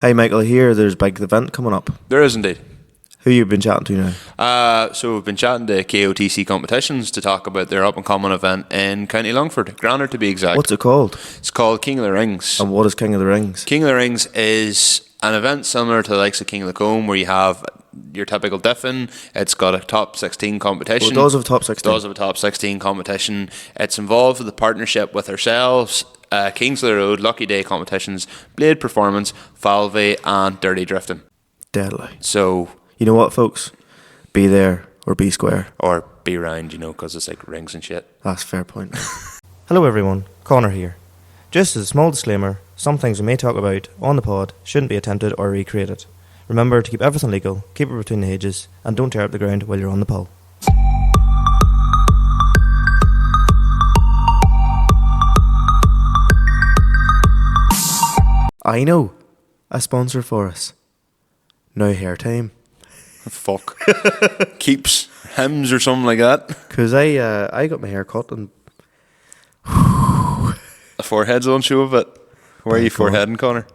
Hey Michael, here there's a big event coming up. There is indeed. Who you been chatting to now? So we've been chatting to KOTC Competitions to talk about their up-and-coming event in County Longford, Granard to be exact. What's it called? It's called King of the Rings. And what is King of the Rings? King of the Rings is an event similar to the likes of King of the Comb, where you have your typical diffin. It's got a top 16 competition. Well, it does have a top 16. It does have a top 16 competition. It's involved with the partnership with ourselves, Kings of the Road, Lucky Day Competitions, Blade Performance, Falvey and Dirty Drifting. Deadly. So, you know what, folks? Be there or be square. Or be round, because it's like rings and shit. That's a fair point. Hello everyone, Conor here. Just as a small disclaimer, some things we may talk about on the pod shouldn't be attempted or recreated. Remember to keep everything legal, keep it between the ages, and don't tear up the ground while you're on the pull. I know a sponsor for us. Now hair time. Fuck. Keeps hymns or something like that. Because I got my hair cut and The forehead's on show of it. Where are you foreheading, Conor?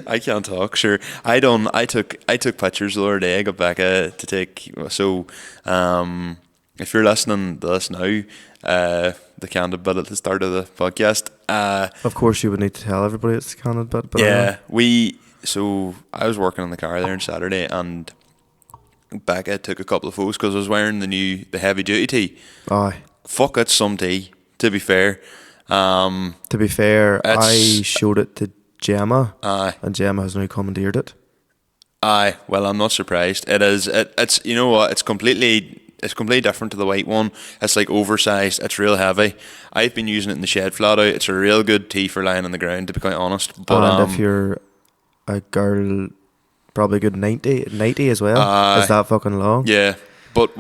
I can't talk. Sure, I took pictures the other day. I got back to take. So, if you're listening to this now, the candid bit at the start of the podcast. of course you would need to tell everybody it's the candid bit. But Yeah, So I was working on the car there on Saturday, and Becca took a couple of photos because I was wearing the heavy duty tee. Aye. Fuck, it's some tee. To be fair. To be fair, I showed it to Gemma, and Gemma has now commandeered it. Aye, well, I'm not surprised. It's you know what? It's completely different to the white one. It's like oversized. It's real heavy. I've been using it in the shed flat out. It's a real good tee for lying on the ground, to be quite honest. But and if you're a girl, probably a good 90 as well. Is that fucking long? Yeah, but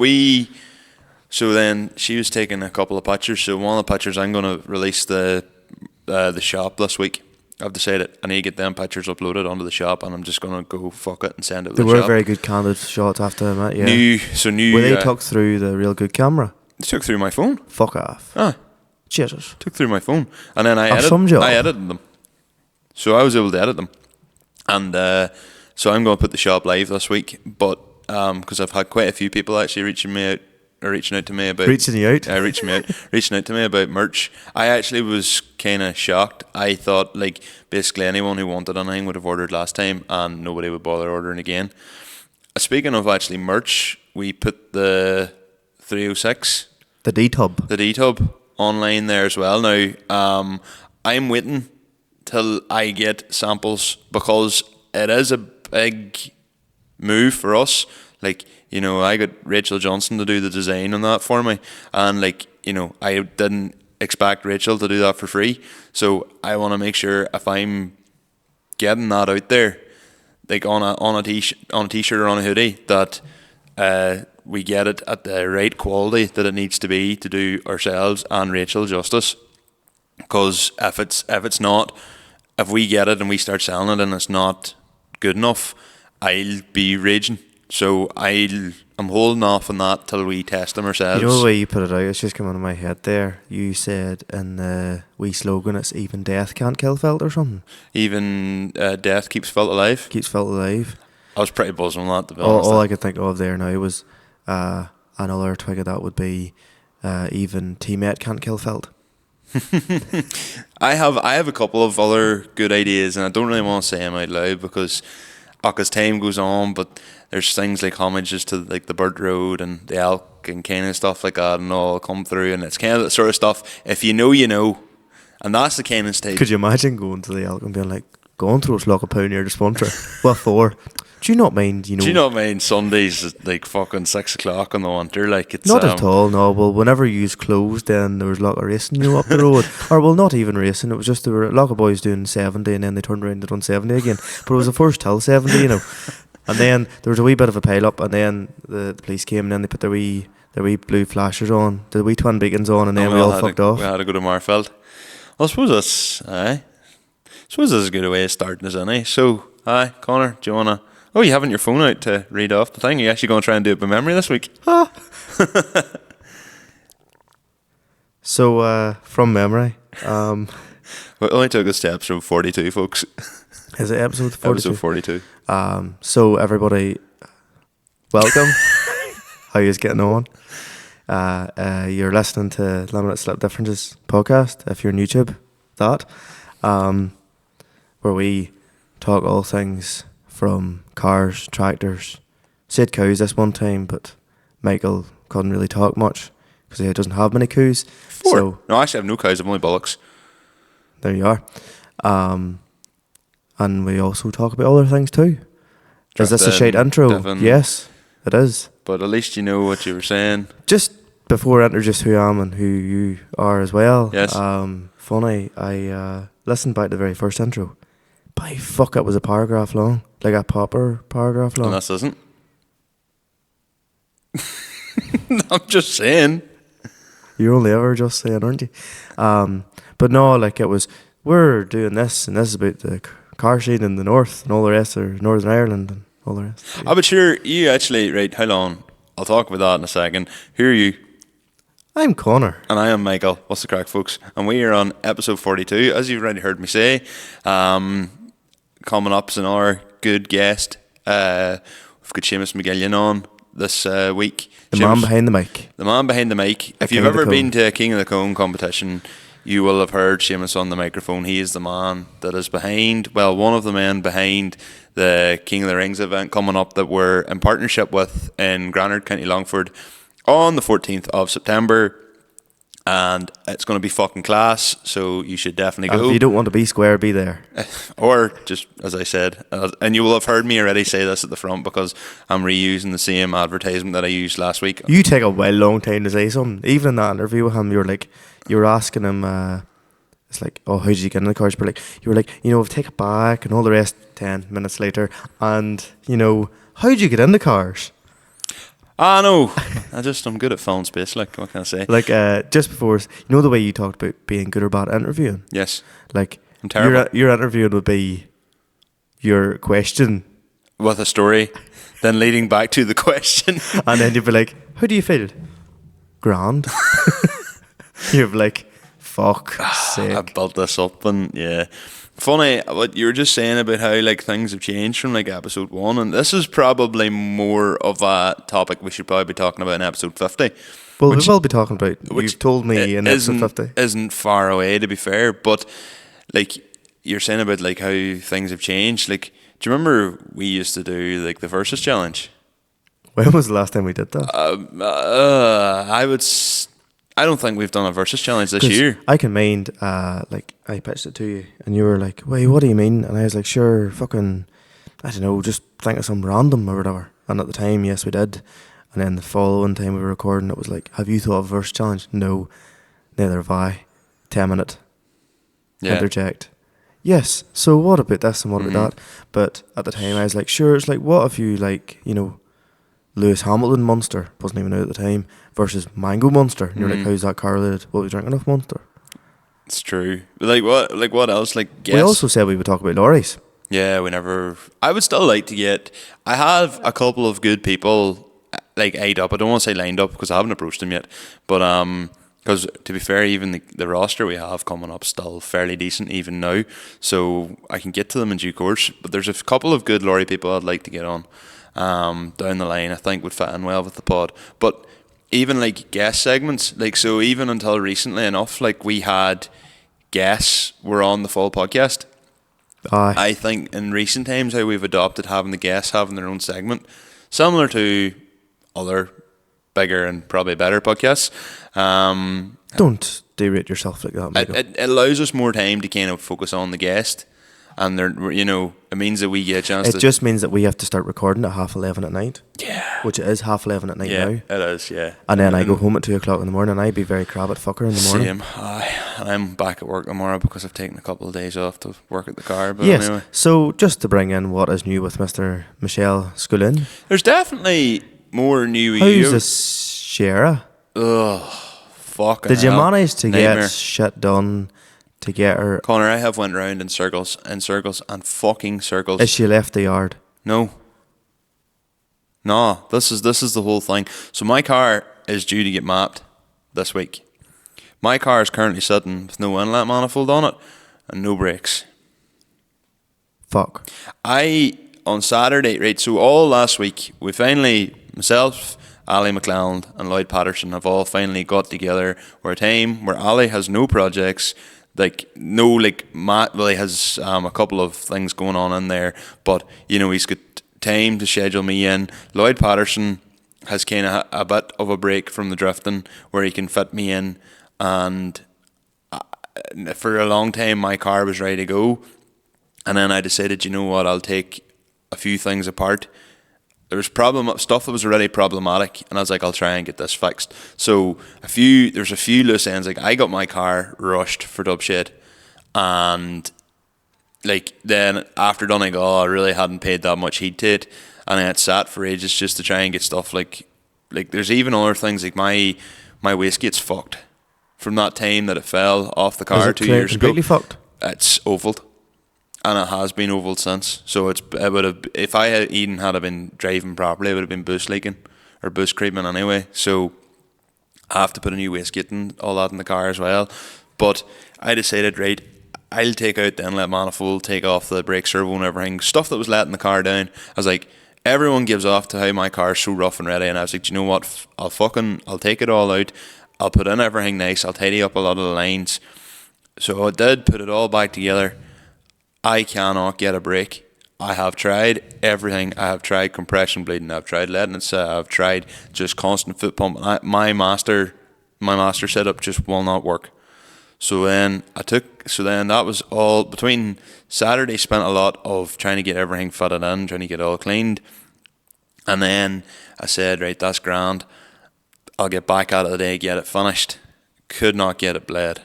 So then she was taking a couple of pictures. So one of the pictures, I'm going to release the shop this week. I've decided I need to get them pictures uploaded onto the shop, and I'm just going to go fuck it and send it to the shop. They were very good candid shots, I have to admit, yeah. New. Were they tucked through the real good camera? They took through my phone. Fuck off. Ah, Jesus. took through my phone. And then I edited them. So I was able to edit them. And so I'm going to put the shop live this week, but because I've had quite a few people actually reaching out to me about reaching out to me about merch. I actually was kind of shocked. I thought like basically anyone who wanted anything would have ordered last time, and nobody would bother ordering again. Speaking of actually merch, we put the 306, the D-Tub online there as well. Now I'm waiting till I get samples, because it is a big move for us. Like, I got Rachel Johnson to do the design on that for me, and I didn't expect Rachel to do that for free. So I want to make sure if I'm getting that out there, like on a t-shirt or on a hoodie, that we get it at the right quality that it needs to be to do ourselves and Rachel justice. Because if we get it and we start selling it and it's not good enough, I'll be raging. So I'm holding off on that till we test them ourselves. You know the way you put it out, it's just come into my head there. You said in the wee slogan, it's even death can't kill felt or something. Even death keeps felt alive. Keeps felt alive. I was pretty buzzing on that, to be honest. All I could think of there now was another twig of that would be even teammate can't kill felt. I have a couple of other good ideas, and I don't really want to say them out loud because as time goes on, but there's things like homages to like the Bird Road and the Elk and kind of stuff like that, and all come through, and it's kind of that sort of stuff. If you know, you know, and that's the kind of stage. Could you imagine going to the Elk and being like, "Going through us like a pound here to sponsor"? What for? Do you not mind? Do you not mind Sundays like fucking 6 o'clock in the winter? Like it's not at all. No, well, whenever you closed, then there was a lot of racing, up the road, or well, not even racing. It was just there were a lot of boys doing 70, and then they turned around and done 70 again. But it was the first till 70, And then there was a wee bit of a pile up, and then the police came, and then they put their wee blue flashers on, the wee twin beacons on, and then we all fucked off. We had to go to Marfeld. Well, I suppose that's as good a way of starting as any. So, Conor, do you wanna? Oh, you haven't your phone out to read off the thing. Are you actually going to try and do it by memory this week? So, from memory, It only took us to episode 42, folks. Is it episode 42? Episode 42. So everybody, welcome. How you getting on? You're listening to Laminate Slip Differences podcast. If you're on YouTube, where we talk all things from cars, tractors. Said cows this one time, but Michael couldn't really talk much because he doesn't have many cows. 4. So No, actually, I have no cows. I'm only bullocks. there you are. And we also talk about other things too. Is this a shite intro? Devon. Yes, it is. But at least you know what you were saying. Just before I introduce who I am and who you are as well. Yes. Funny, I listened back to the very first intro. By fuck, it was a paragraph long. Like a proper paragraph long. And this isn't. I'm just saying. You're only ever just saying, aren't you? But no, like it was, we're doing this, and this is about the car scene in the north, and all the rest are Northern Ireland and all the rest. Ah, but sure, you actually, right, how long? I'll talk about that in a second. Who are you? I'm Conor. And I am Michael. What's the crack, folks? And we are on episode 42, as you've already heard me say. Coming up is another good guest. We've got Seamus McGillion on this week. The man behind the mic. The man behind the mic. If King you've of the ever been Cone. to a King of the Cone competition, you will have heard Sheamus on the microphone. He is the man that is behind, well, one of the men behind the King of the Rings event coming up that we're in partnership with in Granard, County Longford, on the 14th of September. And it's going to be fucking class, so you should definitely go. If you don't want to be square, be there. Or just, as I said, and you will have heard me already say this at the front because I'm reusing the same advertisement that I used last week. You take a well long time to say something. Even in that interview with him, you were asking him, it's like, oh, how did you get in the cars? But like, you were like, take it back and all the rest 10 minutes later. And, how did you get in the cars? No, I'm good at filling space, like, what can I say? Like, just before, the way you talked about being good or bad at interviewing? Yes. Like, I'm terrible. Your interviewing would be your question. With a story, then leading back to the question. And then you'd be like, how do you feel? Grand. You'd be like, fuck sake. I built this up, and yeah. Funny what you were just saying about how like things have changed from like episode 1, and this is probably more of a topic we should probably be talking about in episode 50. Well, we will be talking about. Which You've told me in episode 50. Isn't far away, to be fair, but like you're saying about like how things have changed. Like, do you remember we used to do like the versus challenge? When was the last time we did that? I don't think we've done a versus challenge this year. I can mind, like, I pitched it to you, and you were like, wait, what do you mean? And I was like, sure, fucking, I don't know, just think of some random or whatever. And at the time, yes, we did. And then the following time we were recording, it was like, have you thought of a versus challenge? No, neither have I. 10-minute. Yeah. Interject. Yes, so what about this and what about that? But at the time, I was like, sure, it's like, what if you, like, Lewis Hamilton Monster, wasn't even out at the time, versus Mango Monster. And you're like, how's that correlated? What, we drinking off Monster? It's true. But what else? Like, guess. We also said we would talk about lorries. Yeah, we never. I would still like to get. I have a couple of good people like eyed up. I don't want to say lined up because I haven't approached them yet. But because to be fair, even the roster we have coming up still fairly decent even now. So I can get to them in due course. But there's a couple of good lorry people I'd like to get on down the line. I think would fit in well with the pod. But even like guest segments, like so even until recently enough, like we had guests were on the full podcast. Aye. I think in recent times how we've adopted having the guests having their own segment, similar to other bigger and probably better podcasts. Don't derate yourself like that, Michael. It allows us more time to kind of focus on the guest, and it means that we get a chance. It just means that we have to start recording at 11:30 at night. Yeah. Which it is 11:30 at night Yeah, now. it is. Yeah. And then I go home at 2:00 in the morning, and I'd be very crabbit fucker in the morning. Same. And I'm back at work tomorrow because I've taken a couple of days off to work at the car. But Yes. anyway. So just to bring in what is new with Mr. Michelle Scullin. There's definitely more new. How's this Shara? Ugh. Fuck. Did you manage to Nightmare. get shit done to get her? Conor, I have went round in circles and fucking circles. Is she left the yard? No. No, this is the whole thing. So my car is due to get mapped this week. My car is currently sitting with no inlet manifold on it. and no brakes. Fuck. On Saturday, right, so all last week, we finally, myself, Ali McLelland and Lloyd Patterson have all finally got together. We're a team where Ali has no projects, Matt, well, he has a couple of things going on in there, but, he's got time to schedule me in. Lloyd Patterson has kind of a bit of a break from the drifting where he can fit me in, and for a long time my car was ready to go, and then I decided, you know what, I'll take a few things apart. There was stuff that was already problematic, and I was like, I'll try and get this fixed. So there's a few loose ends. Like, I got my car rushed for Dubshed, and then after Donegal, I really hadn't paid that much heed to it, and I had sat for ages just to try and get stuff like there's even other things like my wastegate's fucked from that time that it fell off the car 2 years ago. Completely fucked. It's ovaled. And it has been ovaled since. So it would have, if Aidan had been driving properly, it would have been boost leaking or boost creeping anyway. So I have to put a new wastegate and all that in the car as well. But I decided, right, I'll take out the inlet manifold, take off the brake servo and everything, stuff that was letting the car down. I was like, everyone gives off to how my car's so rough and ready, and I was like, do you know what? I'll take it all out. I'll put in everything nice. I'll tidy up a lot of the lines. So I did put it all back together. I cannot get a brake. I have tried everything. I have tried compression bleeding. I've tried letting it sit. I've tried just constant foot pump. My master setup just will not work. So then that was all between Saturday. Spent a lot of trying to get everything fitted in, trying to get it all cleaned, and then I said, right, that's grand. I'll get back at it today, get it finished. Could not get it bled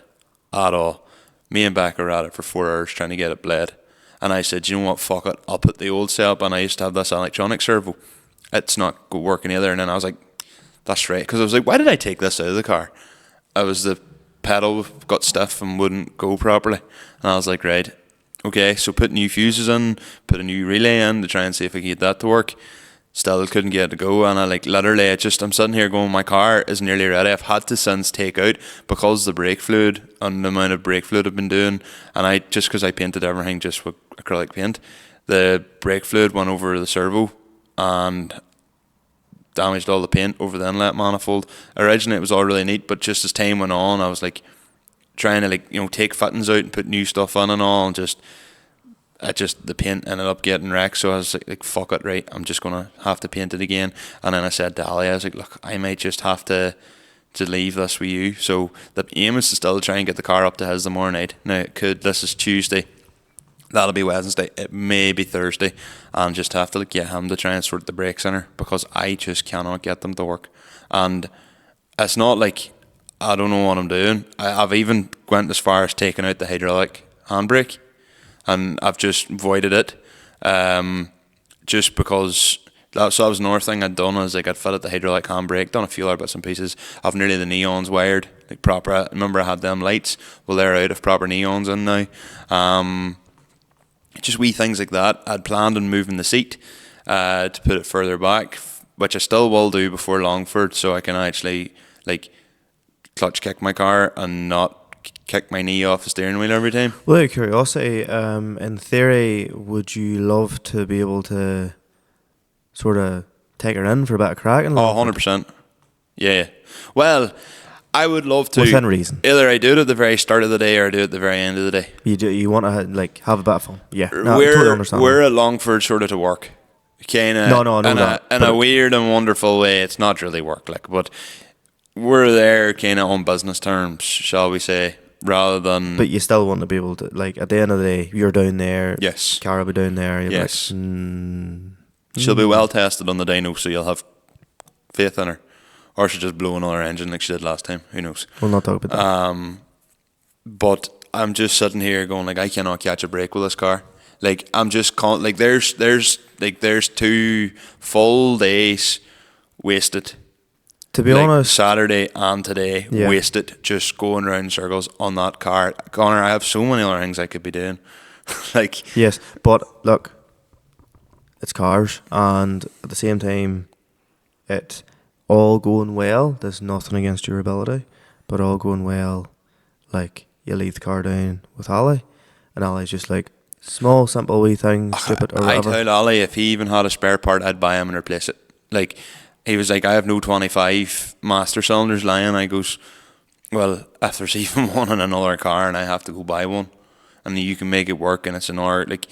at all. Me and Becca were at it for 4 hours trying to get it bled. And I said, you know what, fuck it. I'll put the old setup, and I used to have this electronic servo. It's not working either. And then I was like, that's right. Because I was like, why did I take this out of the car? The pedal got stiff and wouldn't go properly. And I was like, right, okay. So put new fuses in, put a new relay in to try and see if I could get that to work. Still couldn't get it to go, and I'm sitting here going, my car is nearly ready. I've had to since take out because the brake fluid and the amount of brake fluid I've been doing, and because I painted everything just with acrylic paint, the brake fluid went over the servo and damaged all the paint over the inlet manifold. Originally it was all really neat, but just as time went on, I was like trying to take fittings out and put new stuff on and all, and the paint ended up getting wrecked. So I was like, fuck it, right, I'm just gonna have to paint it again. And then I said to Ali, I was like, look, I might just have to leave this with you. So the aim is to still try and get the car up to his tomorrow night. Now this is Tuesday, that'll be Wednesday, it may be Thursday, and just have to get him to try and sort the brakes in her, because I just cannot get them to work. And it's not like I don't know what I'm doing. I've even went as far as taking out the hydraulic handbrake, and I've just avoided it, just because that was another thing I'd done, is I'd fitted the hydraulic handbrake, done a few other bits and pieces. I've nearly the neons wired, proper. I remember I had them lights, well they're out of proper neons in now. Just wee things like that. I'd planned on moving the seat to put it further back, which I still will do before Longford, so I can actually clutch kick my car and not kick my knee off the steering wheel every time. Well, out of curiosity, in theory, would you love to be able to sort of take her in for a bit of crack? Oh, 100%. Yeah. Well, I would love to. Within reason. Either I do it at the very start of the day or I do it at the very end of the day. You want to have a bit of fun. Yeah. No, I totally understand. We're at Longford sort of to work. Kinda, No, in a weird and wonderful way. It's not really work, but we're there kind of on business terms, shall we say, rather than. But you still want to be able to, at the end of the day, you're down there. Yes. Cara will be down there. Yes. She'll be well tested on the dyno, so you'll have faith in her. Or she'll just blow another engine like she did last time. Who knows? We'll not talk about that. But I'm just sitting here going, I cannot catch a break with this car. I'm just there's 2 full days wasted. To be honest, Saturday and today, wasted just going around in circles on that car. Conor, I have so many other things I could be doing. Yes, but look, it's cars, and at the same time, it all going well. There's nothing against your ability, but all going well. You leave the car down with Ali, And Ollie's just like, small, simple wee thing, stupid or I whatever. tell Ollie if he even had a spare part, I'd buy him and replace it. Like, he was like, I have no 25 master cylinders lying. I goes, well, if there's even one in another car and I have to go buy one, and you can make it work and it's an hour, like,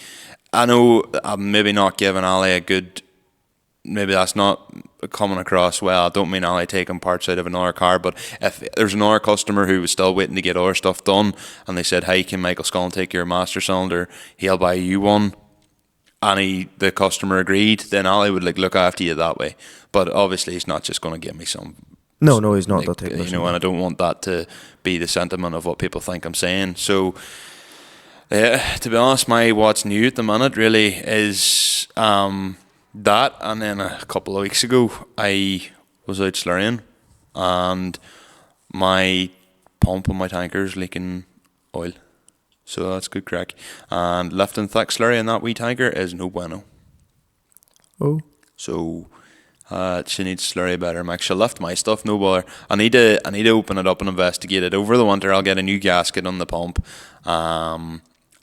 I know I'm maybe not giving Ollie a good, maybe that's not coming across well. I don't mean Ollie taking parts out of another car, but if there's another customer who was still waiting to get other stuff done and they said, hey, can Michael Scullin take your master cylinder, he'll buy you one, and the customer agreed, then Ollie would like look after you that way. But obviously he's not just going to give me some, No, he's not like, that type of you person. know, and I don't want that to be the sentiment of what people think I'm saying. So to be honest, my what's new at the minute really is that, and then a couple of weeks ago I was out slurrying and my pump on my tanker's leaking oil, so that's good crack. And lifting thick slurry in that wee tanker is no bueno. Oh. So she needs slurry better mix. She'll lift my stuff, no bother. I need to open it up and investigate it. Over the winter I'll get a new gasket on the pump.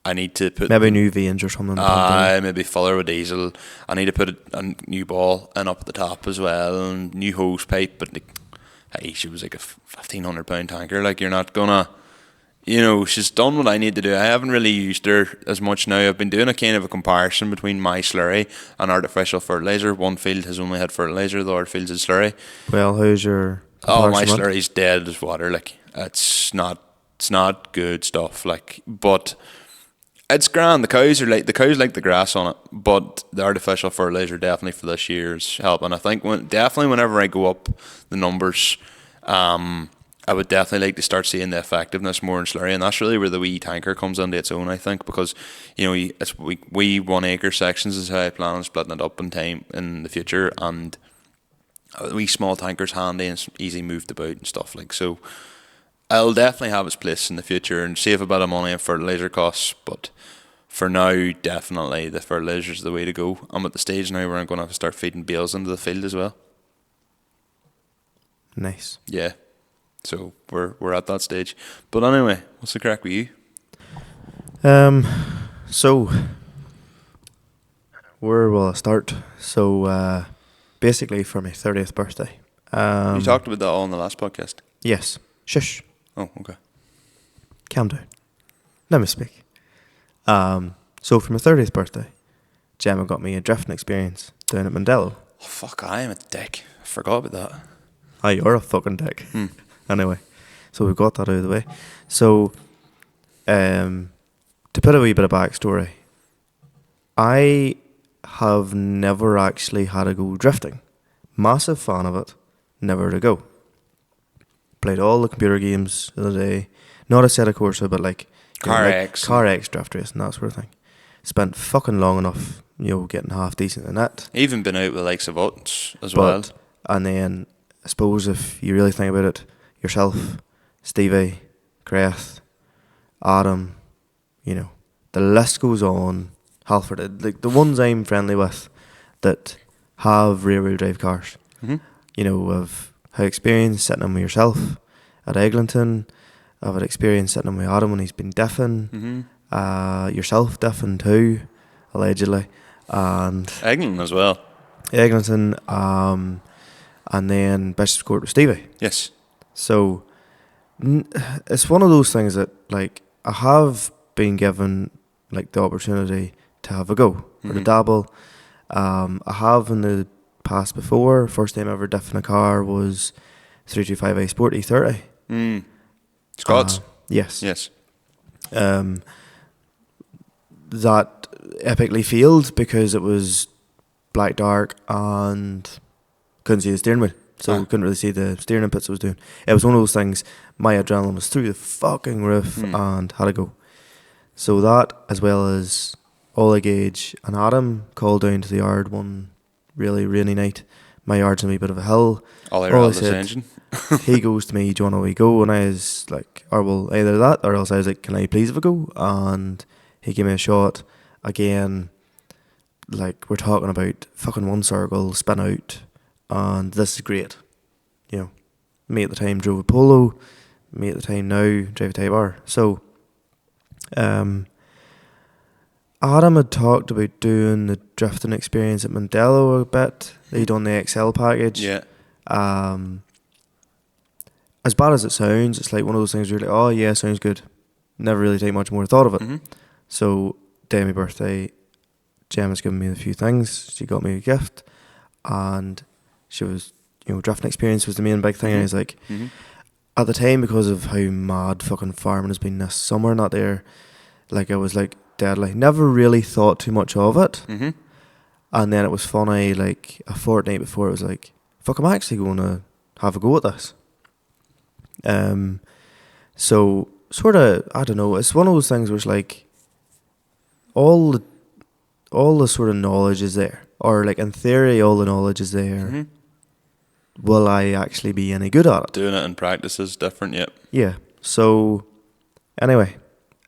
I need to put Maybe new veins or something. maybe filler with diesel. I need to put a new ball in up at the top as well, and new hose pipe. But like, hey, she was like a £1,500 tanker. Like, you're not gonna, you know, she's done what I need to do. I haven't really used her as much now. I've been doing a kind of a comparison between my slurry and artificial fertilizer. One field has only had fertilizer, the other field's had slurry. Well, how's your Oh, my comparison? slurry's dead as water. Like, it's not good stuff. Like, but it's grand. The cows like the grass on it, but the artificial fertilizer definitely for this year is helping. I think definitely whenever I go up the numbers, I would definitely like to start seeing the effectiveness more in slurry, and that's really where the wee tanker comes into its own, I think, because, you know, it's we 1 acre sections is how I plan on splitting it up in time in the future, and a wee small tanker's handy and it's easy moved about and stuff, like, so I'll definitely have its place in the future and save a bit of money on fertilizer costs, but for now, definitely the fertilizer's the way to go. I'm at the stage now where I'm going to have to start feeding bales into the field as well. Nice. Yeah, so we're at that stage. But anyway, what's the crack with you? So where will I start? So basically for my 30th birthday. You talked about that all in the last podcast. Yes. Shush. Oh, okay. Calm down. Let me speak. So for my 30th birthday, Gemma got me a drifting experience down at Mandello. Oh, fuck, I am a dick. I forgot about that. Oh, you're a fucking dick. Anyway, so we got that out of the way. So, to put a wee bit of backstory, I have never actually had to go drifting. Massive fan of it, never to go. Played all the computer games the other day. Not a set of Corsa, but like Car like X. Car X drift race and that sort of thing. Spent fucking long enough, you know, getting half decent in it. Even been out with the likes of Utz as But, well. and then, I suppose if you really think about it, yourself, Stevie, Creth, Adam, you know, the list goes on. Halford, like the ones I'm friendly with that have rear-wheel drive cars. Mm-hmm. You know, I've had experience sitting in with yourself at Eglinton. I've had experience sitting in with Adam when he's been diffing. Mm-hmm. Yourself diffing too, allegedly. And Aidan as well. Eglinton, and then Bishop's Court with Stevie. Yes. So it's one of those things that, like, I have been given like the opportunity to have a go or to dabble. I have in the past before. First time ever diffing a car was 325i Sport E30. Scots. Yes. Yes. That epically failed because it was black dark and couldn't see the steering wheel. So couldn't really see the steering inputs I was doing. It was one of those things, my adrenaline was through the fucking roof and had to go. So that, as well as Ollie Gage and Adam, called down to the yard one really rainy night. My yard's on a wee bit of a hill. Ollie said, engine. He goes to me, do you want to go? And I was like, or well, either that or else I was like, can I please have a go? And he gave me a shot. Again, like, we're talking about fucking one circle, spin out, and this is great. You know, me at the time drove a Polo, me at the time now drive a Type R. So, Adam had talked about doing the drifting experience at Mandela a bit. He'd done the XL package. Yeah. As bad as it sounds, it's like one of those things where you're like, oh yeah, sounds good. Never really take much more thought of it. Mm-hmm. So, day of my birthday, Gemma's given me a few things. She got me a gift, and she was, drifting experience was the main big thing. And I was like, at the time, because of how mad fucking farming has been this summer and that there, like I was like deadly. Never really thought too much of it. Mm-hmm. And then it was funny, like a fortnight before, it was like, fuck, I'm actually going to have a go at this. So sort of, I don't know, it's one of those things where it's like all the sort of knowledge is there, or like in theory all the knowledge is there. Mm-hmm. Will I actually be any good at it? Doing it in practice is different, yep. Yeah. So anyway,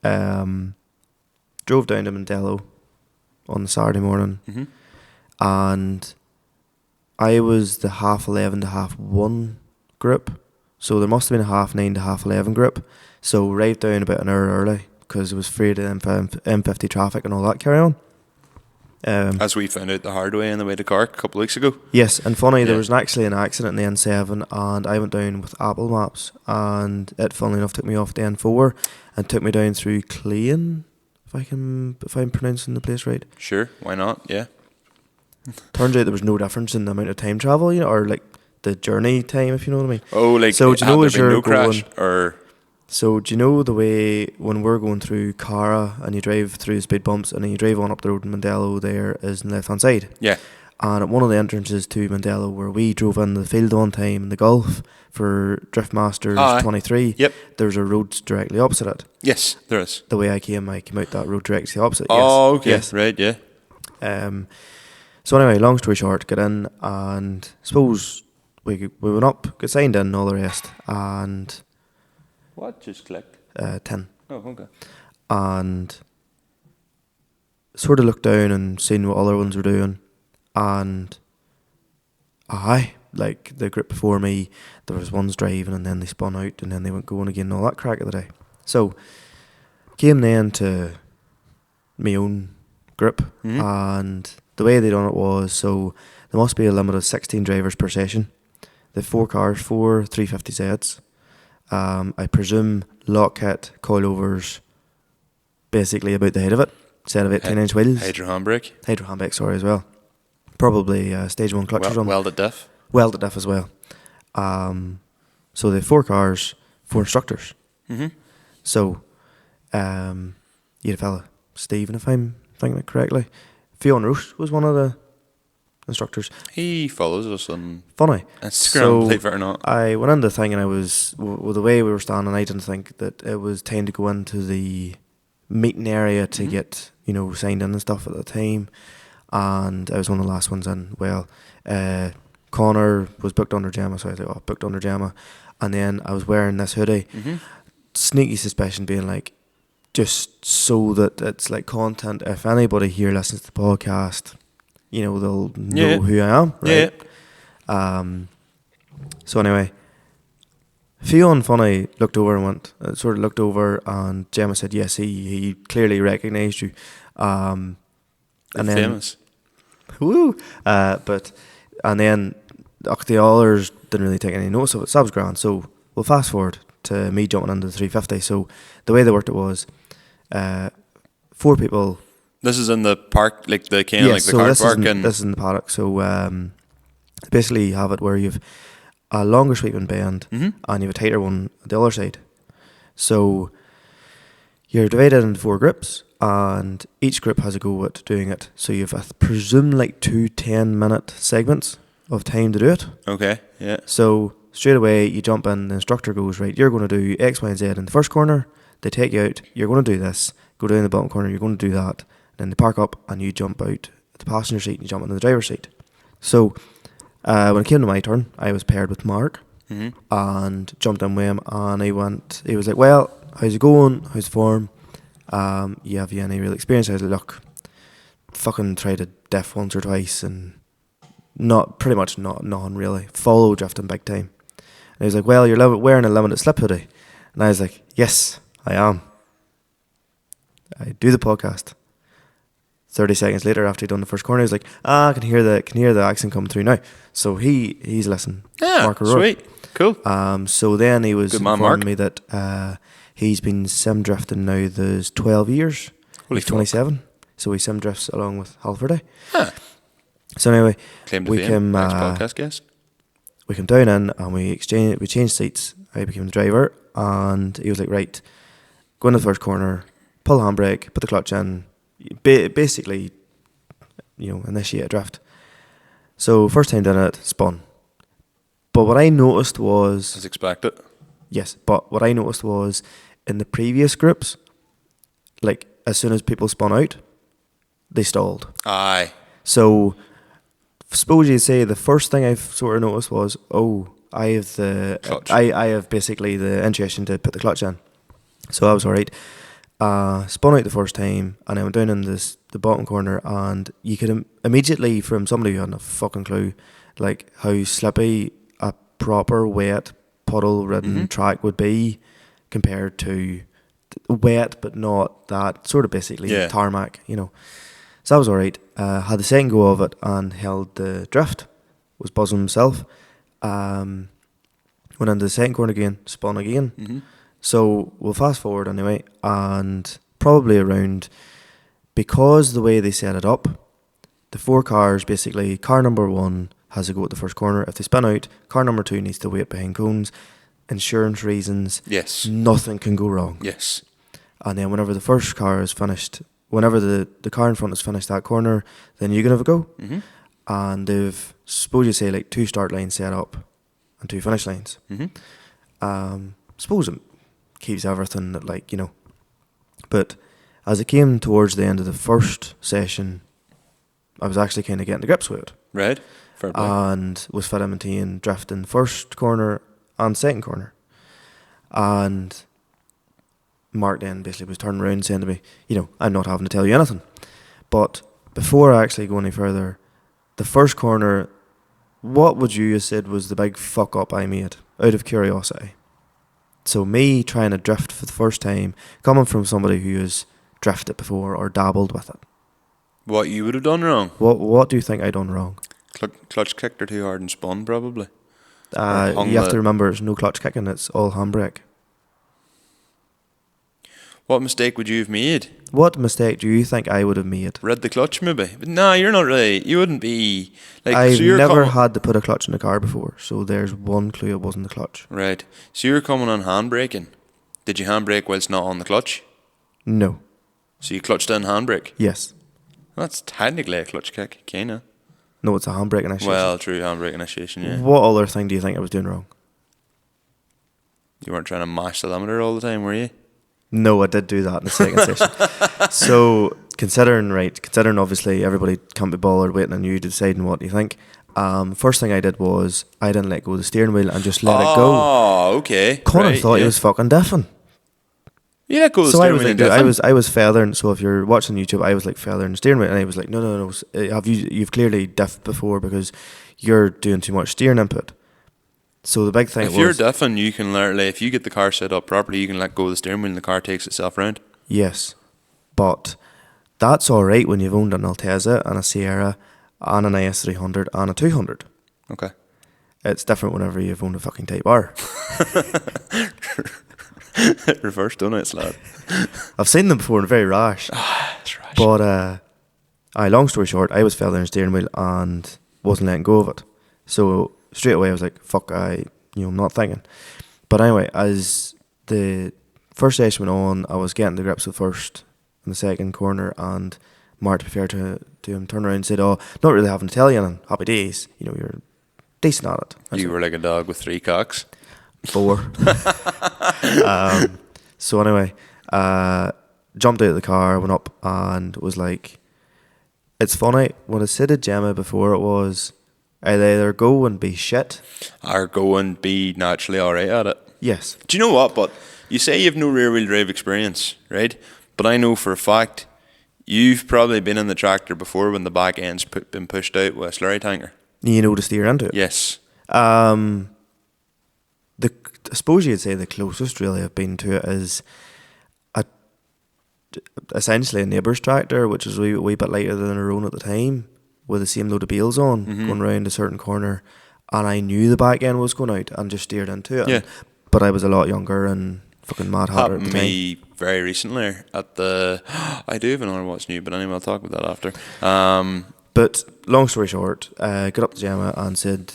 drove down to Mandela on the Saturday morning, and I was the 11:30 to 1:30 group. So there must have been a 9:30 to 11:30 group. So right down about an hour early, because it was free to M50 traffic and all that carry on. As we found out the hard way on the way to Cork a couple of weeks ago. Yes, and funny, there Yeah. was actually an accident in the N7, and I went down with Apple Maps, and it, funnily enough, took me off the N4 and took me down through Clean, if I'm pronouncing the place right. Sure, why not? Yeah. Turns out there was no difference in the amount of time travel, or like the journey time, if you know what I mean. Oh, like, So do you know had as there been you're no crash? going- Or, So do you know the way when we're going through Cara and you drive through the speed bumps and then you drive on up the road in Mandela, there is on the left hand side. yeah. And at one of the entrances to Mandela, where we drove in the field on time in the Gulf for Drift Masters Aye. 23, Yep. there's a road directly opposite it. Yes, there is. The way I came out that road directly opposite. Oh, yes. okay. Yes. Right, yeah. So anyway, long story short, got in, and suppose we went up, got signed in and all the rest, and What just clicked? 10. Oh, okay. And sort of looked down and seen what other ones were doing, and like the group before me, there was ones driving and then they spun out and then they went going again and all that crack of the day. So came then to my own group, and the way they done it was, so there must be a limit of 16 drivers per session. They have 4 cars, 4 350Zs. I presume lock kit, coilovers, basically about the head of it, set of 18-inch wheels. Hydro handbrake. Hydro handbrake, sorry, as well. Probably stage 1 clutches on. Welded diff. Welded diff as well. So they have 4 cars, 4 instructors. So you had a fella, Stephen, if I'm thinking it correctly. Fiona Roche was one of the instructors. He follows us on Funny. Instagram, believe it or not. I went into the thing and I was, with the way we were standing, I didn't think that it was time to go into the meeting area to get, signed in and stuff at the time. And I was one of the last ones in. Well, Conor was booked under Gemma, so I was like, booked under Gemma. And then I was wearing this hoodie. Sneaky suspicion being like, just so that it's like content. If anybody here listens to the podcast, they'll know who I am, right? Yeah. So anyway, Fionn funny looked over and Gemma said, yes, he clearly recognised you. And then famous. Woo! And then the others didn't really take any notice of it. So that was grand. So we'll fast forward to me jumping into the 350. So the way they worked it was 4 people. This is in the park, like the kind of like the car park, and this is in the paddock. So basically, you have it where you've a longer sweeping bend and you have a tighter one at the other side. So you're divided into 4 groups, and each group has a go at doing it. So you've, I presume, like 2 10-minute segments of time to do it. Okay, yeah. So straight away, you jump in. The instructor goes, right, you're going to do X, Y, and Z in the first corner. They take you out. You're going to do this. Go down the bottom corner. You're going to do that. Then they park up and you jump out at the passenger seat and you jump into the driver's seat. So when it came to my turn, I was paired with Mark and jumped in with him, and he was like, well, how's it going? How's the form? Have you any real experience? I was like, look, fucking tried a diff once or twice and pretty much nothing really. Follow drifting big time. And he was like, well, you're wearing a limited slip hoodie. And I was like, yes, I am. I do the podcast. 30 seconds later, after he'd done the first corner, he was like, I can hear the accent coming through now. So he's listening. Mark O'Rourke. Sweet. Cool. So then he was Good man, informing Mark. me that he's been sim drifting now there's 12 years. Holy He's 27. So he sim drifts along with Halfordy. Huh. So anyway, Claim to we fame. came Next podcast guest. we came down in and we changed seats. I became the driver and he was like, right, go into the first corner, pull the handbrake, put the clutch in, basically, initiate a drift. So first time doing it, spun. But what I noticed was... As expected. Yes, but what I noticed was in the previous groups, like as soon as people spun out, they stalled. Aye. So suppose you say the first thing I've sort of noticed was, I have the Clutch. I have basically the intuition to put the clutch in. So I was alright. Spun out the first time and I went down in the bottom corner and you could immediately, from somebody who hadn't a fucking clue, like how slippy a proper wet puddle ridden track would be compared to wet but not that sort of basically tarmac, So I was alright. Had the second go of it and held the drift. Was buzzing himself. Went into the second corner again, spun again. Mm-hmm. So we'll fast forward anyway, and probably around, because the way they set it up, the 4 cars basically, car number 1 has to go at the first corner. If they spin out, car number 2 needs to wait behind cones. Insurance reasons. Yes. Nothing can go wrong. Yes. And then whenever the first car is finished, whenever the car in front has finished that corner, then you can have a go. Mm-hmm. And they've, suppose you say, like 2 start lines set up and 2 finish lines. Mm-hmm. Suppose it keeps everything But as it came towards the end of the first session, I was actually kind of getting to grips with it. Right. Fair play. And was fit and drifting first corner and second corner. And Mark then basically was turning around saying to me, I'm not having to tell you anything. But before I actually go any further, the first corner, what would you have said was the big fuck up I made out of curiosity? So me trying to drift for the first time, coming from somebody who has drifted before or dabbled with it. What you would have done wrong? What do you think I done wrong? Clutch kicked her too hard and spun, probably. You have to remember, it's no clutch kicking, it's all handbrake. What mistake would you have made? What mistake do you think I would have made? Read the clutch, maybe. But no, you're not really. You wouldn't be like. I've so you're never had to put a clutch in the car before, so there's one clue it wasn't the clutch. Right. So you're coming on handbraking. Did you handbrake whilst not on the clutch? No. So you clutched in handbrake. Yes. That's technically a clutch kick, kinda. No, it's a handbrake initiation. Well, true handbrake initiation. Yeah. What other thing do you think I was doing wrong? You weren't trying to mash the limiter all the time, were you? No, I did do that in the second session. So, considering obviously everybody can't be bothered waiting on you deciding what you think, first thing I did was I didn't let go of the steering wheel and just let it go. Oh, okay. Conor thought he was fucking diffing. You let go of the So I steering was wheel like, and I was feathering. So if you're watching YouTube, I was like feathering the steering wheel, and I was like, no. You've clearly diffed before because you're doing too much steering input. So the big thing if you're diffing, you can literally, if you get the car set up properly, you can let go of the steering wheel and the car takes itself round. Yes, but that's all right when you've owned an Altezza and a Sierra and an IS300 and a 200. Okay. It's different whenever you've owned a fucking Type R. Reverse donuts, lad. I've seen them before and very rash. That's rash. But long story short, I was feathering the steering wheel and wasn't letting go of it. So straight away I was like, fuck, I'm not thinking. But anyway, as the first session went on, I was getting the grips with first and the second corner, and Mark, to be fair to him, turned around and said, not really having to tell you anything, happy days, you're decent at it. You were like a dog with 3 cocks. 4. So anyway, jumped out of the car, went up, and was like, it's funny, when I said to Gemma before, it was, I'd either go and be shit, or go and be naturally alright at it. Yes. Do you know what? But you say you've no rear wheel drive experience, right? But I know for a fact you've probably been in the tractor before when the back end's been pushed out with a slurry tanker. You know to steer into it. Yes. I suppose you'd say the closest really I've been to it is essentially a neighbour's tractor, which was a wee bit lighter than our own at the time, with the same load of bales on, going round a certain corner, and I knew the back end was going out and just steered into it. Yeah. But I was a lot younger and fucking mad hatter at the Happened to time. me very recently at the. I do even know what's new, but anyway, I'll talk about that after. But long story short, got up to Gemma and said,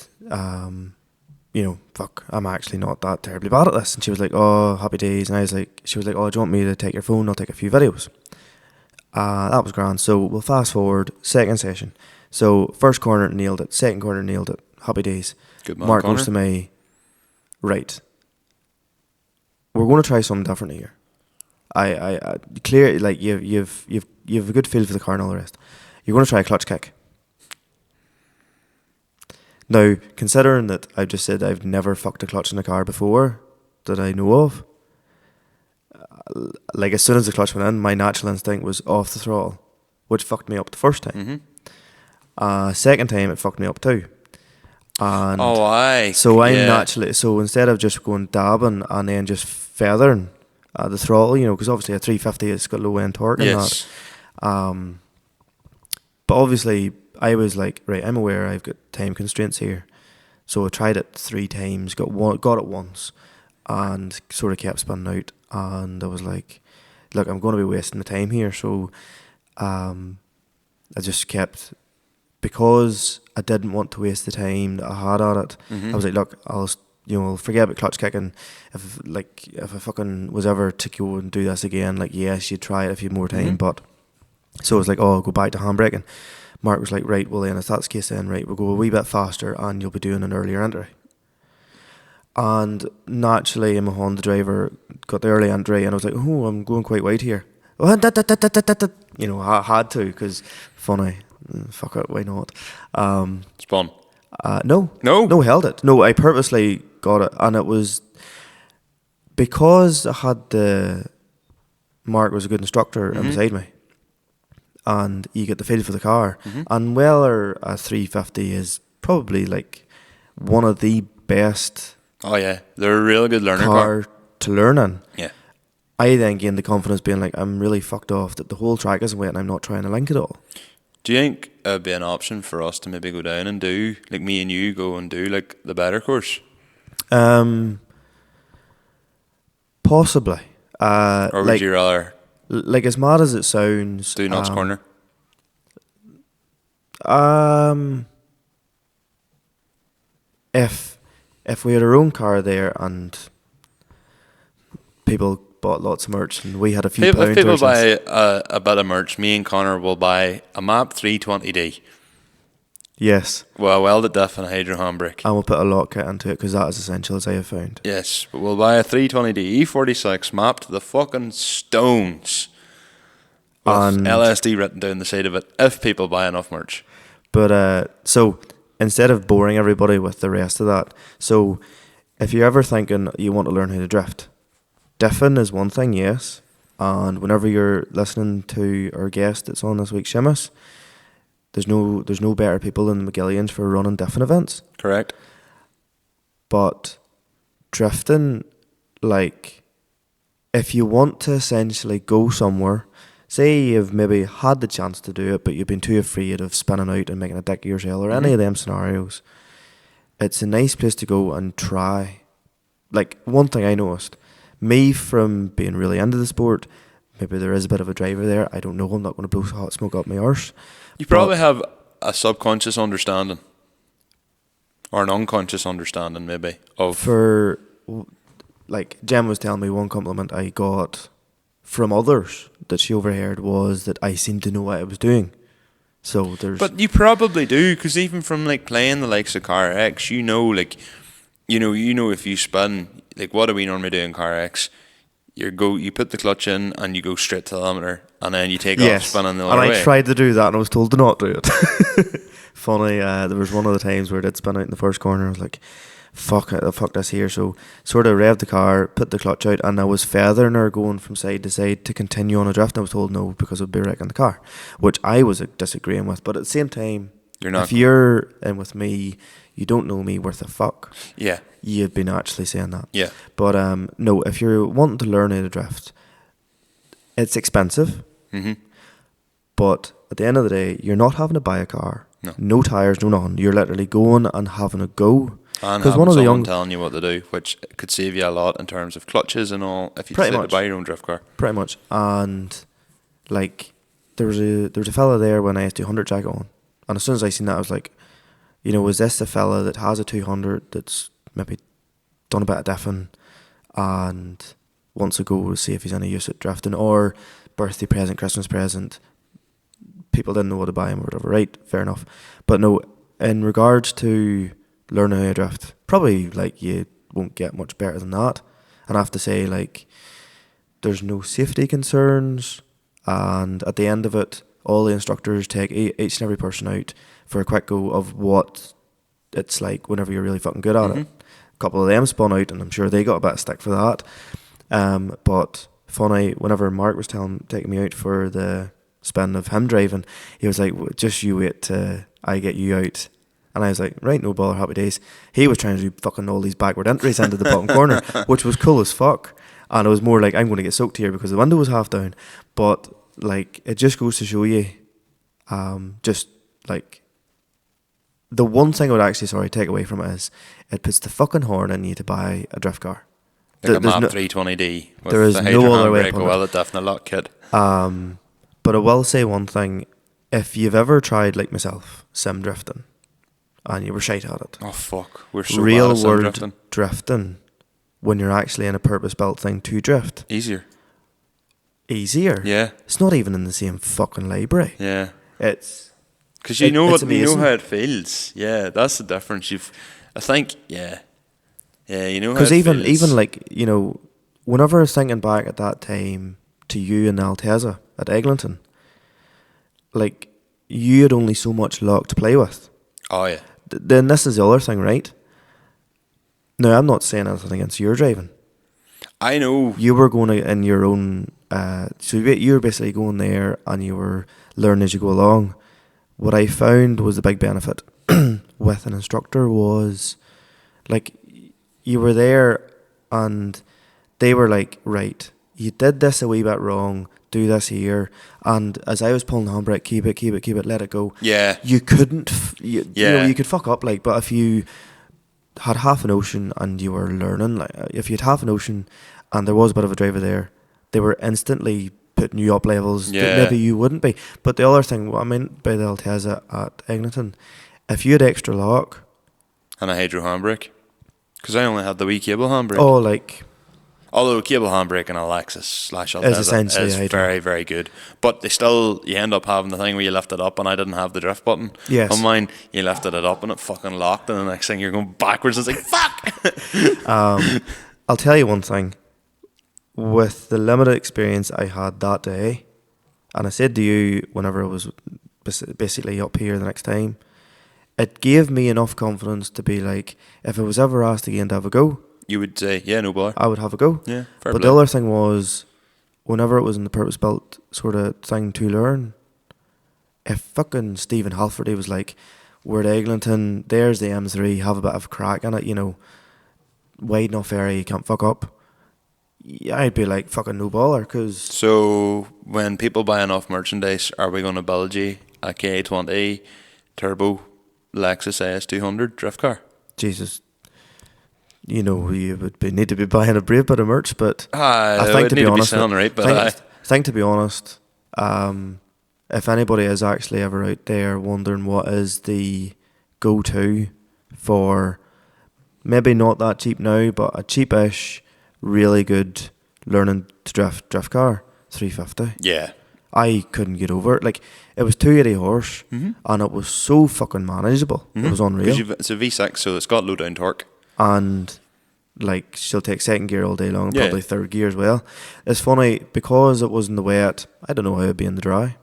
fuck, I'm actually not that terribly bad at this. And she was like, oh, happy days. And she was like, oh, do you want me to take your phone? I'll take a few videos. That was grand. So we'll fast forward, second session. So first corner nailed it, second corner nailed it. Happy days. Good man, Mark Conor. goes to me, right, we're going to try something different here. I clear, like, you've a good feel for the car and all the rest. You're going to try a clutch kick. Now, considering that I've just said I've never fucked a clutch in a car before that I know of, like, as soon as the clutch went in, my natural instinct was off the throttle, which fucked me up the first time. Second time, it fucked me up too. And so I'm naturally, so instead of just going dabbing and then just feathering the throttle, because obviously a 350 has got low end torque and Yes. that. But obviously I was like, right, I'm aware I've got time constraints here. So I tried it 3 times, got it once, and sort of kept spinning out. And I was like, look, I'm going to be wasting the time here. So I just kept, because I didn't want to waste the time that I had at it. I was like, look, I'll forget about clutch kicking. If I fucking was ever to go and do this again, like, yes, you'd try it if you had more time. But so I was like, oh, I'll go back to handbraking. Mark was like, right, well then, if that's the case then, right, we'll go a wee bit faster and you'll be doing an earlier entry. And naturally, I'm a Honda driver, got the early entry, and I was like, oh, I'm going quite wide here. I had to, because funny, fuck it, why not? Spun. No, held it. No, I purposely got it, and it was because I had Mark was a good instructor beside me, and you get the feel for the car. And Weller a 350 is probably like one of the best. Oh yeah, they're a real good learner car to learn in. Yeah. I then gained the confidence being like, I'm really fucked off that the whole track isn't wet and I'm not trying to link it all. Do you think it'd be an option for us to maybe go down and do, like me and you go and do like the better course? Possibly. Or would you rather like, as mad as it sounds, do Knott's Corner? If we had our own car there and people bought lots of merch and we had a few If pointers, people buy a bit of merch, me and Conor will buy a map 320D. yes, Well, welded diff and a hydro handbrake. and we'll put a lock kit into it because that is essential, as I have found. Yes, but we'll buy a 320D E46 mapped to the fucking stones with And- LSD written down the side of it if people buy enough merch. But so instead of boring everybody with the rest of that, so if you're ever thinking you want to learn how to drift, diffing is one thing, yes. And whenever you're listening to our guest that's on this week, Sheamus, there's no better people than the McGillions for running diffing events. Correct? But drifting, like, if you want to essentially go somewhere, say you've maybe had the chance to do it, but you've been too afraid of spinning out and making a dick of yourself or any of them scenarios, it's a nice place to go and try. Like, one thing I noticed, me from being really into the sport, maybe there is a bit of a driver there, I don't know, I'm not going to blow hot smoke up my arse. You probably have a subconscious understanding or an unconscious understanding maybe of... For, like, Jem was telling me one compliment I got from others that she overheard was that I seemed to know what I was doing. So there's... But you probably do, because even from like playing the likes of Car X, you know if you spin, like what do we normally do in Car X? You put the clutch in and you go straight to the limiter and then you take off spinning the other way. And I tried to do that and I was told to not do it. Funny, there was one of the times where I did spin out in the first corner. I was like, fuck this here. So sort of revved the car, put the clutch out, and I was feathering her going from side to side to continue on a drift. And I was told no because it would be wrecking the car, which I was disagreeing with. But at the same time, if you're in with me, you don't know me worth a fuck. Yeah. You've been actually saying that. Yeah. But no, if you're wanting to learn how to drift, it's expensive, but at the end of the day, you're not having to buy a car. No tyres, no nothing. You're literally going and having a go. And having someone telling you what to do, which could save you a lot in terms of clutches and all if you decide to buy your own drift car. Pretty much. And like there was a fella there when I had 200 jacket on, and as soon as I seen that, I was like, you know, is this the fella that has a 200 that's maybe done a bit of diffing and wants to go to see if he's any use at drifting, or birthday present, Christmas present, people didn't know what to buy him or whatever, right? Fair enough. But no, in regards to learning how to drift, probably like you won't get much better than that. And I have to say, like, there's no safety concerns, and at the end of it, all the instructors take each and every person out for a quick go of what it's like whenever you're really fucking good at it. A couple of them spun out, and I'm sure they got a bit of stick for that. But funny, whenever Mark was taking me out for the spin of him driving, he was like, just you wait till I get you out. And I was like, right, no bother, happy days. He was trying to do fucking all these backward entries into the bottom corner, which was cool as fuck. And it was more like, I'm going to get soaked here because the window was half down. But like, it just goes to show you, just like, the one thing I would actually, take away from it is, it puts the fucking horn in you to buy a drift car. Like a MAP 320D with there is the no other way handbrake, well, it definitely lock kit. But I will say one thing, if you've ever tried, like myself, sim drifting, and you were shite at it. Oh fuck, we're so real bad at sim world drifting, when you're actually in a purpose-built thing to drift. Easier. Yeah. It's not even in the same fucking library. Yeah. It's... Because you know how it feels. Yeah, that's the difference. Yeah, you know how it feels. Because even like, you know, whenever I was thinking back at that time to you and Alteza at Eglinton, like, you had only so much luck to play with. Oh, yeah. Then this is the other thing, right? Now, I'm not saying anything against your driving. I know. You were going in your own... so you were basically going there and you were learning as you go along. What I found was the big benefit with an instructor was, like, you were there and they were like, right, you did this a wee bit wrong, do this here. And as I was pulling the handbrake, keep it, let it go. Yeah. You couldn't, you know, you could fuck up, like, but if you had half a notion and you were learning, like, if you had half a notion and there was a bit of a driver there, they were instantly putting you up levels that maybe you wouldn't be. But the other thing, what I meant by the Alteza at Eglinton, if you had extra lock and a hydro handbrake, because I only had the wee cable handbrake. Oh, like... Although cable handbrake in a Lexus / Alteza is very, very good. But you end up having the thing where you lift it up, and I didn't have the drift button. Yes. On mine, you lifted it up and it fucking locked, and the next thing you're going backwards and it's like, fuck! I'll tell you one thing. With the limited experience I had that day, and I said to you whenever I was basically up here the next time, it gave me enough confidence to be like, if I was ever asked again to have a go, you would say, yeah, no bother. I would have a go. Yeah, fair But play. the other thing was, whenever it was in the purpose-built sort of thing to learn, if fucking Stephen Halfordy was like, we're at Eglinton, there's the M3, have a bit of crack in it, you know, wide enough area, you can't fuck up. Yeah, I'd be like, fucking no baller, because... So, when people buy enough merchandise, are we going to build you a K20 turbo Lexus AS200 drift car? Jesus. You know, you would need to be buying a brave bit of merch, but I think, to be honest, if anybody is actually ever out there wondering what is the go-to for maybe not that cheap now, but a cheapish, really good learning to drift car, 350. Yeah. I couldn't get over it. Like, it was 280 horse, and it was so fucking manageable. It was unreal. It's a V6, so it's got low down torque. And like, she'll take second gear all day long, and probably third gear as well. It's funny, because it was in the wet, I don't know how it'd be in the dry.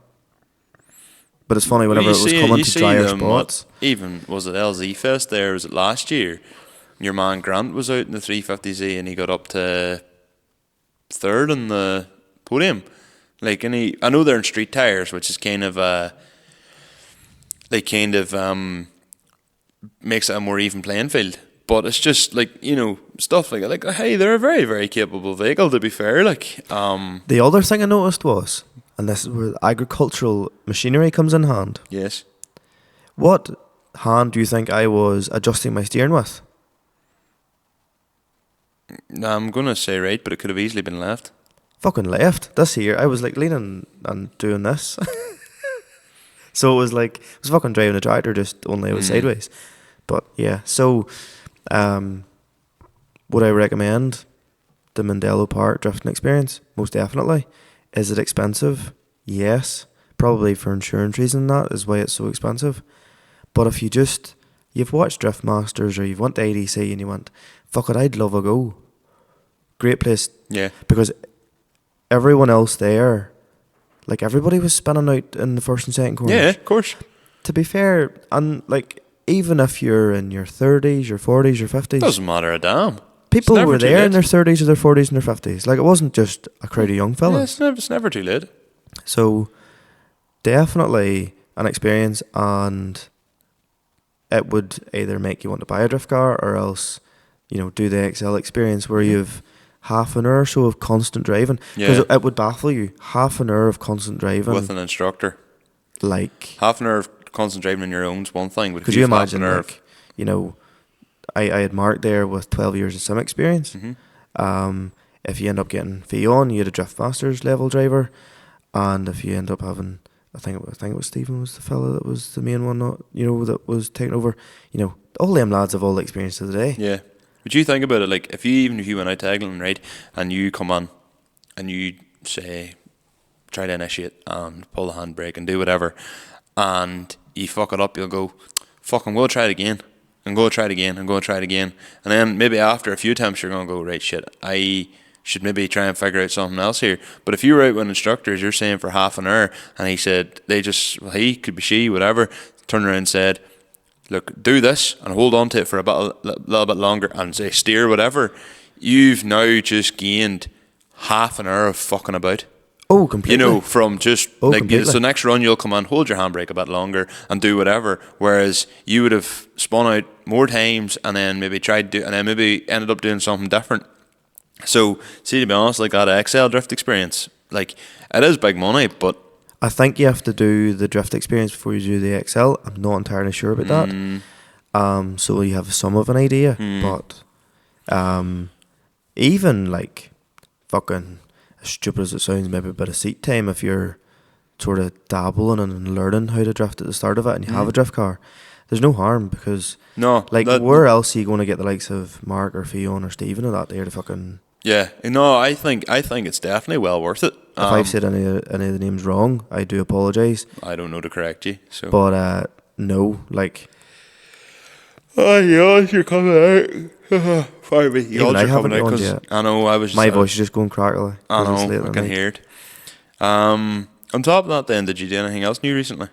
But it's funny, whenever it was coming to drier spots. Even, was it LZ Fest there, was it last year? Your man Grant was out in the 350Z and he got up to third on the podium. Like, and I know they're in street tires, which is kind of makes it a more even playing field. But it's just like, you know, stuff like that. Like, hey, they're a very, very capable vehicle, to be fair. Like, The other thing I noticed was, and this is where agricultural machinery comes in hand. yes. What hand do you think I was adjusting my steering with? I'm going to say right, but it could have easily been left. Fucking left. This here, I was like leaning and doing this. So it was like, I was fucking driving a tractor, just only it was sideways. But yeah, so would I recommend the Mandela Park drifting experience? Most definitely. Is it expensive? Yes. Probably for insurance reasons, that is why it's so expensive. But if you've watched Drift Masters or you've went to ADC and you went, fuck it, I'd love a go. Great place. Yeah. Because everyone else there, like everybody was spinning out in the first and second corners. Yeah, of course. To be fair, and like even if you're in your 30s, your 40s, your 50s, Doesn't matter a damn. people never were too there late. in their 30s or their 40s and their 50s. Like it wasn't just a crowd of young Yeah, fellas. it's never too late. So definitely an experience, and it would either make you want to buy a drift car or else, you know, do the XL experience where you've half an hour or so of constant driving. Because Yeah. it would baffle you. Half an hour of constant driving. With an instructor. Like, Half an hour of constant driving on your own's one thing. But if could you you've half imagine, an hour like, you know, I had Mark there with 12 years of sim experience. If you end up getting Fion, you had a Drift Masters level driver. And if you end up having, I think it was Stephen was the fella that was the main one, not, you know, that was taking over. You know, all them lads have all the experience of the day. Yeah. But you think about it, like, even if you went out to Aidan, right, and you come on and you say, try to initiate and pull the handbrake and do whatever, and you fuck it up, you'll go, fuck, I'm going to try it again, and go try it again, and go try it again. And then maybe after a few attempts, you're going to go, right, shit, I should maybe try and figure out something else here. But if you were out with instructors, you're saying for half an hour, and he said, he, could be she, whatever, turned around and said, look, do this and hold on to it for a little bit longer and say steer, whatever, you've now just gained half an hour of fucking about. Oh, completely. You know, from just, like, completely. so next run you'll come on, hold your handbrake a bit longer and do whatever, whereas you would have spun out more times and then maybe tried to, and then maybe ended up doing something different. So, see, to be honest, like that XL drift experience, like, it is big money, but I think you have to do the drift experience before you do the XL. I'm not entirely sure about that. So you have some of an idea, but even like fucking as stupid as it sounds, maybe a bit of seat time if you're sort of dabbling and learning how to drift at the start of it and you have a drift car. There's no harm because no, like where else are you going to get the likes of Mark or Fiona or Stephen or that there to fucking... Yeah, no, I think it's definitely well worth it. If I've said any of the names wrong, I do apologise. I don't know to correct you. So, but no, like... Oh, yours, you're coming out. Pardon me, Even I haven't yawned yet. I know, I was just... My voice is just going crackly. I 'cause it's late know, I at can night. hear it. On top of that then, did you do anything else new recently?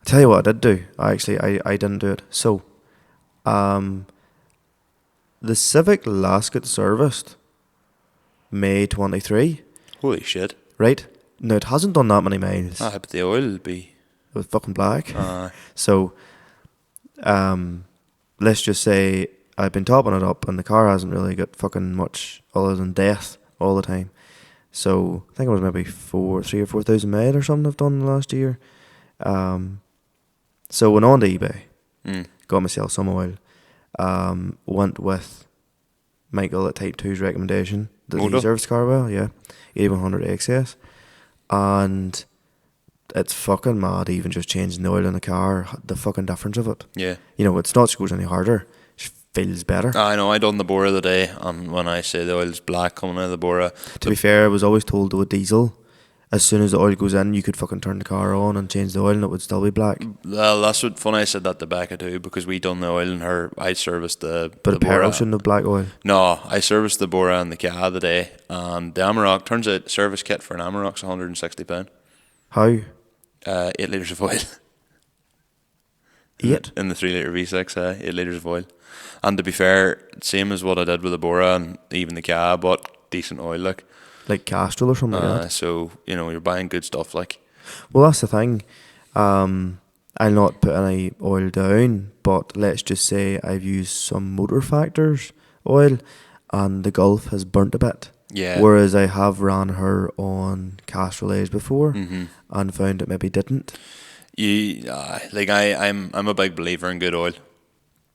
I tell you what I did do. I didn't do it. So, the Civic last got serviced May 23, Holy shit. right? Now, it hasn't done that many miles. I bet the oil will be... It was fucking black. So, let's just say I've been topping it up and the car hasn't really got fucking much other than death all the time. So, I think it was maybe 3,000 or 4,000 miles or something I've done last year. So, went on to eBay, got myself some oil, went with Michael at Type 2's recommendation that he Moto? serviced car well, yeah, 8100 XS, and it's fucking mad even just changing the oil in the car, the fucking difference of it. Yeah. You know, it's not just goes any harder, it just feels better. I know, I done the Bora the day, and when I say the oil's black coming out of the Bora... To be fair, I was always told with diesel, as soon as the oil goes in, you could fucking turn the car on and change the oil and it would still be black. Well, that's what funny I said that to Becca too, because we done the oil in her. I serviced the But a Bora. Peril shouldn't have black oil. No, I serviced the Bora and the Kia the day, and the Amarok, turns out service kit for an Amarok's £160. How? 8 litres of oil. 8? In the 3 litre V6, 8 litres of oil. And to be fair, same as what I did with the Bora and even the Kia, I bought decent oil, like. Like Castrol or something like that. So, you know, you're buying good stuff, like. Well, that's the thing. I'll not put any oil down, but let's just say I've used some Motor Factors oil and the Gulf has burnt a bit. Yeah. Whereas I have ran her on Castrol Age before Mm-hmm. and found it maybe didn't. I'm a big believer in good oil.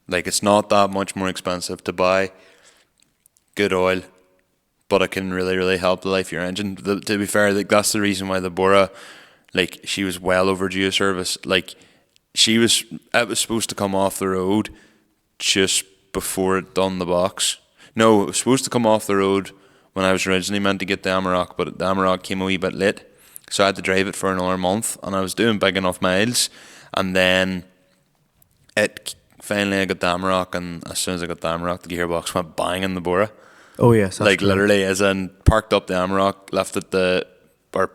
Like, it's not that much more expensive to buy good oil, but it can really, really help the life of your engine. To be fair, like, that's the reason why the Bora, like, she was well overdue a service. Like, it was supposed to come off the road just before it done the box. No, it was supposed to come off the road when I was originally meant to get the Amarok, but the Amarok came a wee bit late, so I had to drive it for another month, and I was doing big enough miles, and then finally I got the Amarok, and as soon as I got the Amarok, the gearbox went bang in the Bora. Oh yes, Like, literally, as in, parked up the Amarok,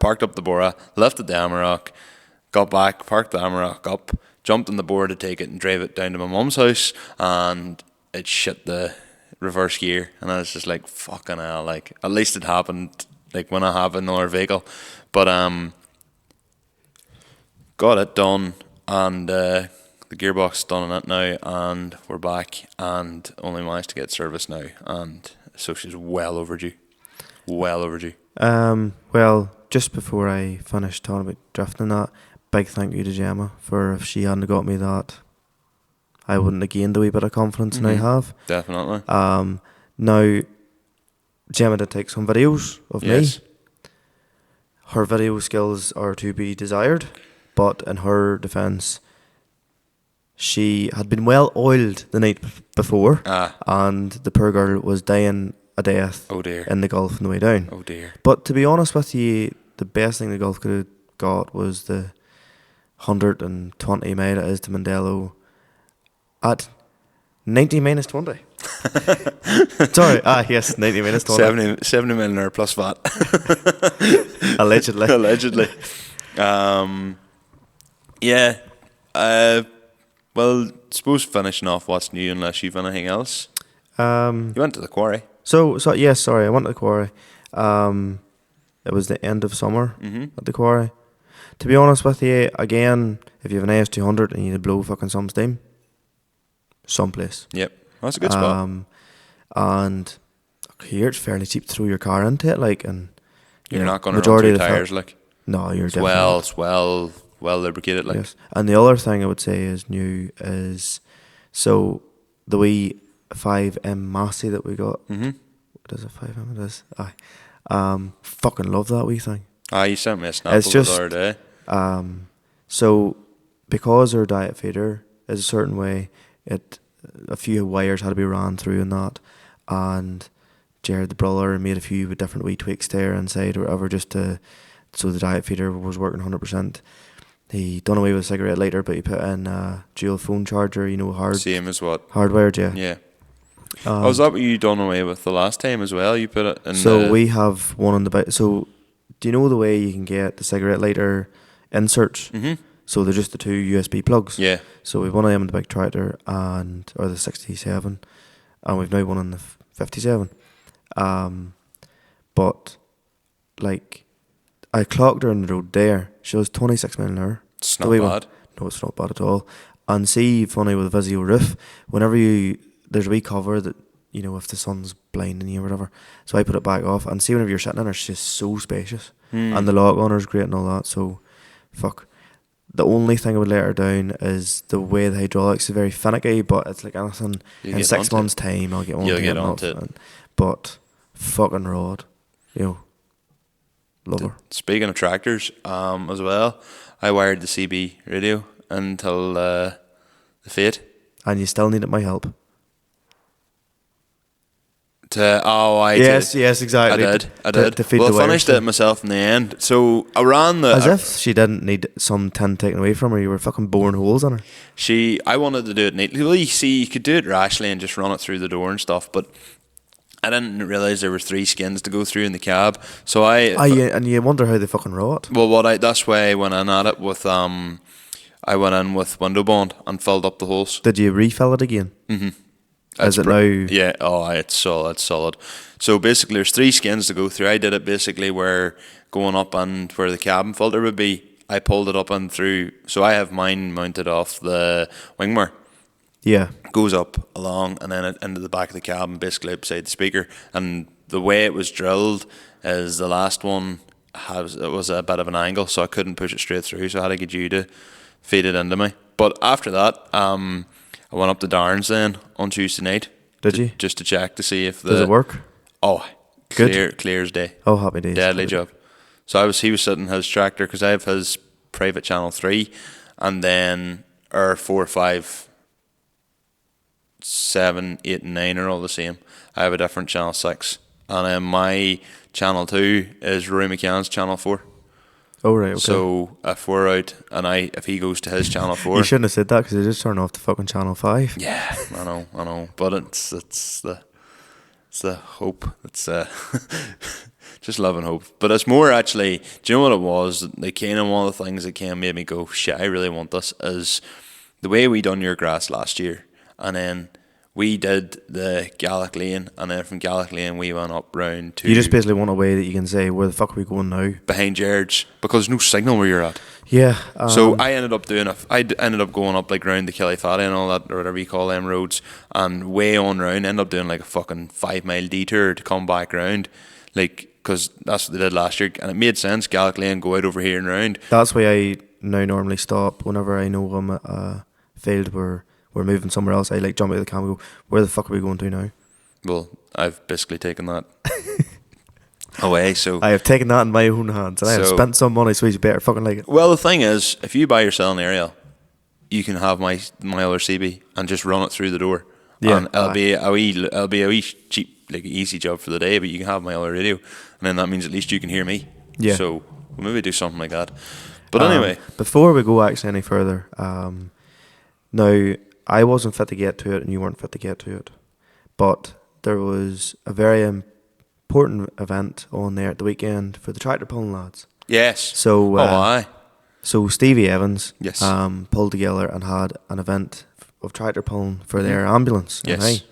parked up the Bora, lifted the Amarok, got back, parked the Amarok up, jumped in the Bora to take it and drive it down to my mum's house, and it shit the reverse gear, and I was just like, fucking hell, like, at least it happened, like, when I have another vehicle. But got it done, and the gearbox is done on it now, and we're back, and only managed to get service now, and so she's well overdue. Well, just before I finish talking about drifting and that, big thank you to Gemma, for if she hadn't got me that, I wouldn't have gained a wee bit of confidence than I have. Definitely. Now, Gemma did take some videos of Yes. me. Her video skills are to be desired, but in her defence, she had been well oiled the night before, and the poor girl was dying a death Oh dear. in the Gulf on the way down. Oh dear. But to be honest with you, the best thing the Gulf could have got was the 120 mile it is to Mandelo at 90 minus 20. Sorry, yes, 90 minus 20. 70 mile an hour plus VAT. Allegedly. Allegedly. Yeah. Well, suppose finishing off what's new, unless you've anything else. You went to the quarry. So yes, sorry, I went to the quarry. It was the end of summer at the quarry. To be honest with you, again, if you have an AS200 and you need to blow fucking some steam, someplace. Yep. That's a good spot. And here it's fairly cheap to throw your car into it, like, and You're not going to run majority through of the tires, like. No, you're It's definitely not. it's well lubricated, like. Yes. And the other thing I would say is new is, so the wee 5M Massey that we got. Mm-hmm. What is it, 5M? It is. Aye. Fucking love that wee thing. You sent me a snap It's of just, it the other day. So because our diet feeder is a certain way, a few wires had to be ran through and that, and Jared the brother made a few different wee tweaks there inside or whatever, so the diet feeder was working 100%. He done away with a cigarette lighter, but he put in a dual phone charger, Same as what? hardwired, yeah. Yeah. Was that what you done away with the last time as well? You put it in So we have one on the bike. So do you know the way you can get the cigarette lighter inserts? Mm-hmm. So they're just the two USB plugs. Yeah. So we've one of them in the big tractor or the 67, and we've now one in the 57. But like, I clocked her on the road there. She was 26 mile an hour. It's not bad. No, it's not bad at all. And see, funny with a Vizio roof, whenever there's a wee cover that, if the sun's blinding you or whatever, so I put it back off, and see whenever you're sitting in her, it's just so spacious. And the lock on her is great and all that, so fuck. The only thing I would let her down is the way the hydraulics is very finicky, but it's like anything, You'll in get 6 onto months' time I'll get on You'll to get it. onto it. But fucking rod, love her. Speaking of tractors, as well, I wired the CB radio until the Fate. And you still needed my help. Yes, exactly. I did. To feed Well, the I finished wires. it myself in the end. So I ran the... As if she didn't need some tin taken away from her. You were fucking boring holes in her. I wanted to do it neatly. Well, you could do it rashly and just run it through the door and stuff, but I didn't realise there were 3 skins to go through in the cab. So and you wonder how they fucking rot. Well, that's why I went in at it with... I went in with window bond and filled up the holes. Did you refill it again? Mm-hmm. Is it now? Yeah, it's solid. So basically there's 3 skins to go through. I did it basically where going up and where the cabin filter would be, I pulled it up and through. So I have mine mounted off the wingmer. Yeah. Goes up along and then into the back of the cabin, basically beside the speaker. And the way it was drilled is the last one was a bit of an angle, so I couldn't push it straight through. So I had to get you to feed it into me. But after that, I went up to Darren's then on Tuesday night. Did you? Just to check to see if Does it work? Oh, Good. clear as day. Oh, happy days. Deadly job. So he was sitting his tractor because I have his private channel 3, and then our 4, 5, 7, 8, and 9 are all the same. I have a different channel 6, and then my channel 2 is Rory McCann's channel 4. Oh, right, okay. So if we're out and if he goes to his channel 4, you shouldn't have said that because they just turned off the fucking channel 5. Yeah, I know, but it's the hope. It's just love and hope. But it's more actually. Do you know what it was? The kind of one of the things that kind of made me go, shit, I really want this. Is the way we done your grass last year, and then we did the Gaelic Lane, and then from Gaelic Lane we went up round to. You just basically want a way that you can say, where the fuck are we going now? Behind Gerard's, because there's no signal where you're at. Yeah. So I ended up going up like round the Killyfatty and all that, or whatever you call them roads, and way on round. Ended up doing like a fucking 5-mile detour to come back round, like because that's what they did last year, and it made sense. Gaelic Lane, go out over here and round. That's why I now normally stop whenever I know I'm at a field where we're moving somewhere else. I like jump out of the camera and go, where the fuck are we going to now? Well, I've basically taken that away. So I have taken that in my own hands, and I have spent some money, so you better fucking like it. Well, the thing is, if you buy or sell an aerial, you can have my other CB and just run it through the door. Yeah, and it'll be a wee cheap, like easy job for the day. But you can have my other radio, and then that means at least you can hear me. Yeah. So we'll maybe do something like that. But anyway, before we go actually any further, now I wasn't fit to get to it, and you weren't fit to get to it, but there was a very important event on there at the weekend for the tractor pulling lads. yes. So aye. So Stevie Evans Yes. pulled together and had an event of tractor pulling for their ambulance. Yes.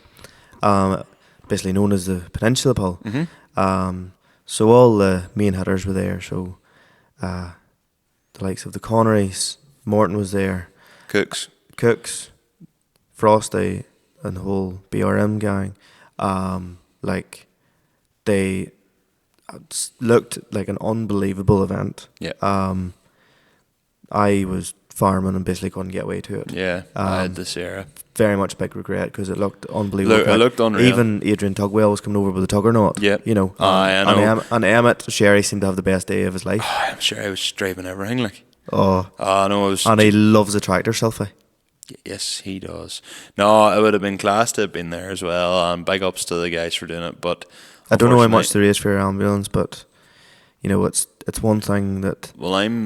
Basically known as the Peninsula Pull. Mm-hmm. So all the main hitters were there. So the likes of the Connorys, Morton was there, Cooks, Frosty, and the whole BRM gang. Like they looked like an unbelievable event. Yeah. I was farming and basically couldn't get away to it. Yeah. I had the Sierra. Very much big regret because it looked unbelievable. It looked unreal. Even Adrian Tugwell was coming over with a tuggernaut. Yeah. You know. I know. And Emmett Sherry seemed to have the best day of his life. Oh, I'm sure I was driving everything like. Oh. No, it was. And he loves a tractor selfie. Yes, he does. No, it would have been class to have been there as well. And big ups to the guys for doing it. But I don't know how much there is for your ambulance, but you know, it's one thing that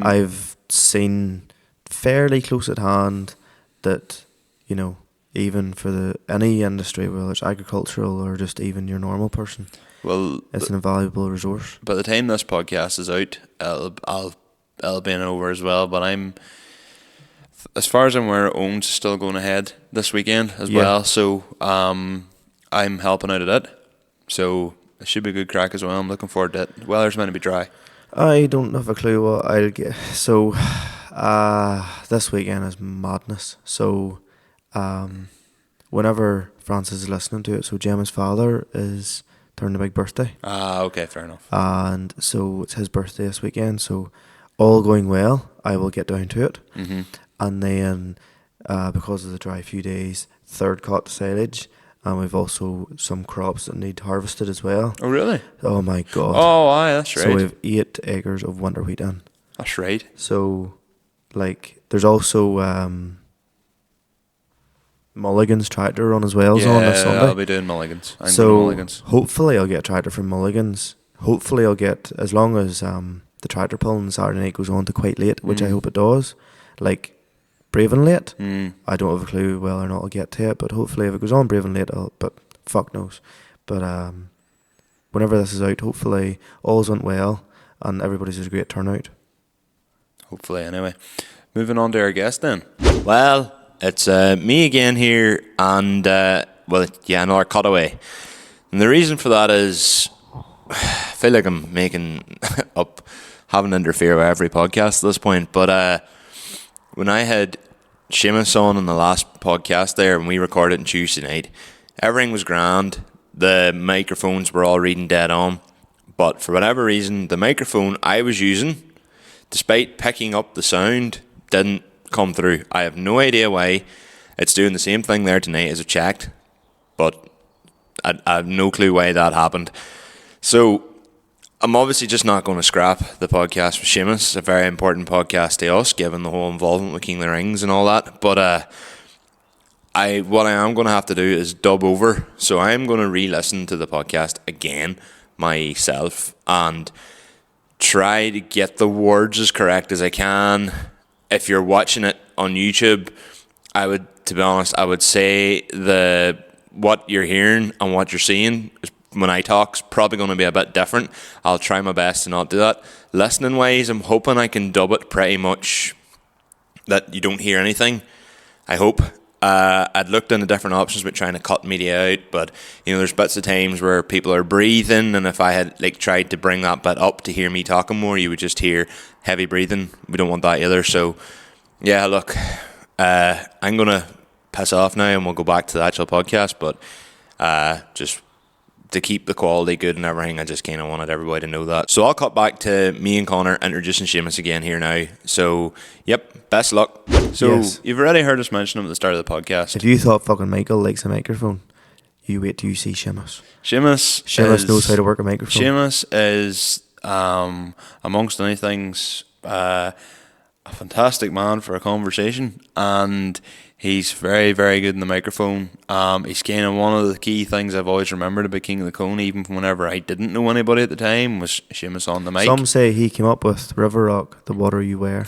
I've seen fairly close at hand that, you know, even for any industry, whether it's agricultural or just even your normal person, well, it's an invaluable resource. By the time this podcast is out, it'll be over as well. But as far as I'm aware, Owen's still going ahead this weekend as well. So I'm helping out at it. So it should be a good crack as well. I'm looking forward to it. Weather's meant to be dry. I don't have a clue what I'll get. So this weekend is madness. So whenever Francis is listening to it, so Gemma's father is turning a big birthday. Okay, fair enough. And so it's his birthday this weekend. So all going well, I will get down to it. Mm-hmm. And then because of the dry few days, third cut silage. And we've also some crops that need harvested as well. Oh, really? Oh, my God. Oh, aye, that's right. So we have 8 acres of winter wheat in. That's right. So, like, there's also Mulligan's tractor run as well on this Sunday. I'll be doing Mulligan's. I'm so doing Mulligan's. Hopefully I'll get a tractor from Mulligan's. Hopefully I'll get, as long as the tractor pulling Saturday night goes on to quite late, which I hope it does. Like, brave and late. I don't have a clue whether or not I'll get to it, but hopefully if it goes on brave and late, but fuck knows. But whenever this is out, hopefully all's went well and everybody's a great turnout. Hopefully, anyway. Moving on to our guest then. Well, it's me again here, and another cutaway. And the reason for that is I feel like I'm making up having to interfere with every podcast at this point. But when I had Sheamus on the last podcast there, and we recorded on Tuesday night, everything was grand. The microphones were all reading dead on. But for whatever reason, the microphone I was using, despite picking up the sound, didn't come through. I have no idea why. It's doing the same thing there tonight as I checked, but I have no clue why that happened. So I'm obviously just not going to scrap the podcast with Sheamus. It's a very important podcast to us, given the whole involvement with King of the Rings and all that. But what I am going to have to do is dub over. So I am going to re-listen to the podcast again myself and try to get the words as correct as I can. If you're watching it on YouTube, to be honest, I would say what you're hearing and what you're seeing when I talk is probably going to be a bit different. I'll try my best to not do that. Listening wise, I'm hoping I can dub it pretty much that you don't hear anything. I hope. I'd looked into different options with trying to cut media out, but there's bits of times where people are breathing, and if I had tried to bring that bit up to hear me talking more, you would just hear heavy breathing. We don't want that either. So yeah, look, I'm gonna piss off now and we'll go back to the actual podcast, but just to keep the quality good and everything, I just kind of wanted everybody to know that. So I'll cut back to me and Conor introducing Sheamus again here now. So yep, best luck. So Yes. You've already heard us mention him at the start of the podcast. If you thought fucking Michael likes a microphone, you wait till you see Sheamus. Sheamus knows how to work a microphone. Sheamus is, amongst many things, a fantastic man for a conversation, and he's very, very good in the microphone. He's kind of one of the key things I've always remembered about King of the Cone, even from whenever I didn't know anybody at the time, was Sheamus on the mic. Some say he came up with River Rock, the water you wear.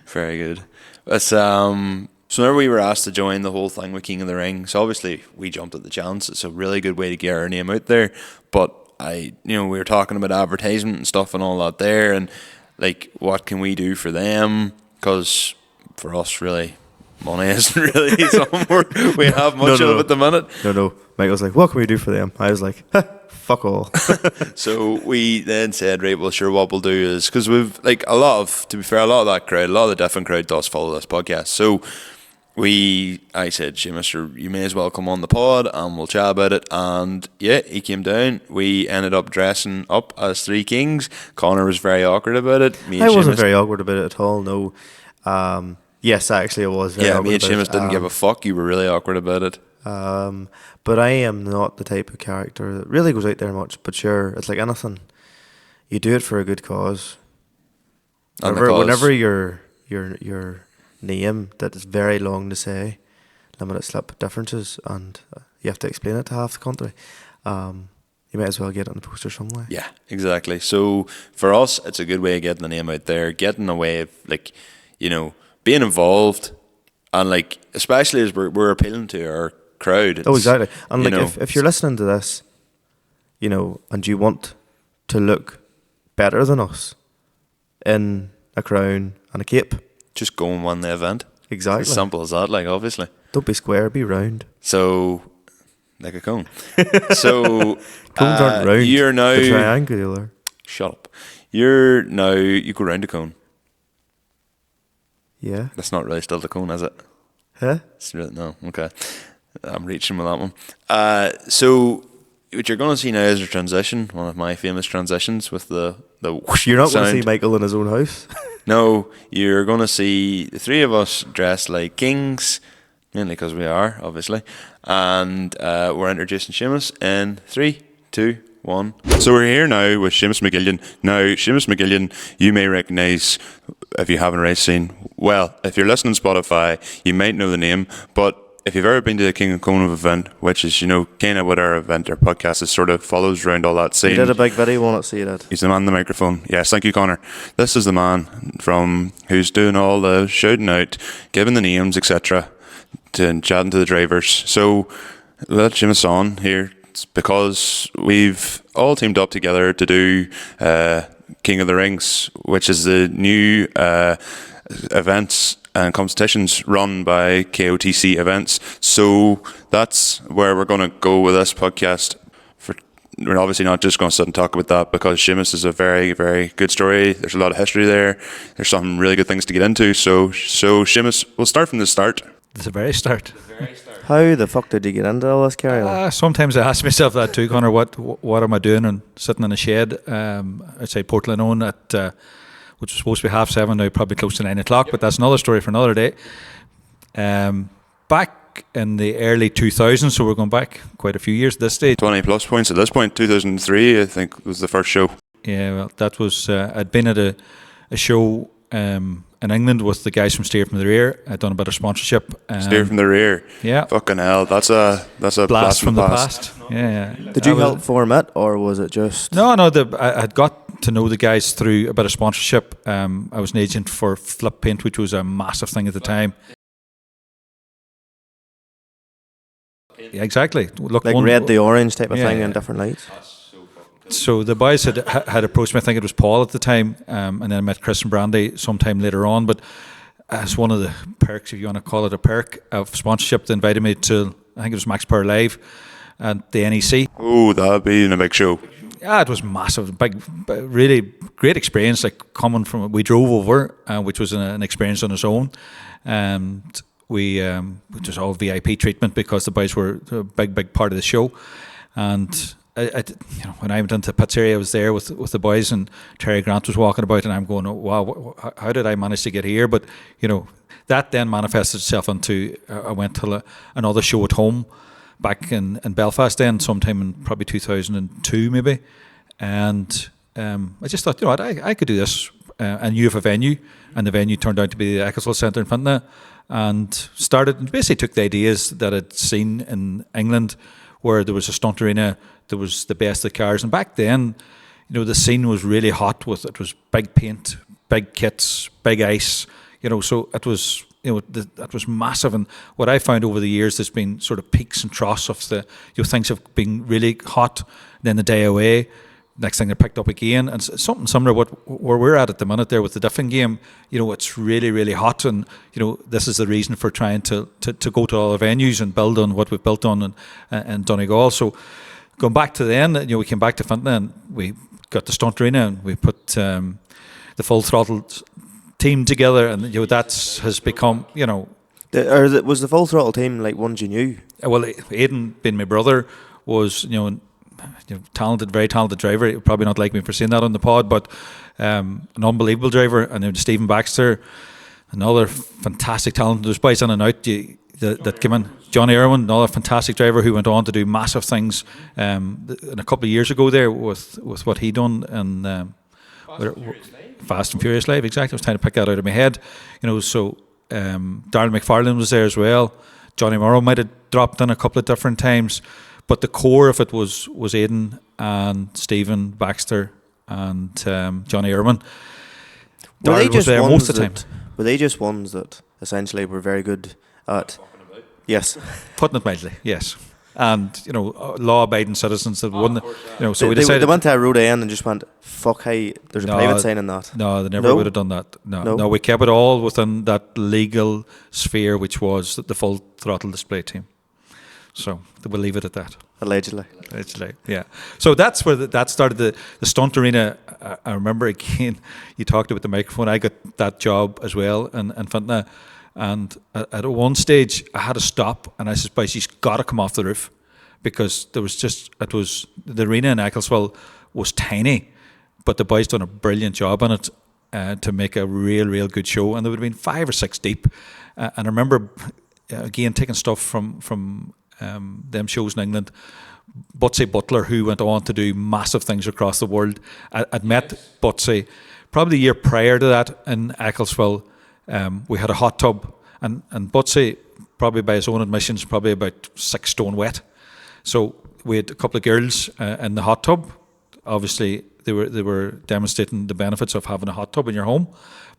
Very good. But, so whenever we were asked to join the whole thing with King of the Ring, so obviously we jumped at the chance. It's a really good way to get our name out there. But we were talking about advertisement and stuff and all that there, and what can we do for them? Because for us, really, money isn't really somewhere we have much of at the minute. No. Michael's like, what can we do for them? I was like, fuck all. So we then said, right, well, sure, what we'll do is, because we've, a lot of that crowd, a lot of the different crowd does follow this podcast. So I said, Sheamus, you may as well come on the pod and we'll chat about it. And yeah, he came down. We ended up dressing up as three kings. Conor was very awkward about it. I wasn't very awkward about it at all, no. Yes, actually, it was. Yeah, me and Sheamus didn't give a fuck. You were really awkward about it. But I am not the type of character that really goes out there much. But sure, it's like anything. You do it for a good cause. Whenever your name that is very long to say, limited slip differences, and you have to explain it to half the country, you might as well get it on the poster somewhere. Yeah, exactly. So for us, it's a good way of getting the name out there, getting a way of being involved, and especially as we're appealing to our crowd. Oh, exactly. And if you're listening to this, and you want to look better than us in a crown and a cape, just go and win the event. Exactly. As simple as that. Obviously. Don't be square, be round. So, like a cone. So cones aren't round. You're now they're triangular. Shut up. You go round a cone. Yeah. That's not really still the cone, is it? Huh? It's really, no. Okay. I'm reaching with that one. So what you're going to see now is a transition, one of my famous transitions with the whoosh. You're not going sound. to see Michael in his own house. No, you're going to see the three of us dressed like kings, mainly because we are, obviously, and we're introducing Sheamus in 3, 2, 1. So we're here now with Seamus McGillion. Now, Seamus McGillion, you may recognise, if you haven't already seen, well, if you're listening to Spotify, you might know the name, but if you've ever been to the King of Cone event, which is, kind of what our event, our podcast is sort of follows around all that scene. He did a big video, won't see that. He's the man on the microphone. Yes, thank you, Conor. This is the man who's doing all the shouting out, giving the names, etc., and chatting to the drivers. So let Sheamus on here, because we've all teamed up together to do King of the Rings, which is the new events and competitions run by KOTC events. So that's where we're going to go with this podcast for we're obviously not just going to sit and talk about that, because Sheamus is a very, very good story. There's a lot of history there. There's some really good things to get into. So Sheamus, we'll start from the start. The very start. How the fuck did you get into all this, Kerry? Sometimes I ask myself that too, Conor. What am I doing? And sitting in a shed outside Portland on at which was supposed to be 7:30, now probably close to 9 o'clock. But that's another story for another day. Back in the early 2000s, so we're going back quite a few years at this stage. 20 plus points at this point. 2003, I think, was the first show. Yeah, well, that was. I'd been at a show in England with the guys from Steer from the Rear. I'd done a bit of sponsorship. Steer from the Rear. Yeah. Fucking hell, that's a blast from the past. Yeah. Did you help form it, or was it just? No. I had got to know the guys through a bit of sponsorship. I was an agent for Flip Paint, which was a massive thing at the time. Yeah, exactly. Look, like red the orange type of thing in different lights. So the boys had approached me. I think it was Paul at the time, and then I met Chris and Brandy sometime later on. But as one of the perks, if you want to call it a perk, of sponsorship, they invited me to, I think it was Max Power Live at the NEC. Oh, that'd be in a big show. Yeah, it was massive, big, really great experience. Like coming from, we drove over, which was an experience on its own, and we, which was all VIP treatment because the boys were a big part of the show, and. When I went into the pizzeria, I was there with the boys, and Terry Grant was walking about, and I'm going, oh, wow, how did I manage to get here? But that then manifested itself into I went to another show at home back in Belfast then, sometime in probably 2002 maybe, and I just thought, I could do this. I knew of a venue, and the venue turned out to be the Ecclesfield Centre in Fintona, and basically took the ideas that I'd seen in England, where there was a stunt arena, there was the best of cars, and back then, the scene was really hot. It was big paint, big kits, big ice, so it was, that was massive. And what I found over the years, there's been sort of peaks and troughs of the, things have been really hot, then the day away. Next thing they're picked up again, and something similar where we're at the minute there with the Diffin game. It's really, really hot, and this is the reason for trying to go to all the venues and build on what we've built on in Donegal. So going back to then, we came back to Fintona and we got the stunt arena and we put the full throttle team together, and that has become was the full throttle team like ones you knew? Well, Aidan, being my brother, was talented, very talented driver. He'll probably not like me for saying that on the pod, but an unbelievable driver. And then Stephen Baxter, another fantastic talent. There's boys in and out that came in. Johnny Irwin, another fantastic driver who went on to do massive things. And a couple of years ago there with what he done and Fast and Furious Live. Exactly. I was trying to pick that out of my head. So Darren McFarlane was there as well. Johnny Morrow might have dropped in a couple of different times. But the core of it was Aidan and Stephen Baxter and Johnny Irwin. Darren was there most of the time. Were they just ones that essentially were very good at? Yes. Putting it mildly, yes. And, law-abiding citizens that won. So we decided... They went to a road end and just went, fuck, hey, there's a private sign in that. No, they never would have done that. No, we kept it all within that legal sphere, which was the full throttle display team. So we'll leave it at that. Allegedly, yeah. So that's where that started. The stunt arena. I remember again, you talked about the microphone. I got that job as well in Fintona, and at one stage I had to stop, and I said, "Boys, you've got to come off the roof," because the arena in Ecclesfield was tiny, but the boys done a brilliant job on it to make a real good show, and there would have been 5 or 6 deep, and I remember again taking stuff from them shows in England. Butsy Butler, who went on to do massive things across the world. I'd met Butsy probably the year prior to that in Ecclesfield. We had a hot tub, and Butsy, probably by his own admissions, probably about 6 stone wet. So we had a couple of girls in the hot tub. Obviously, they were demonstrating the benefits of having a hot tub in your home.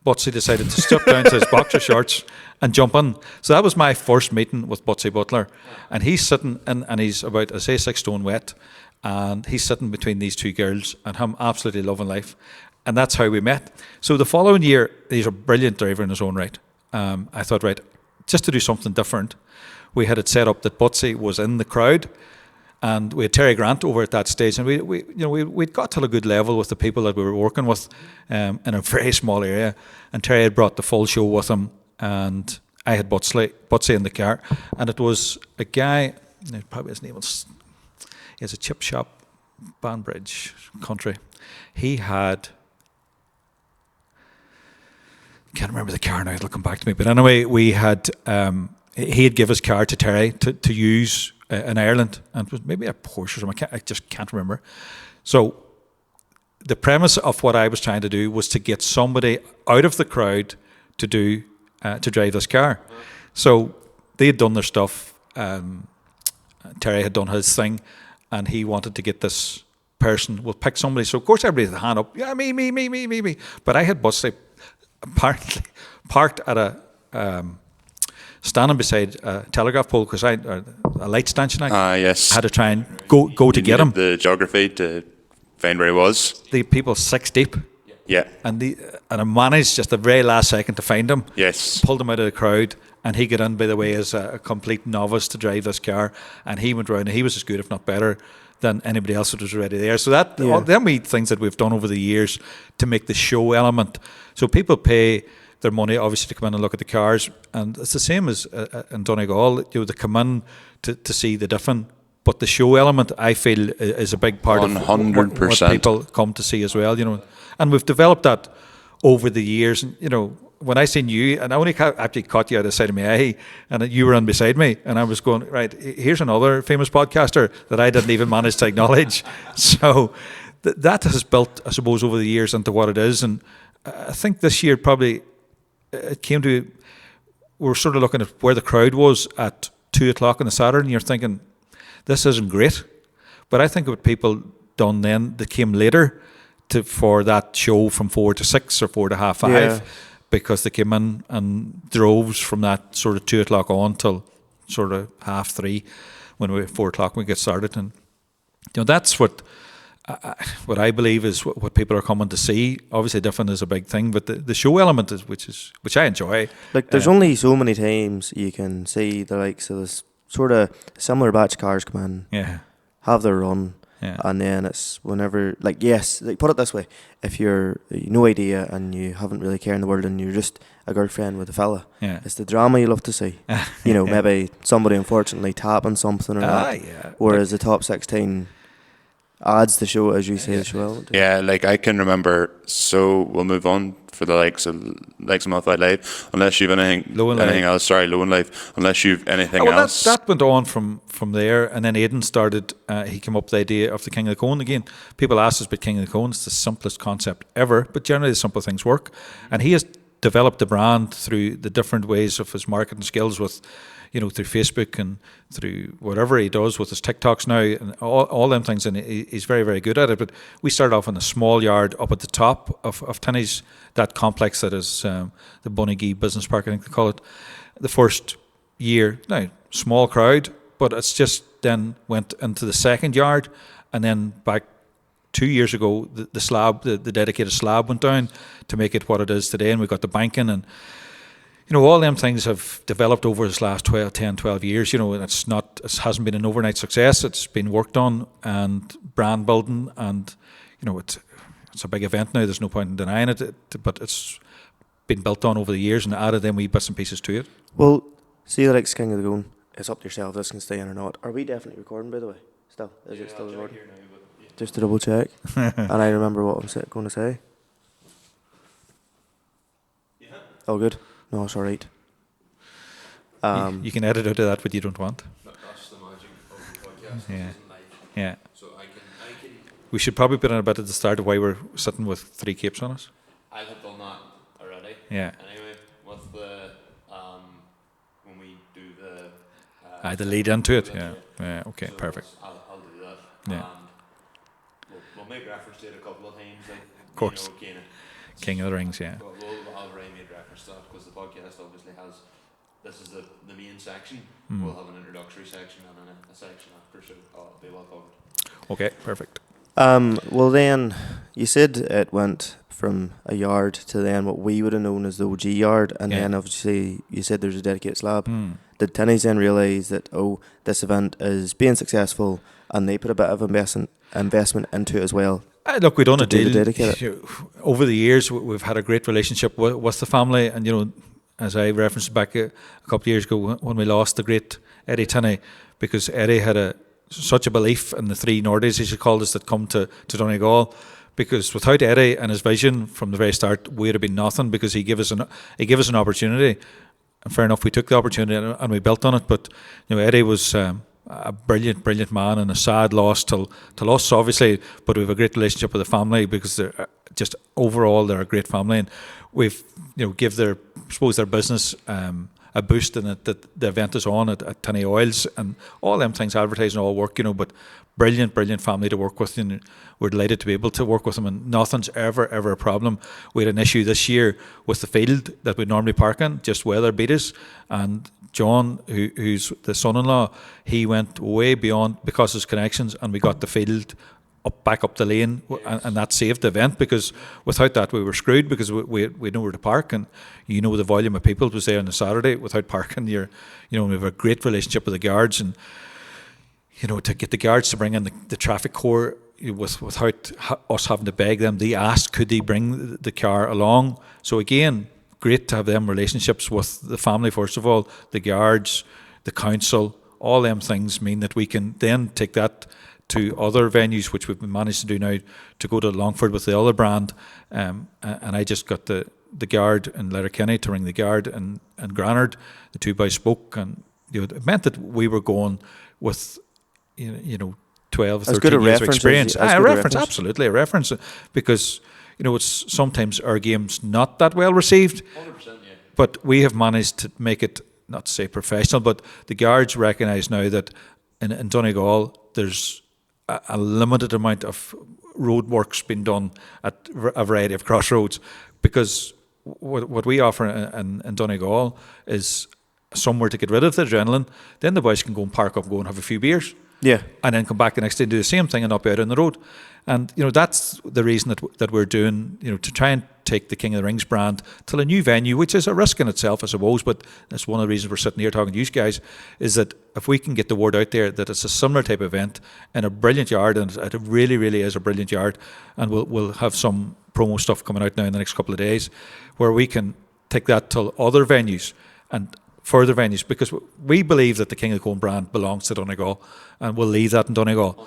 Butsy decided to strip down to his boxer shorts and jump in. So that was my first meeting with Butsy Butler. And he's sitting in, and he's about, I say, 6 stone wet. And he's sitting between these 2 girls, and him absolutely loving life. And that's how we met. So the following year, he's a brilliant driver in his own right. I thought, right, just to do something different, we had it set up that Butsy was in the crowd, And we had Terry Grant over at that stage, and we'd got to a good level with the people that we were working with in a very small area. And Terry had brought the full show with him, and I had Butsy in the car, and it was a guy, probably his name was, he has a chip shop, Banbridge country. He had, can't remember the car now, it'll come back to me, but anyway, we had, he had given his car to Terry to use in Ireland, and it was maybe a Porsche or something, I just can't remember. So the premise of what I was trying to do was to get somebody out of the crowd to do to drive this car. So they had done their stuff. Terry had done his thing, and he wanted to get this person. We'll pick somebody. So of course everybody had a hand up. Yeah, me. But I had Butsy apparently parked at a standing beside a telegraph pole because a light stanchion. Yes. I had to try and go to get him. The geography to find where he was. The people 6 deep. Yeah. And I managed just the very last second to find him. Yes. Pulled him out of the crowd, and he got in, by the way, as a complete novice to drive this car. And he went round, and he was as good, if not better, than anybody else that was already there. So all them wee things that we've done over the years to make the show element. So people pay their money, obviously, to come in and look at the cars. And it's the same as in Donegal. They come in to see the different. But the show element, I feel, is a big part 100%. of what people come to see as well, And we've developed that over the years. And, when I seen you, and I only actually caught you out of the side of my eye, and you were on beside me, and I was going, right, here's another famous podcaster that I didn't even manage to acknowledge. So that has built, I suppose, over the years into what it is. And I think this year probably it came to, we're sort of looking at where the crowd was at 2:00 on the Saturday, and you're thinking, this isn't great. But I think what people done then, they came later for that show from 4 to 6 or 4 to half 5, because they came in droves from that sort of 2:00 on till sort of 3:30 when 4:00 we get started. And that's what I believe is what people are coming to see. Obviously, different is a big thing, but the show element is which I enjoy. Like, there's only so many times you can see the likes of this sort of similar batch of cars come in, have their run, and then it's whenever, put it this way, if you're no idea and you haven't really care in the world and you're just a girlfriend with a fella, it's the drama you love to see. Maybe somebody unfortunately tapping something or that, whereas the top 16 adds the show, as you say, as well. Yeah, like I can remember. So we'll move on for the likes of Mouthwide Live, unless you've anything else. Sorry, Low and Live. Unless you've anything else. That went on from there, and then Aidan started. He came up with the idea of the King of the Cone again. People ask us about King of the Cone. It's the simplest concept ever, but generally the simple things work. And he has developed the brand through the different ways of his marketing skills with, through Facebook and through whatever he does with his TikToks now and all them things, and he's very, very good at it. But we started off in a small yard up at the top of Tinny's, that complex that is the Bunagee Business Park, I think they call it. The first year, now small crowd, but it's just then went into the second yard, and then back 2 years ago, the slab, the dedicated slab went down to make it what it is today, and we got the banking and all them things have developed over this last 12 years. It hasn't been an overnight success. It's been worked on and brand building, and it's a big event now. There's no point in denying it, but it's been built on over the years and added them wee bits and pieces to it. Well, see the next King of the Cone. It's up to yourself. This can stay in or not. Are we definitely recording, by the way? Still, is it still recording? Just to double check. And I remember what I'm going to say. Oh, good. No, it's all right. You can edit out of that what you don't want. That's the magic of the podcast. Yeah. So I can. We should probably put in a bit at the start of why we're sitting with 3 capes on us. I have done that already. Yeah. Anyway, with the when we do the lead into it. Yeah. Okay. So perfect. I'll do that. Yeah. We'll make reference to it a couple of times. Of course. King of the Rings. Yeah. We'll have already made reference to that because the podcast obviously has. This is the main section. We'll have an introductory section and then a section after, so it'll be well covered. Okay, perfect. Well then, you said it went from a yard to then what we would have known as the OG yard, and then obviously you said there's a dedicated slab. Did Tinny's then realise that, this event is being successful and they put a bit of investment into it as well. Look, we've done a do the deal. dedicated. Over the years. We've had a great relationship with the family, and as I referenced back a couple of years ago when we lost the great Eddie Tinney, because Eddie had such a belief in the three Nordies, as he called us, that come to Donegal. Because without Eddie and his vision from the very start, we'd have been nothing. Because he gave us an opportunity, and fair enough, we took the opportunity and we built on it. But Eddie was a brilliant man, and a sad loss to us, obviously. But we have a great relationship with the family, because they're just overall they're a great family, and we've give their business a boost in it, that the event is on at Tinney Oils and all them things, advertising, all work, but brilliant family to work with, and we're delighted to be able to work with them, and nothing's ever a problem. We had an issue this year with the field that we normally park in, just weather beat us, and John, who's the son-in-law, he went way beyond because of his connections, and we got the field back up the lane, and that saved the event, because without that we were screwed, because we know where to park, and the volume of people was there on the Saturday. Without parking, we have a great relationship with the guards, and to get the guards to bring in the traffic corps without us having to beg them, they asked could they bring the car along. So again, great to have them relationships with the family, first of all, the guards, the council, all them things mean that we can then take that to other venues, which we've managed to do now, to go to Longford with the other brand. And I just got the guard in Letterkenny to ring the guard and Granard. The two boys spoke, and it meant that we were going with 12, 13 years of experience. A reference, absolutely a reference, because it's sometimes our game's not that well received. 100%, yeah. But we have managed to make it, not to say professional, but the guards recognise now that in Donegal there's a limited amount of roadworks being done at a variety of crossroads, because what we offer in Donegal is somewhere to get rid of the adrenaline. Then the boys can go and park up, go and have a few beers. Yeah. And then come back the next day and do the same thing and not be out on the road. And that's the reason that we're doing, to try and take the King of the Rings brand to a new venue, which is a risk in itself, I suppose, but that's one of the reasons we're sitting here talking to you guys, is that if we can get the word out there that it's a similar type of event in a brilliant yard, and it really is a brilliant yard, and we'll have some promo stuff coming out now in the next couple of days, where we can take that to other venues and further venues, because we believe that the King of the Cone brand belongs to Donegal, and we'll leave that in Donegal. 100%.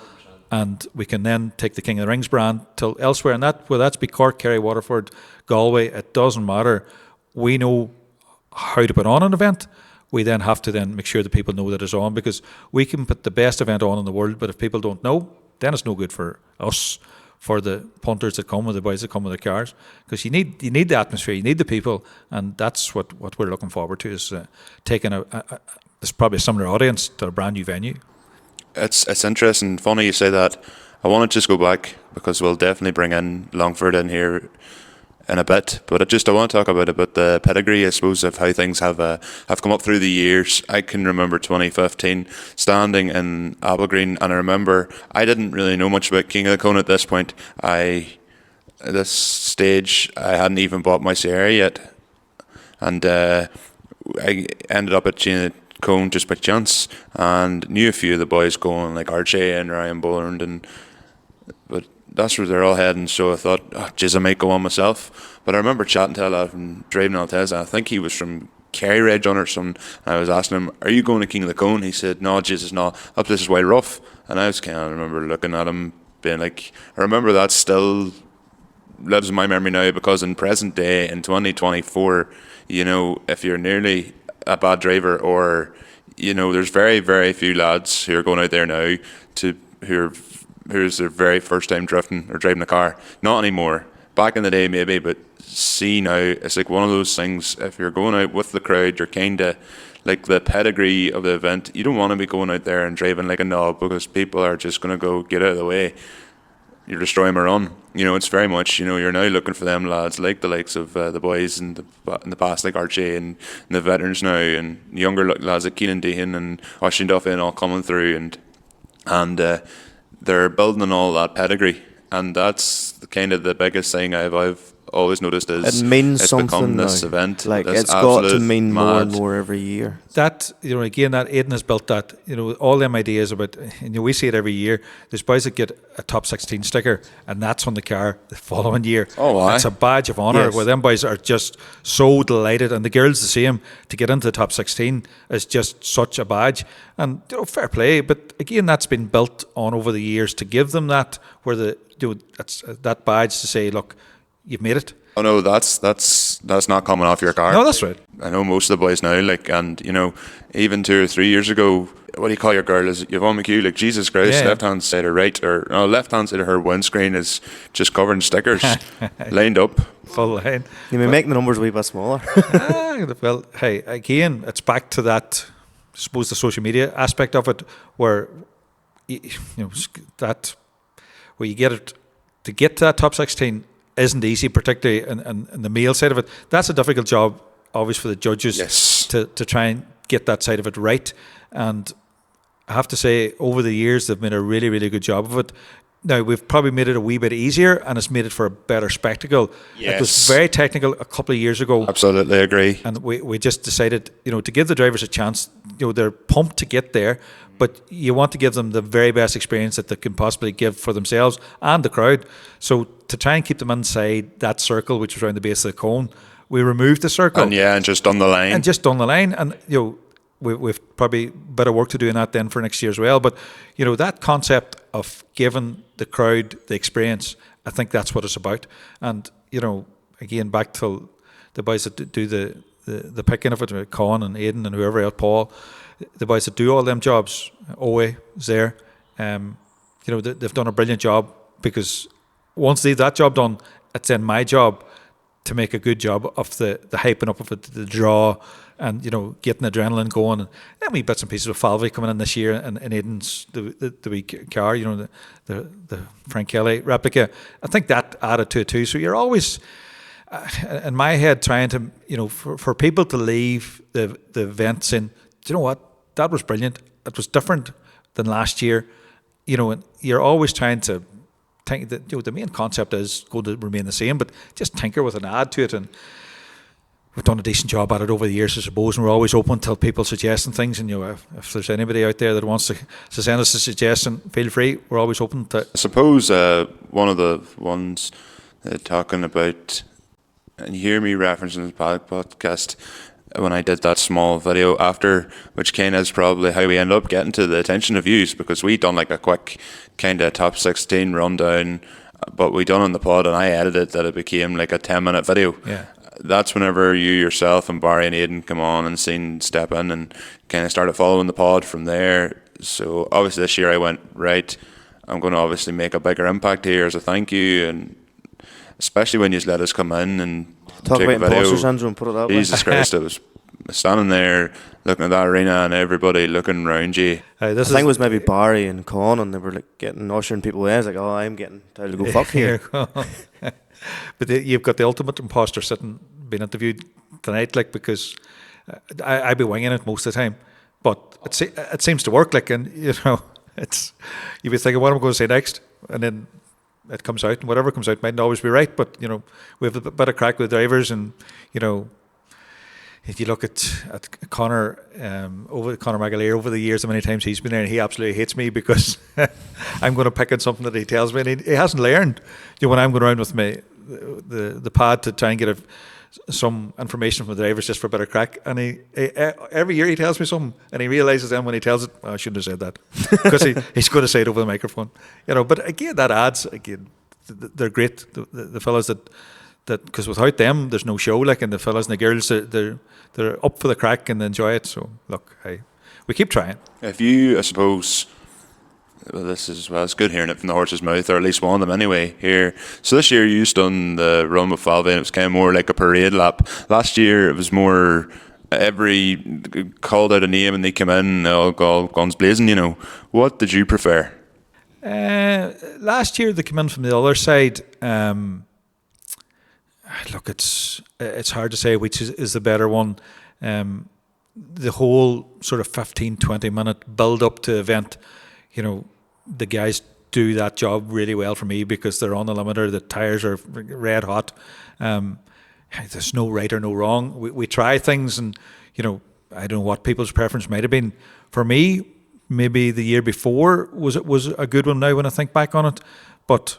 And we can then take the King of the Rings brand till elsewhere, and whether that's be Cork, Kerry, Waterford, Galway, it doesn't matter. We know how to put on an event. We then have to then make sure that people know that it's on, because we can put the best event on in the world, but if people don't know, then it's no good for us, for the punters that come, or the boys that come with their cars, because you need the atmosphere, you need the people, and that's what we're looking forward to, is taking there's probably a similar audience to a brand new venue. It's interesting, funny you say that. I want to just go back, because we'll definitely bring in Longford in here in a bit, but I want to talk about the pedigree, I suppose, of how things have come up through the years. I can remember 2015 standing in Applegreen, and I remember I didn't really know much about King of the Cone at this point. At this stage, I hadn't even bought my Sierra yet, and I ended up at King of the Cone just by chance, and knew a few of the boys going, like Archie and Ryan Boland, but that's where they're all heading. So I thought, I might go on myself. But I remember chatting to a lad from Drayden Altez, I think he was from Kerry Red or something, and I was asking him, are you going to King of the Cone? He said, no, Jesus, no, up this is way rough. And I remember looking at him being like, I remember that still lives in my memory now, because in present day, in 2024, if you're nearly a bad driver, or there's very, very few lads who are going out there now who's their very first time driving a car. Not anymore. Back in the day maybe, but see now, it's like one of those things. If you're going out with the crowd, you're kind of like the pedigree of the event. You don't want to be going out there and driving like a knob, because people are just going to go get out of the way. You're destroying my run. It's very much, you're now looking for them lads, like the likes of the boys in the past, like Archie, and the veterans now, and younger lads like Keelan Dehan and Oisin Duffy, and all coming through, and they're building on all that pedigree, and that's kind of the biggest thing I've always noticed is It means it's something become this now. event. Like, this it's got to absolute mean more and mad- more every year. That, again, that Aidan has built that, all them ideas about, we see it every year. There's boys that get a top 16 sticker, and that's on the car the following year. Oh, aye. It's a badge of honour, Yes. where them boys are just so delighted, and the girls the same. To get into the top 16 is just such a badge, and fair play. But again, that's been built on over the years to give them that, where that's that badge to say, look, you've made it. Oh no, that's not coming off your car. No, that's right. I know most of the boys now, like, and even 2 or 3 years ago, what do you call your girl? Is Yvonne McHugh? Like, Jesus Christ, Yeah. left hand side or right, or no, left hand side of her windscreen is just covered in stickers, lined up. Full line. You may make the numbers a wee bit smaller. Well, hey, again, it's back to that, I suppose, the social media aspect of it, where that where you get it to get to that top 16 isn't easy, particularly in the male side of it. That's a difficult job, obviously, for the judges Yes. to try and get that side of it right. And I have to say, over the years, they've made a really, really good job of it. Now, we've probably made it a wee bit easier, and it's made it for a better spectacle. It was Yes. very technical a couple of years ago. Absolutely agree. And we just decided, to give the drivers a chance. They're pumped to get there, but you want to give them the very best experience that they can possibly give for themselves and the crowd. So to try and keep them inside that circle, which was around the base of the cone, we removed the circle And just on the line. and just on the line. And we've probably a bit of work to do in that then for next year as well. But that concept of giving the crowd the experience, I think that's what it's about. And again, back to the boys that do the picking of it, Con and Aidan and whoever else, Paul, the boys that do all them jobs, Owe is there. They've done a brilliant job, because once they've that job done, it's then my job to make a good job of the hyping up of it, the draw, and getting adrenaline going, and then wee bits and pieces of Falvey coming in this year, and Aidan's the wee car, the Frank Kelly replica. I think that added to it too. So you're always in my head trying to for people to leave the event saying, do you know what, that was brilliant. It was different than last year. And you're always trying to think that the main concept is going to remain the same, but just tinker with an add to it. And we've done a decent job at it over the years, I suppose, and we're always open to people suggesting things. And if there's anybody out there that wants to send us a suggestion, feel free. We're always open to. I suppose one of the ones talking about, and you hear me referencing the podcast when I did that small video after, which kind of is probably how we end up getting to the attention of views, because we done like a quick kind of top 16 rundown, but we done on the pod, and I edited that it became like a 10-minute video. Yeah. That's whenever you yourself and Barry and Aidan come on and seen step in and kind of started following the pod from there. So obviously this year I went, right, I'm going to obviously make a bigger impact here as a thank you, and especially when you let us come in and Talk take about a video. imposter syndrome, put it that way. Jesus Christ, I was standing there looking at that arena and everybody looking around you. I think it was maybe Barry and Con, and they were like ushering people away. I was like, oh, I'm getting time to go fuck here. But you've got the ultimate imposter being interviewed tonight, like, because I be winging it most of the time, but it seems to work. Like, and it's you be thinking, what am I going to say next, and then it comes out, and whatever comes out mightn't always be right. But we have a bit of crack with drivers, and if you look at Conor, Conor McGillion over the years, how many times he's been there, and he absolutely hates me because I'm going to pick on something that he tells me, and he hasn't learned. When I'm going around with the pad to try and get some information from the drivers just for a bit of crack, and he every year he tells me something, and he realises then when he tells it, I shouldn't have said that, because he's going to say it over the microphone. But again, that adds, again, they're great, the fellas that because without them there's no show, like, and the fellas and the girls, they're up for the crack and they enjoy it. So look, we keep trying. If you, I suppose, it's good hearing it from the horse's mouth, or at least one of them anyway here. So this year you've done the run with Falvey, and it was kind of more like a parade lap. Last year it was more every called out a name and they came in and all guns blazing. What did you prefer? Last year they came in from the other side. Look, it's hard to say which is the better one. The whole sort of 15-20 minute build up to event, the guys do that job really well for me because they're on the limiter, the tyres are red hot. There's no right or no wrong. We try things, and I don't know what people's preference might have been. For me, maybe the year before was a good one now when I think back on it. But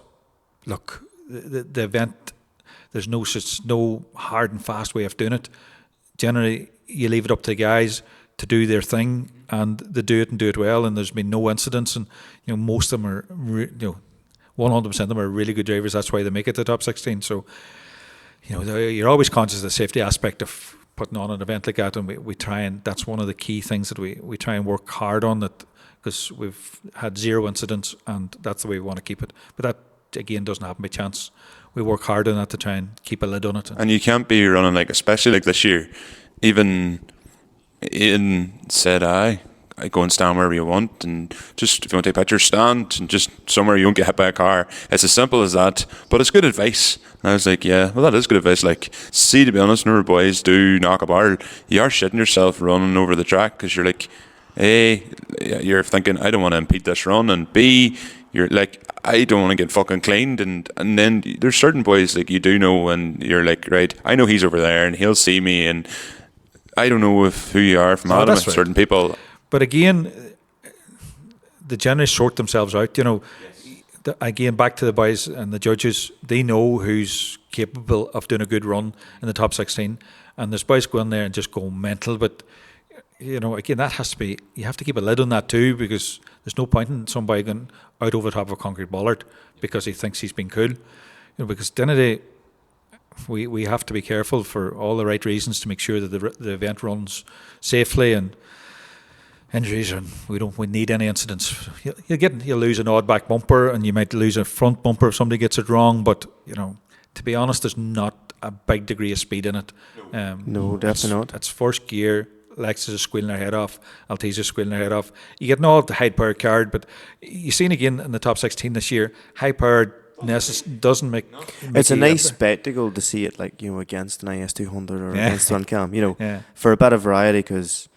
look, the event, there's no hard and fast way of doing it. Generally, you leave it up to the guys to do their thing, and they do it and do it well. And there's been no incidents, and most of them are 100% of them are really good drivers. That's why they make it to the top 16. So you're always conscious of the safety aspect of putting on an event like that, and we try, and that's one of the key things that we try and work hard on, that because we've had 0 incidents, and that's the way we want to keep it. But that again doesn't happen by chance. We work hard on that to try and keep a lid on it. And you can't be running especially like this year. Even Aidan said, I go and stand wherever you want, and just if you want to take pictures, stand, and just somewhere you won't get hit by a car. It's as simple as that, but it's good advice. And I was like, yeah, well, that is good advice. See, to be honest, whenever boys do knock a barrel, you are shitting yourself running over the track, because you're like, A, you're thinking, I don't want to impede this run, and B, you're like, I don't want to get fucking cleaned, and then there's certain boys you do know, and you're like, right, I know he's over there and he'll see me, and I don't know who you are from Adam with certain people. But again, they generally sort themselves out. Again, back to the boys and the judges, they know who's capable of doing a good run in the top 16, and there's boys go in there and just go mental. But again, that has to be, you have to keep a lid on that too, because there's no point in somebody going out over the top of a concrete bollard because he thinks he's been cool. Because at the end of the day, we have to be careful for all the right reasons to make sure that the event runs safely, and injuries, and we need any incidents. You'll lose an odd back bumper, and you might lose a front bumper if somebody gets it wrong. But to be honest, there's not a big degree of speed in it. No, definitely not. It's first gear. Lexus is squealing their head off. Altezza is squealing their head off. You get an odd high-powered card, but you've seen again in the top 16 this year, high-powered doesn't make it's a nice spectacle to see it against an IS200 or against one cam. For a bit of variety, because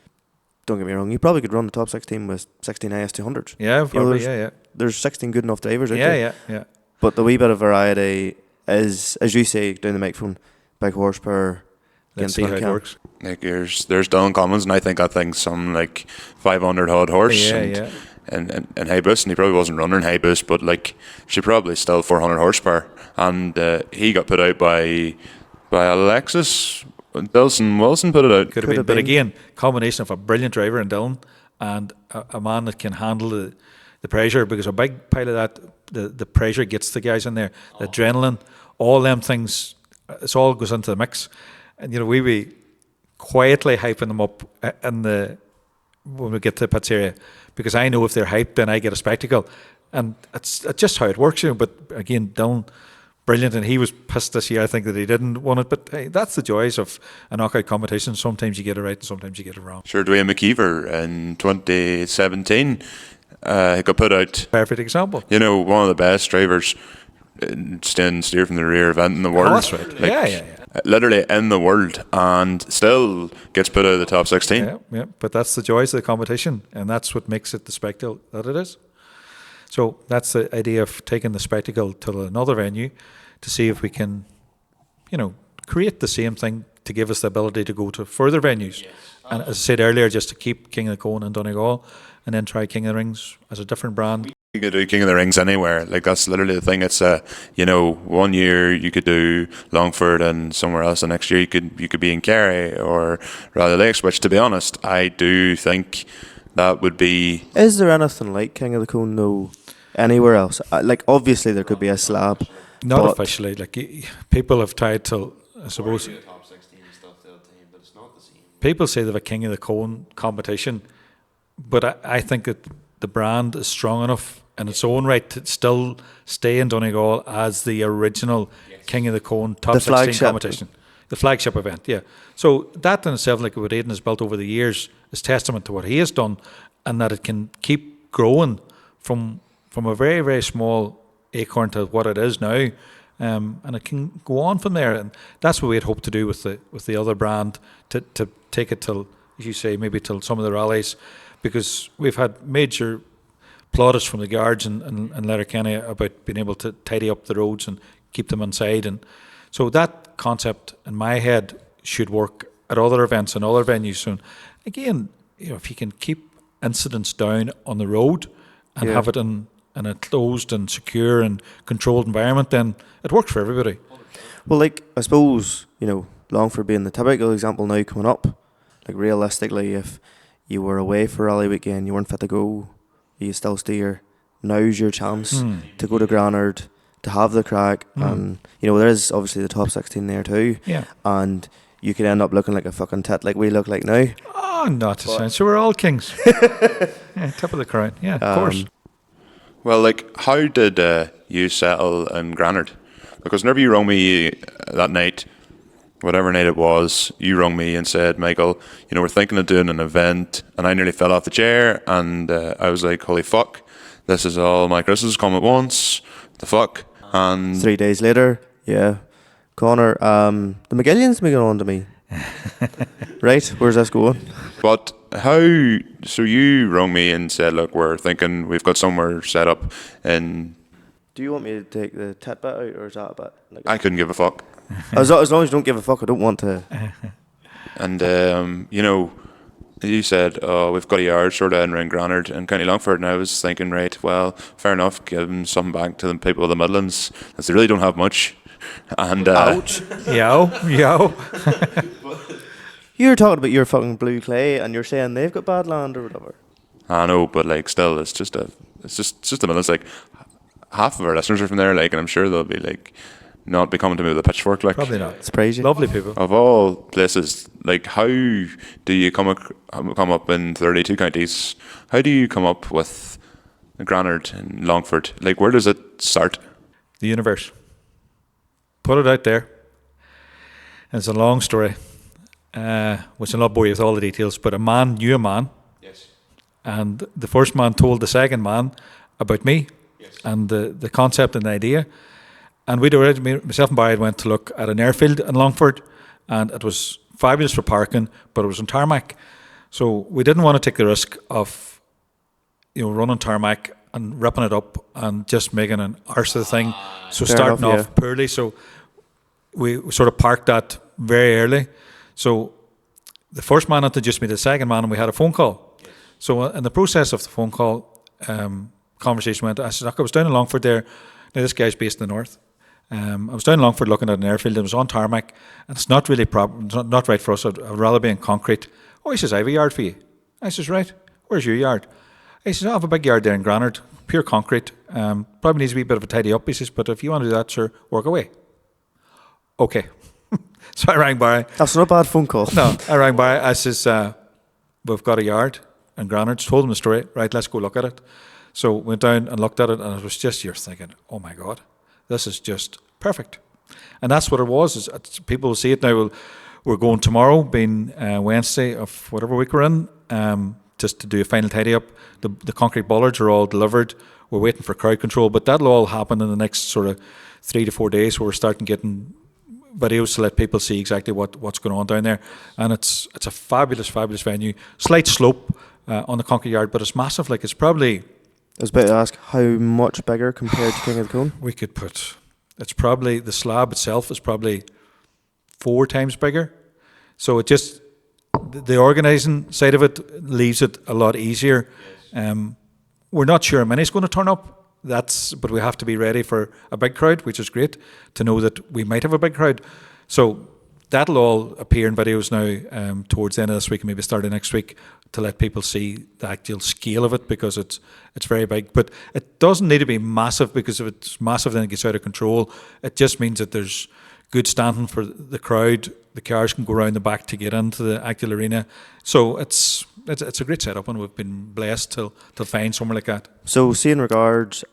don't get me wrong, you probably could run the top 16 with 16 IS200s. Yeah, probably, There's 16 good enough drivers out there. Yeah. But the wee bit of variety is, as you say, down the microphone, big horsepower. Let's see how it works. There's Dylan Cummins, and I think that thing's some 500 odd horse. Yeah. And high boost, and he probably wasn't running high boost, but she probably still 400 horsepower, and he got put out by Alexis. Wilson put it out. Could have been. But again, combination of a brilliant driver in Dylan and a man that can handle the pressure, because a big pile of that, the pressure gets the guys in there, the adrenaline, all them things, it all goes into the mix. And we be quietly hyping them up when we get to the pits area, because I know if they're hyped, then I get a spectacle, and it's just how it works. But again, Dylan, brilliant, and he was pissed this year, I think, that he didn't want it. But hey, that's the joys of a knockout competition. Sometimes you get it right, and sometimes you get it wrong. Sure, Dwayne McKeever in 2017 got put out. Perfect example. One of the best drivers steer from the rear event in the world. Oh, that's right. Yeah. Literally in the world, and still gets put out of the top 16. Yeah. But that's the joys of the competition, and that's what makes it the spectacle that it is. So that's the idea of taking the spectacle to another venue to see if we can, create the same thing to give us the ability to go to further venues. Yes. And as I said earlier, just to keep King of the Cone in Donegal, and then try King of the Rings as a different brand. You could do King of the Rings anywhere. That's literally the thing. It's 1 year you could do Longford and somewhere else. The next year you could be in Kerry or Raleigh Lakes. Which, to be honest, I do think that would be. Is there anything like King of the Cone though anywhere else? Obviously there could be a slab. Not officially. People have tried to. I suppose. People say they have a King of the Cone competition, but I think that the brand is strong enough in its own right to still stay in Donegal as the original King of the Cone top 16 competition. The flagship event, yeah. So that in itself, what Aidan has built over the years, is testament to what he has done, and that it can keep growing from a very, very small acorn to what it is now, and it can go on from there. And that's what we had hoped to do with the other brand, to take it till, as you say, maybe till some of the rallies, because we've had major plaudits from the guards and Letterkenny about being able to tidy up the roads and keep them inside. And so that concept in my head should work at other events and other venues. So again, if you can keep incidents down on the road and have it in a closed and secure and controlled environment, then it works for everybody. Well, like, I suppose, Longford being the typical example now coming up, like, realistically, if you were away for rally weekend, you weren't fit to go, you still steer, now's your chance to go to Granard, to have the crack, and, there is obviously the top 16 there too, and you could end up looking like a fucking tit like we look like now. Oh, not to sound. So we're all kings. Tip of the crown. Yeah, of course. Well, like, how did you settle in Granard? Because whenever you rung me that night, whatever night it was, you rung me and said, Michael, we're thinking of doing an event, and I nearly fell off the chair, and I was like, holy fuck, this is all my Christmas come at once, the fuck. And 3 days later, Conor, the McGillions been on to me. Right, where's this going? But so you rung me and said, look, we're thinking we've got somewhere set up in... Do you want me to take the tit bit out, or is that a bit? Like, I couldn't give a fuck. as long as you don't give a fuck, I don't want to. And, you said, we've got a yard sort of in around Granard in County Longford, and I was thinking, right, well, fair enough, give them something back to the people of the Midlands, as they really don't have much. And ouch. Yo. You're talking about your fucking blue clay, and you're saying they've got bad land or whatever. I know, but like, still, it's just the Midlands. Like, half of our listeners are from there, like, and I'm sure they'll be like, not be coming to me with a pitchfork, like. Probably not. Surprise you. Lovely people. Of all places, like, how do you come up in 32 counties? How do you come up with Granard and Longford? Like, where does it start? The universe. Put it out there. And it's a long story, which I'll not bore you with all the details, but a man knew a man. Yes. And the first man told the second man about me and the concept and the idea. And myself and Barry went to look at an airfield in Longford, and it was fabulous for parking, but it was on tarmac. So we didn't want to take the risk of, running tarmac and ripping it up and just making an arse of the thing. So starting off poorly. So we sort of parked that very early. So the first man introduced me to the second man, and we had a phone call. Yes. So in the process of the phone call, conversation went, I said, look, I was down in Longford there. Now this guy's based in the north. I was down in Longford looking at an airfield. It was on tarmac, and it's not really not right for us. I'd rather be in concrete. Oh, he says, I have a yard for you. I says, right, where's your yard? He says, I have a big yard there in Granard, pure concrete. Probably needs a wee bit of a tidy up. He says, but if you want to do that, sir, work away. Okay. So I rang Barry. That's not a bad phone call. No, I rang Barry. I says, we've got a yard in Granard. Told him the story. Right, let's go look at it. So went down and looked at it, and it was just, you're thinking, oh my God, this is just perfect. And that's what it was. Is people will see it now. We're going tomorrow, being Wednesday of whatever week we're in, just to do a final tidy up. The concrete bollards are all delivered. We're waiting for crowd control, but that'll all happen in the next sort of 3 to 4 days, where we're starting getting videos to let people see exactly what's going on down there. And it's a fabulous venue. Slight slope on the concrete yard, but it's massive. Like, it's probably... I was about to ask, how much bigger compared to King of the Cone? We could put... It's probably... The slab itself is probably 4 times bigger. So it just... The organising side of it leaves it a lot easier. We're not sure how many's going to turn up. But we have to be ready for a big crowd, which is great to know that we might have a big crowd. So that'll all appear in videos now towards the end of this week and maybe starting next week, to let people see the actual scale of it, because it's very big. But it doesn't need to be massive, because if it's massive then it gets out of control. It just means that there's good standing for the crowd. The cars can go around the back to get into the actual arena. So it's a great setup, and we've been blessed to find somewhere like that. So, see, in regards,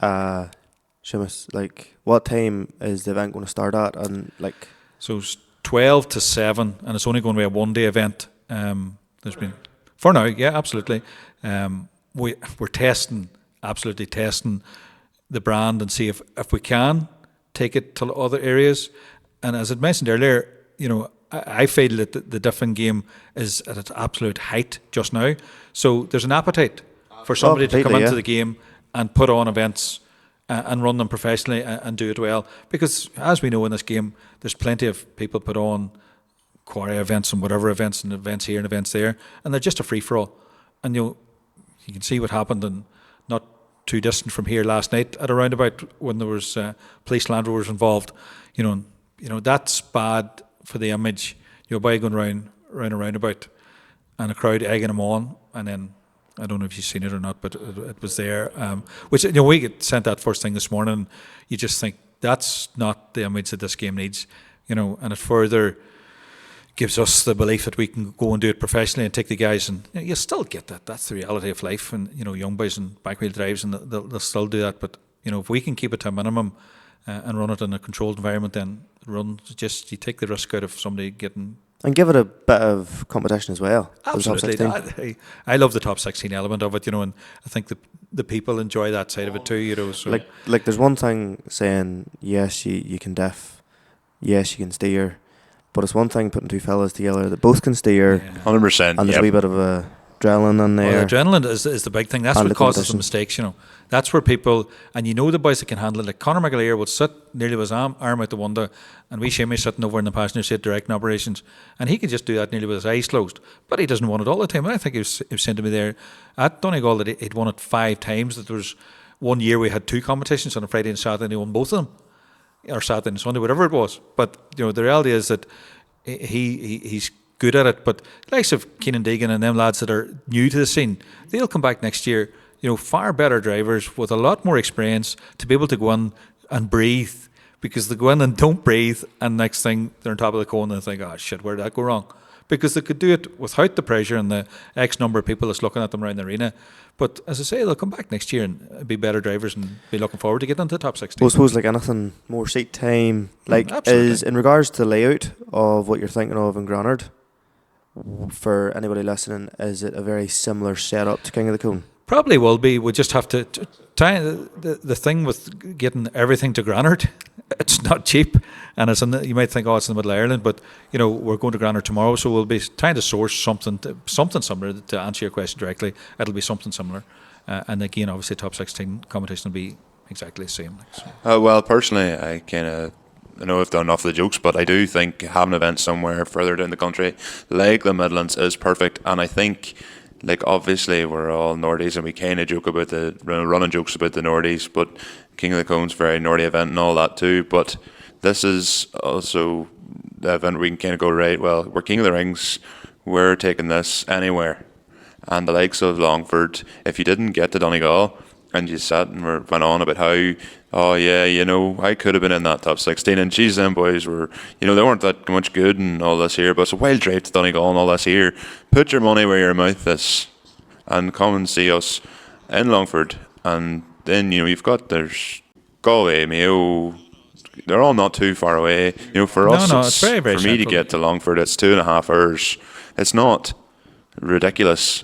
Sheamus, like, what time is the event going to start at? And like, so it's 12 to 7, and it's only going to be a one-day event. There's been, for now, yeah, absolutely. We're absolutely testing the brand and see if we can take it to other areas. And as I mentioned earlier, I feel that the different game is at its absolute height just now. So there's an appetite for somebody to come into the game and put on events and run them professionally and do it well. Because as we know in this game, there's plenty of people put on quarry events and whatever events and events here and events there, and they're just a free for all. And you can see what happened in not too distant from here last night at a roundabout when there was police Land Rovers involved. You know that's bad for the image. By going round a roundabout and a crowd egging them on, and then I don't know if you've seen it or not, but it was there. Which we get sent that first thing this morning. You just think that's not the image that this game needs. And it further gives us the belief that we can go and do it professionally and take the guys, and you still get that. That's the reality of life, and young boys and backwheel drives, and they'll still do that. But if we can keep it to a minimum and run it in a controlled environment, then you take the risk out of somebody getting. And give it a bit of competition as well. Absolutely, I love the top 16 element of it, and I think the people enjoy that side of it too, So. Like there's one thing saying yes, you can diff, yes you can steer, but it's one thing putting two fellas together that both can steer, 100%, and there's a wee bit of adrenaline in there. Well, adrenaline is the big thing. That's what causes the mistakes, That's where people, and the boys that can handle it, like Conor McGillion would sit nearly with his arm out the window, and Sheamus sitting over in the passenger seat directing operations, and he can just do that nearly with his eyes closed, but he doesn't want it all the time. And I think he was saying to me there at Donegal that he'd won it 5 times, that there was one year we had 2 competitions on a Friday and Saturday, and he won both of them, or Saturday and Sunday, whatever it was. But the reality is that he's good at it. But the likes of Keenan Deegan and them lads that are new to the scene, they'll come back next year, far better drivers with a lot more experience to be able to go in and breathe, because they go in and don't breathe, and next thing they're on top of the cone and they think, oh shit, where did that go wrong? Because they could do it without the pressure and the X number of people that's looking at them around the arena. But as I say, they'll come back next year and be better drivers and be looking forward to getting into the top 16. Well, I suppose like anything, more seat time, is in regards to the layout of what you're thinking of in Granard, for anybody listening, is it a very similar setup to King of the Cone? Probably will be. We just have to try. The thing with getting everything to Granard, it's not cheap, and you might think, it's in the middle of Ireland, but we're going to Granard tomorrow, so we'll be trying to source something similar. To answer your question directly, it'll be something similar, and again, obviously, top 16 competition will be exactly the same. Well, personally, I know I've done enough of the jokes, but I do think having events somewhere further down the country, like the Midlands, is perfect, and I think. Obviously we're all Nordies and we kind of joke about running jokes about the Nordies, but King of the Cone's very Nordy event and all that too, but this is also the event where we can kind of go, right, well, we're King of the Rings, we're taking this anywhere, and the likes of Longford, if you didn't get to Donegal and you sat and went on about how, I could have been in that top 16, and geez, them boys were, they weren't that much good and all this here, but it's a wild drive to Donegal and all this here. Put your money where your mouth is and come and see us in Longford, and then, there's Galway, Mayo, they're all not too far away. For us, it's very, very for me to get to Longford, it's 2.5 hours. It's not ridiculous.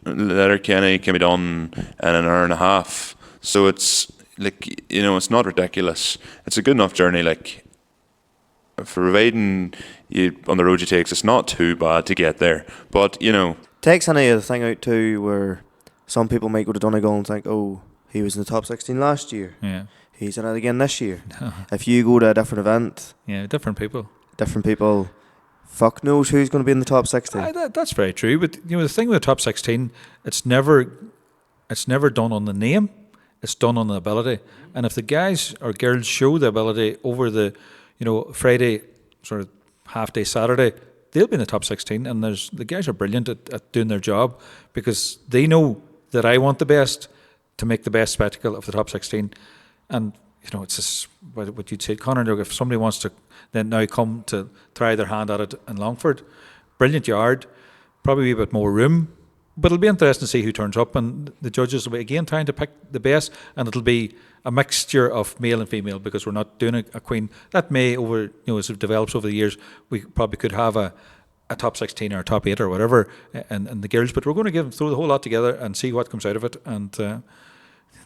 Letterkenny can be done in an hour and a half, so it's it's not ridiculous. It's a good enough journey. For providing you on the road you take, it's not too bad to get there. But takes any of the thing out too, where some people might go to Donegal and think, oh, he was in the top 16 last year. Yeah, he's in it again this year. If you go to a different event, different people. Fuck knows who's going to be in the top 16. That's very true. But the thing with the top 16, it's never done on the name. It's done on the ability. And if the guys or girls show the ability over the Friday, sort of half day Saturday, they'll be in the top 16. And the guys are brilliant at doing their job, because they know that I want the best to make the best spectacle of the top 16. And it's just what you'd say, Conor. If somebody wants to then now come to try their hand at it in Longford, brilliant yard, probably a bit more room, but it'll be interesting to see who turns up, and the judges will be again trying to pick the best, and it'll be a mixture of male and female, because we're not doing a queen. That may as it develops over the years, we probably could have a top 16 or a top 8 or whatever, and the girls, but we're going to throw the whole lot together and see what comes out of it, and at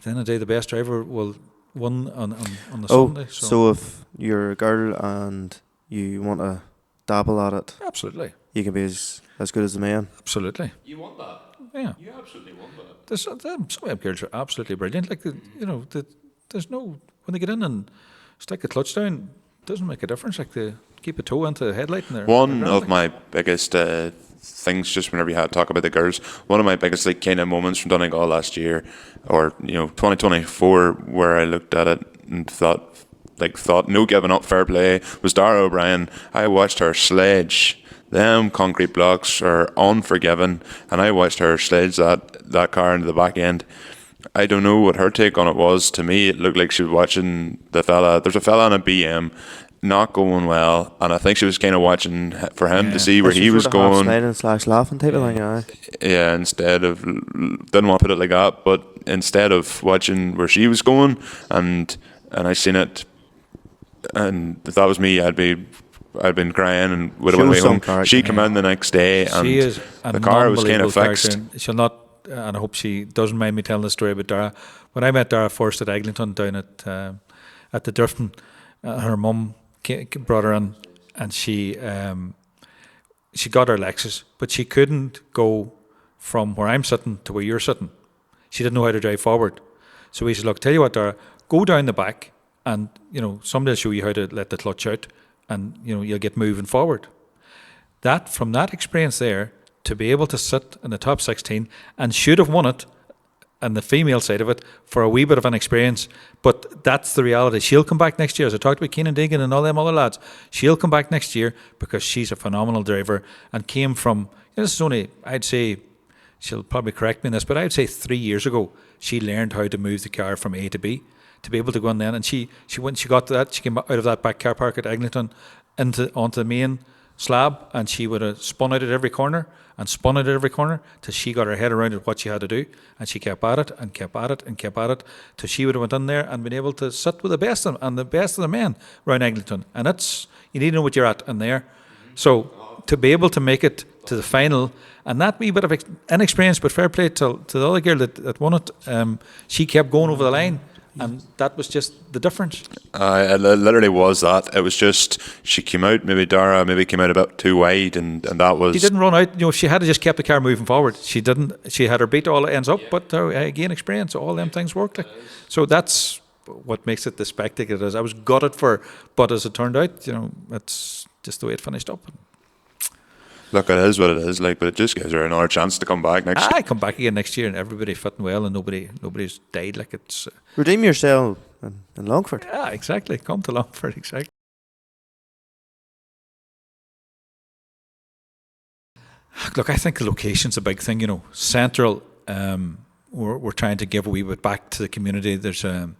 the end of the day, the best driver will win on the Sunday. So if you're a girl and you want to dabble at it, Absolutely. you can be as good as the man. Absolutely. You want that? Yeah. You absolutely want that. There's some of them girls are absolutely brilliant. Like there's no when they get in and stick the clutch down, doesn't make a difference. Like they keep a toe into the headlight and they're One grand, of like. my biggest things, just whenever you had talk about the girls, one of my biggest like kind of moments from Donegal last year, or 2024, where I looked at it and thought no giving up, fair play, was Dara O'Brien. I watched her sledge. Them concrete blocks are unforgiving, and I watched her sledge that car into the back end. I don't know what her take on it was. To me, it looked like she was watching the fella. There's a fella on a BM not going well, and I think she was kind of watching for him to see where he was going. Smiling/laughing type of thing, aye. Yeah, instead of, didn't want to put it like that, but instead of watching where she was going, and I seen it, and if that was me, I'd been crying and would have went away home. Character, She came in the next day, and She is the car was kind of fixed. Character. She'll not, and I hope she doesn't mind me telling the story about Dara. When I met Dara first at Eglinton down at the Durfton, her mum brought her in, and she got her Lexus, but she couldn't go from where I'm sitting to where you're sitting. She didn't know how to drive forward. So we said, look, tell you what, Dara, go down the back, and somebody will show you how to let the clutch out, and you'll get moving forward. From that experience there, to be able to sit in the top 16 and should have won it, and the female side of it, for a wee bit of an experience, but that's the reality. She'll come back next year. As I talked about Keenan Deegan and all them other lads, she'll come back next year because she's a phenomenal driver and came from, this is only, I'd say, she'll probably correct me on this, but I'd say 3 years ago, she learned how to move the car from A to B, to be able to go in then, and she got to that, she came out of that back car park at Eglinton onto the main slab, and she would have spun out at every corner and spun out at every corner till she got her head around what she had to do, and she kept at it and kept at it and kept at it till she would have went in there and been able to sit with the best of them and the best of the men around Eglinton. And that's, you need to know what you're at in there. So to be able to make it to the final, and that wee bit of inexperience, but fair play to the other girl that won it, she kept going over the line. And that was just the difference. It literally was that. It was just, she came out, Dara came out a bit too wide, and that was... She didn't run out. If she had just kept the car moving forward, she didn't. She had her beat all ends up, but again, experience, all them things worked. So that's what makes it the spectacle it is. I was gutted for, but as it turned out, that's just the way it finished up. Look, it is what it is, but it just gives her another chance to come back next year. I come back again next year, and everybody fitting well, and nobody's died. It's redeem yourself in Longford. Yeah, exactly. Come to Longford, exactly. Look, I think the location's a big thing. Central. We're trying to give a wee bit back to the community. There's a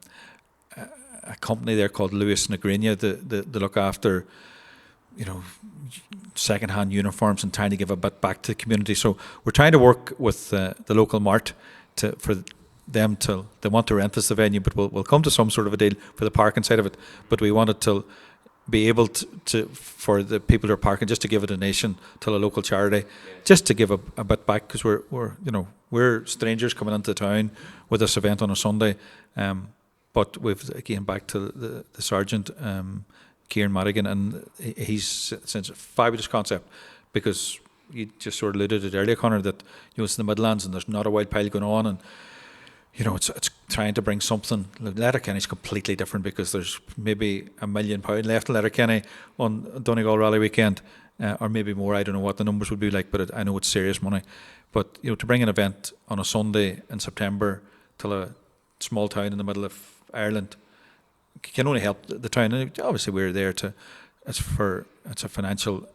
company there called Lewis and Agrania that look after, second-hand uniforms and trying to give a bit back to the community. So we're trying to work with the local mart for them to, they want to rent us the venue, but we'll come to some sort of a deal for the parking side of it. But we wanted to be able to for the people who are parking, just to give a donation to a local charity, just to give a bit back, because we're strangers coming into town with this event on a Sunday. But we've, again, back to the sergeant, Kieran Madigan, and he's since a fabulous concept, because you just sort of alluded to it earlier, Conor, that it's in the Midlands and there's not a wild pile going on, and it's trying to bring something. Letterkenny's completely different, because there's maybe £1 million left in Letterkenny on Donegal Rally weekend, or maybe more. I don't know what the numbers would be like, but I know it's serious money. But to bring an event on a Sunday in September to a small town in the middle of Ireland can only help the town. And obviously we're there it's a financial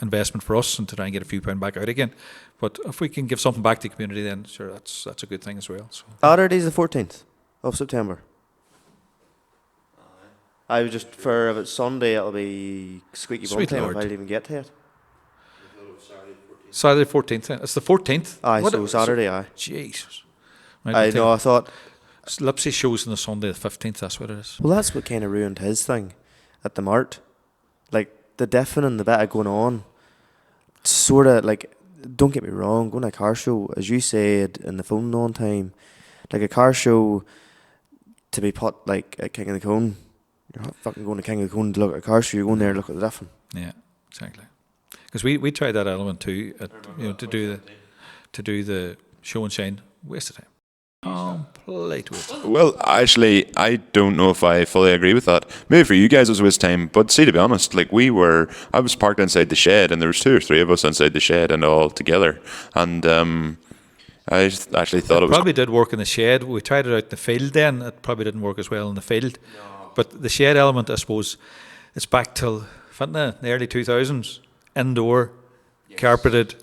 investment for us, and to try and get a few pound back out again. But if we can give something back to the community, then sure, that's a good thing as well. So Saturday's the 14th of September. I was just, for if it's Sunday, it'll be squeaky bum time if I'll even get to it. Saturday 14th. It's the 14th. Aye, so Saturday, aye. Jesus. Right, I know. I thought Lipsy shows on the Sunday the 15th. That's what it is. Well, that's what kind of ruined his thing at the Mart. The deafening, the bit of going on, sort of don't get me wrong, going to a car show, as you said in the phone on time, a car show to be put at King of the Cone. You're not fucking going to King of the Cone to look at a car show. You're going there to look at the deafening. Yeah, exactly. because we tried that element too, to do the show and shine. Waste of time. Complete waste. Well, actually, I don't know if I fully agree with that. Maybe for you guys it was a waste of time, but see, to be honest, like I was parked inside the shed, and there was 2 or 3 of us inside the shed, and all together, and I actually thought it was probably did work in the shed. We tried it out in the field. Then it probably didn't work as well in the field. No. But the shed element, I suppose, it's back till the early 2000s, indoor, carpeted,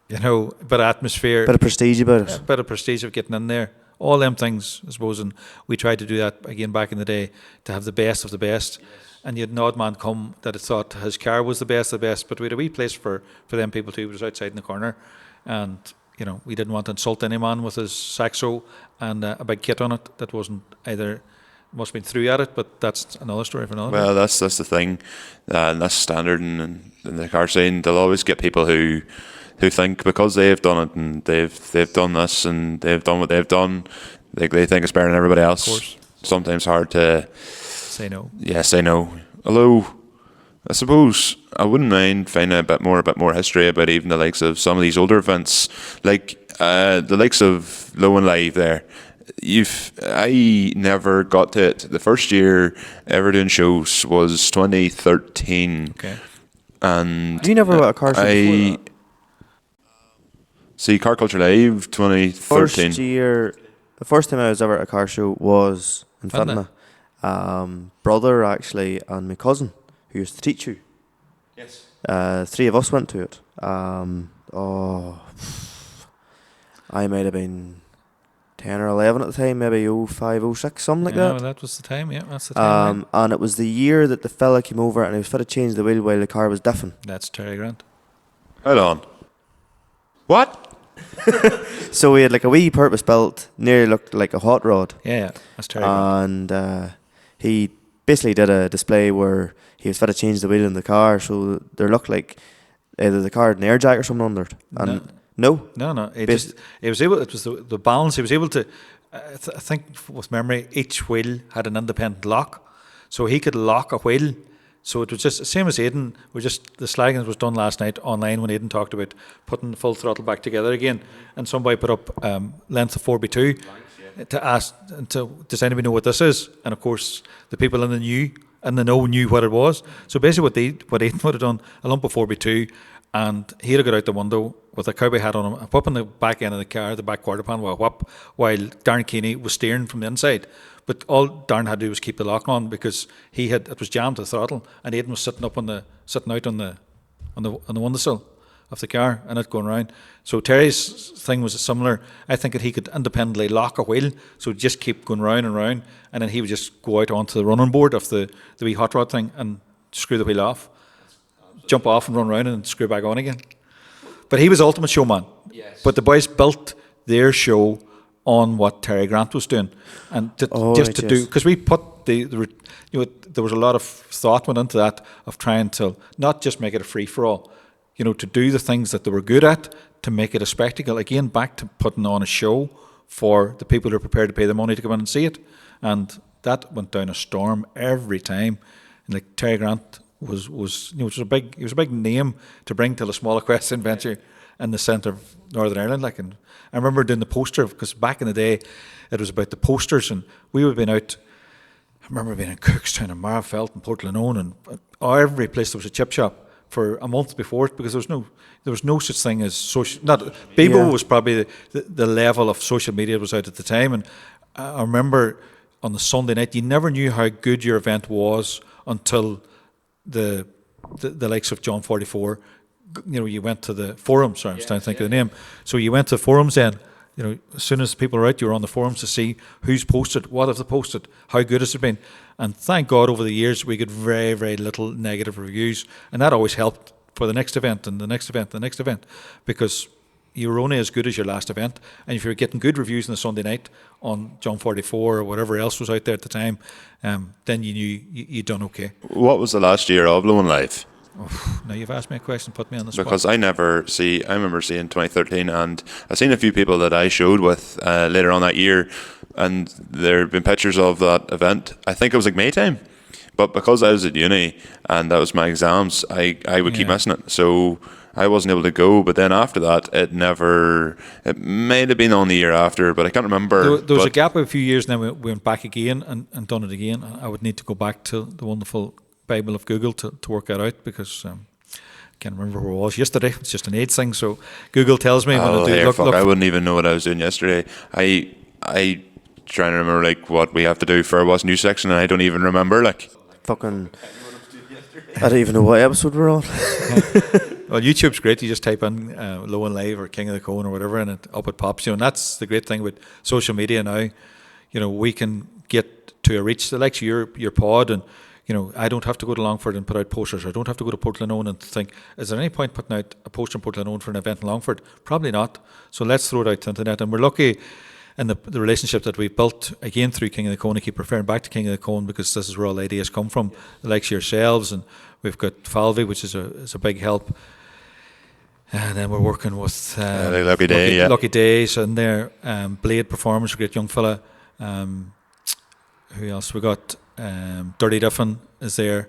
bit of atmosphere, Bit of prestige about it. a bit of prestige of getting in there. All them things, I suppose, and we tried to do that again back in the day to have the best of the best. Yes. And you had an odd man come that had thought his car was the best of the best, but we had a wee place for them people too. It was outside in the corner, and we didn't want to insult any man with his saxo and a big kit on it that wasn't either. Must have been through at it, but that's another story for another. Well, that's the thing, and that's standard in the car scene. They'll always get people who think because they've done it and they've done this and they've done what they've done, they think it's better than everybody else. Of course. Sometimes hard to say no. Yeah, say no. Although I suppose I wouldn't mind finding a bit more history about even the likes of some of these older events, like the likes of Low and Live there. I never got to it. The first year ever doing shows was 2013. Okay. And You never got a car show before that? See, Car Culture Live 2013. The first time I was ever at a car show was in Fintna. Brother actually and my cousin who used to teach you. Yes. 3 of us went to it. I might have been 10 or 11 at the time, maybe 05, 06, something like that. Well, that was the time, yeah, that's the time. And it was the year that the fella came over and he was fit to change the wheel while the car was diffing. That's Terry Grant. Hold on. What? So we had like a wee purpose built, nearly looked like a hot rod. Yeah, that's Terry Grant. And he basically did a display where he was fit to change the wheel in the car, so there looked like either the car had an air jack or something under it. And no. It was the balance. He was able to, I think with memory, each wheel had an independent lock. So he could lock a wheel. So it was just, same as Aidan, the slagging was done last night online when Aidan talked about putting the full throttle back together again. And somebody put up length of 4x2 to ask, does anybody know what this is? And of course, the people in the know knew what it was. So basically what Aidan would have done, a lump of 4x2, and he'd have got out the window with a cowboy hat on him, whipping the back end of the car, the back quarter panel with a whip, while Darren Keeney was steering from the inside. But all Darren had to do was keep the lock on because it was jammed to the throttle, and Aidan was sitting out on the windowsill of the car and it going round. So Terry's thing was similar. I think that he could independently lock a wheel, so just keep going round and round, and then he would just go out onto the running board of the wee hot rod thing and screw the wheel off, jump off and run round and screw back on again. But he was ultimate showman. Yes. But the boys built their show on what Terry Grant was doing, and because we put there was a lot of thought went into that of trying to not just make it a free for all, to do the things that they were good at, to make it a spectacle. Again, back to putting on a show for the people who are prepared to pay the money to come in and see it, and that went down a storm every time. And like Terry Grant was a big name to bring to the small equestrian venture in the centre of Northern Ireland. And I remember doing the poster, because back in the day it was about the posters, and we would have been out. I remember being in Cookstown and Marfelt and Portlanone and every place there was a chip shop for a month before it, because there was no such thing as social. Bebo was probably the level of social media was out at the time, and I remember on the Sunday night you never knew how good your event was until the likes of John 44. You went to the forums. Sorry, I'm trying to think of the name. So you went to the forums then. As soon as people are out, you're on the forums to see who's posted, what have they posted, how good has it been. And thank God over the years we get very, very little negative reviews. And that always helped for the next event and the next event, the next event. Because you were only as good as your last event. And if you're getting good reviews on the Sunday night on John 44 or whatever else was out there at the time, then you knew you'd done okay. What was the last year of Low and Live? Now you've asked me a question, put me on the spot. Because I remember seeing 2013, and I've seen a few people that I showed with later on that year, and there have been pictures of that event. I think it was like May time, but because I was at uni and that was my exams, I would keep missing it. So I wasn't able to go. But then after that, it might have been on the year after, but I can't remember. There was a gap of a few years, and then we went back again and done it again. I would need to go back to the wonderful Bible of Google to work that out, because I can't remember where I was yesterday. It's just an age thing, so Google tells me when I do. Look, I wouldn't even know what I was doing yesterday. I trying to remember like what we have to do for our news section, and I don't even remember like. Fucking. I don't even know what episode we're on. Well, YouTube's great. You just type in Low and Live or King of the Cone or whatever, and up it pops you. And that's the great thing with social media now. You know, we can get to a reach the likes of your pod, and you know, I don't have to go to Longford and put out posters. I don't have to go to Portland and think, is there any point putting out a poster in Portland for an event in Longford? Probably not. So let's throw it out to the internet. And we're lucky in the relationship that we've built, again, through King of the Cone. I keep referring back to King of the Cone because this is where all the ideas come from, the likes of yourselves. And we've got Falvey, which is a big help. And then we're working with Lucky Days and there, Blade Performance, a great young fella. Who else? We got Dirty Duffin is there,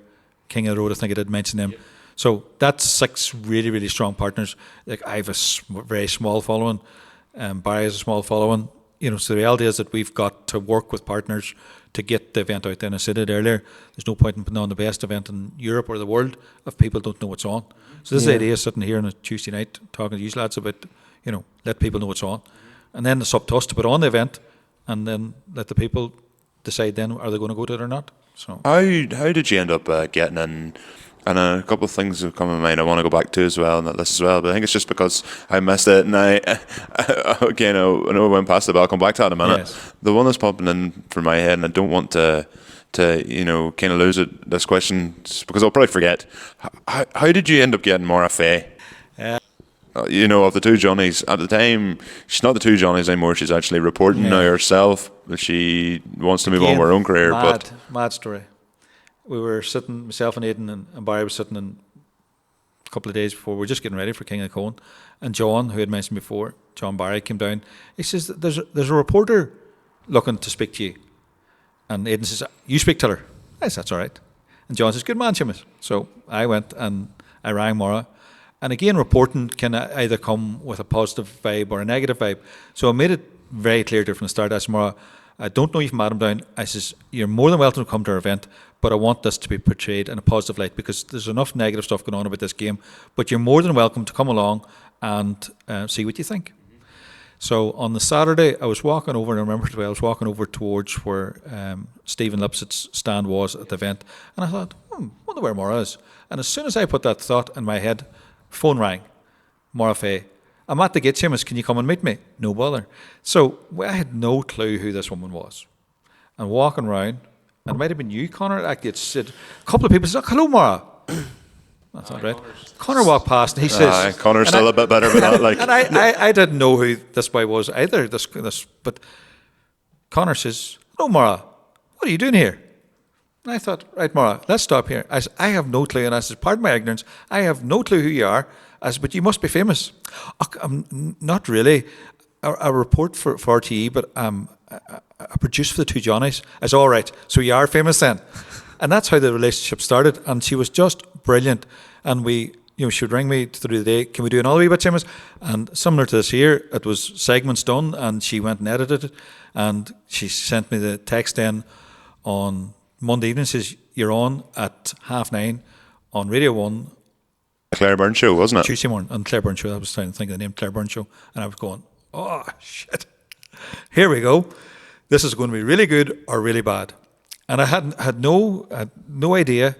King of the Road, I think I did mention them. So that's 6 really, really strong partners. Like I have a very small following, Barry has a small following. You know, so the reality is that we've got to work with partners to get the event out there. And I said it earlier, there's no point in putting on the best event in Europe or the world if people don't know what's on. So this idea is sitting here on a Tuesday night talking to you lads about, you know, let people know what's on. And then it's up to us to put on the event and then let the people decide then are they going to go to it or not. So how did you end up getting in? And a couple of things have come in mind I want to go back to as well, and that list as well. But I think it's just because I missed it, and I know I went past it, but I'll come back to that in a minute. Yes. The one that's popping in from my head, and I don't want to you know kind of lose it. This question because I'll probably forget. How did you end up getting Maura Fay? You know, of the two Johnnies at the time, she's not the two Johnnies anymore. She's actually reporting now herself that she wants to move on with her own career. Mad story. We were sitting, myself and Aidan and Barry was sitting in a couple of days before. We were just getting ready for King of the Cone, and John, who had mentioned before, John Barry, came down. He says, "There's a reporter looking to speak to you," and Aidan says, "You speak to her." I said, "That's all right." And John says, "Good man, Seamus." So I went and I rang Maura. And again, reporting can either come with a positive vibe or a negative vibe. So I made it very clear from the start. I said, "Maura, I don't know you've Madam down." I says, "You're more than welcome to come to our event, but I want this to be portrayed in a positive light because there's enough negative stuff going on about this game. But you're more than welcome to come along and see what you think." So on the Saturday, I was walking over, and I remember it well, I was walking over towards where Stephen Lipsett's stand was at the event. And I thought, wonder where Maura is. And as soon as I put that thought in my head, phone rang. Maura Fay, "I'm at the gate, Seamus, can you come and meet me?" No bother. So I had no clue who this woman was. And walking around, and it might have been you, Conor, a couple of people said, "Hello, Maura." That's not right. Conor walked past and he says, Conor's still a bit better with that. Like. And I didn't know who this boy was either. But Conor says, "Hello, Maura, what are you doing here?" And I thought, right, Maura, let's stop here. I said, "I have no clue." And I said, "Pardon my ignorance, I have no clue who you are." I said, "But you must be famous." "I'm not really. A report for RTE, but I produce for the two Johnnies." I said, "All right, so you are famous then." And that's how the relationship started. And she was just brilliant. And she would ring me through the day, "Can we do another wee bit, Seamus?" And similar to this here, it was segments done, and she went and edited it. And she sent me the text then on Monday evening, says, "You're on at 9:30 on Radio 1. Claire Byrne show, wasn't it? Tuesday morning on Claire Byrne show." I was trying to think of the name, Claire Byrne show. And I was going, "Oh, shit. Here we go. This is going to be really good or really bad." And I had no idea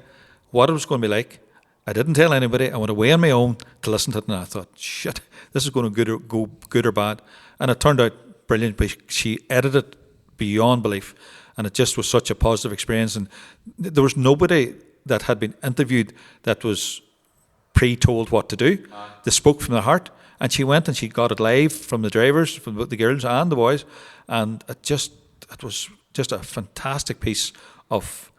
what it was going to be like. I didn't tell anybody. I went away on my own to listen to it, and I thought, shit, this is going to go good or bad. And it turned out brilliant. But she edited it beyond belief. And it just was such a positive experience. And there was nobody that had been interviewed that was pre-told what to do. They spoke from their heart. And she went and she got it live from the drivers, from the girls and the boys. And it was just a fantastic piece of,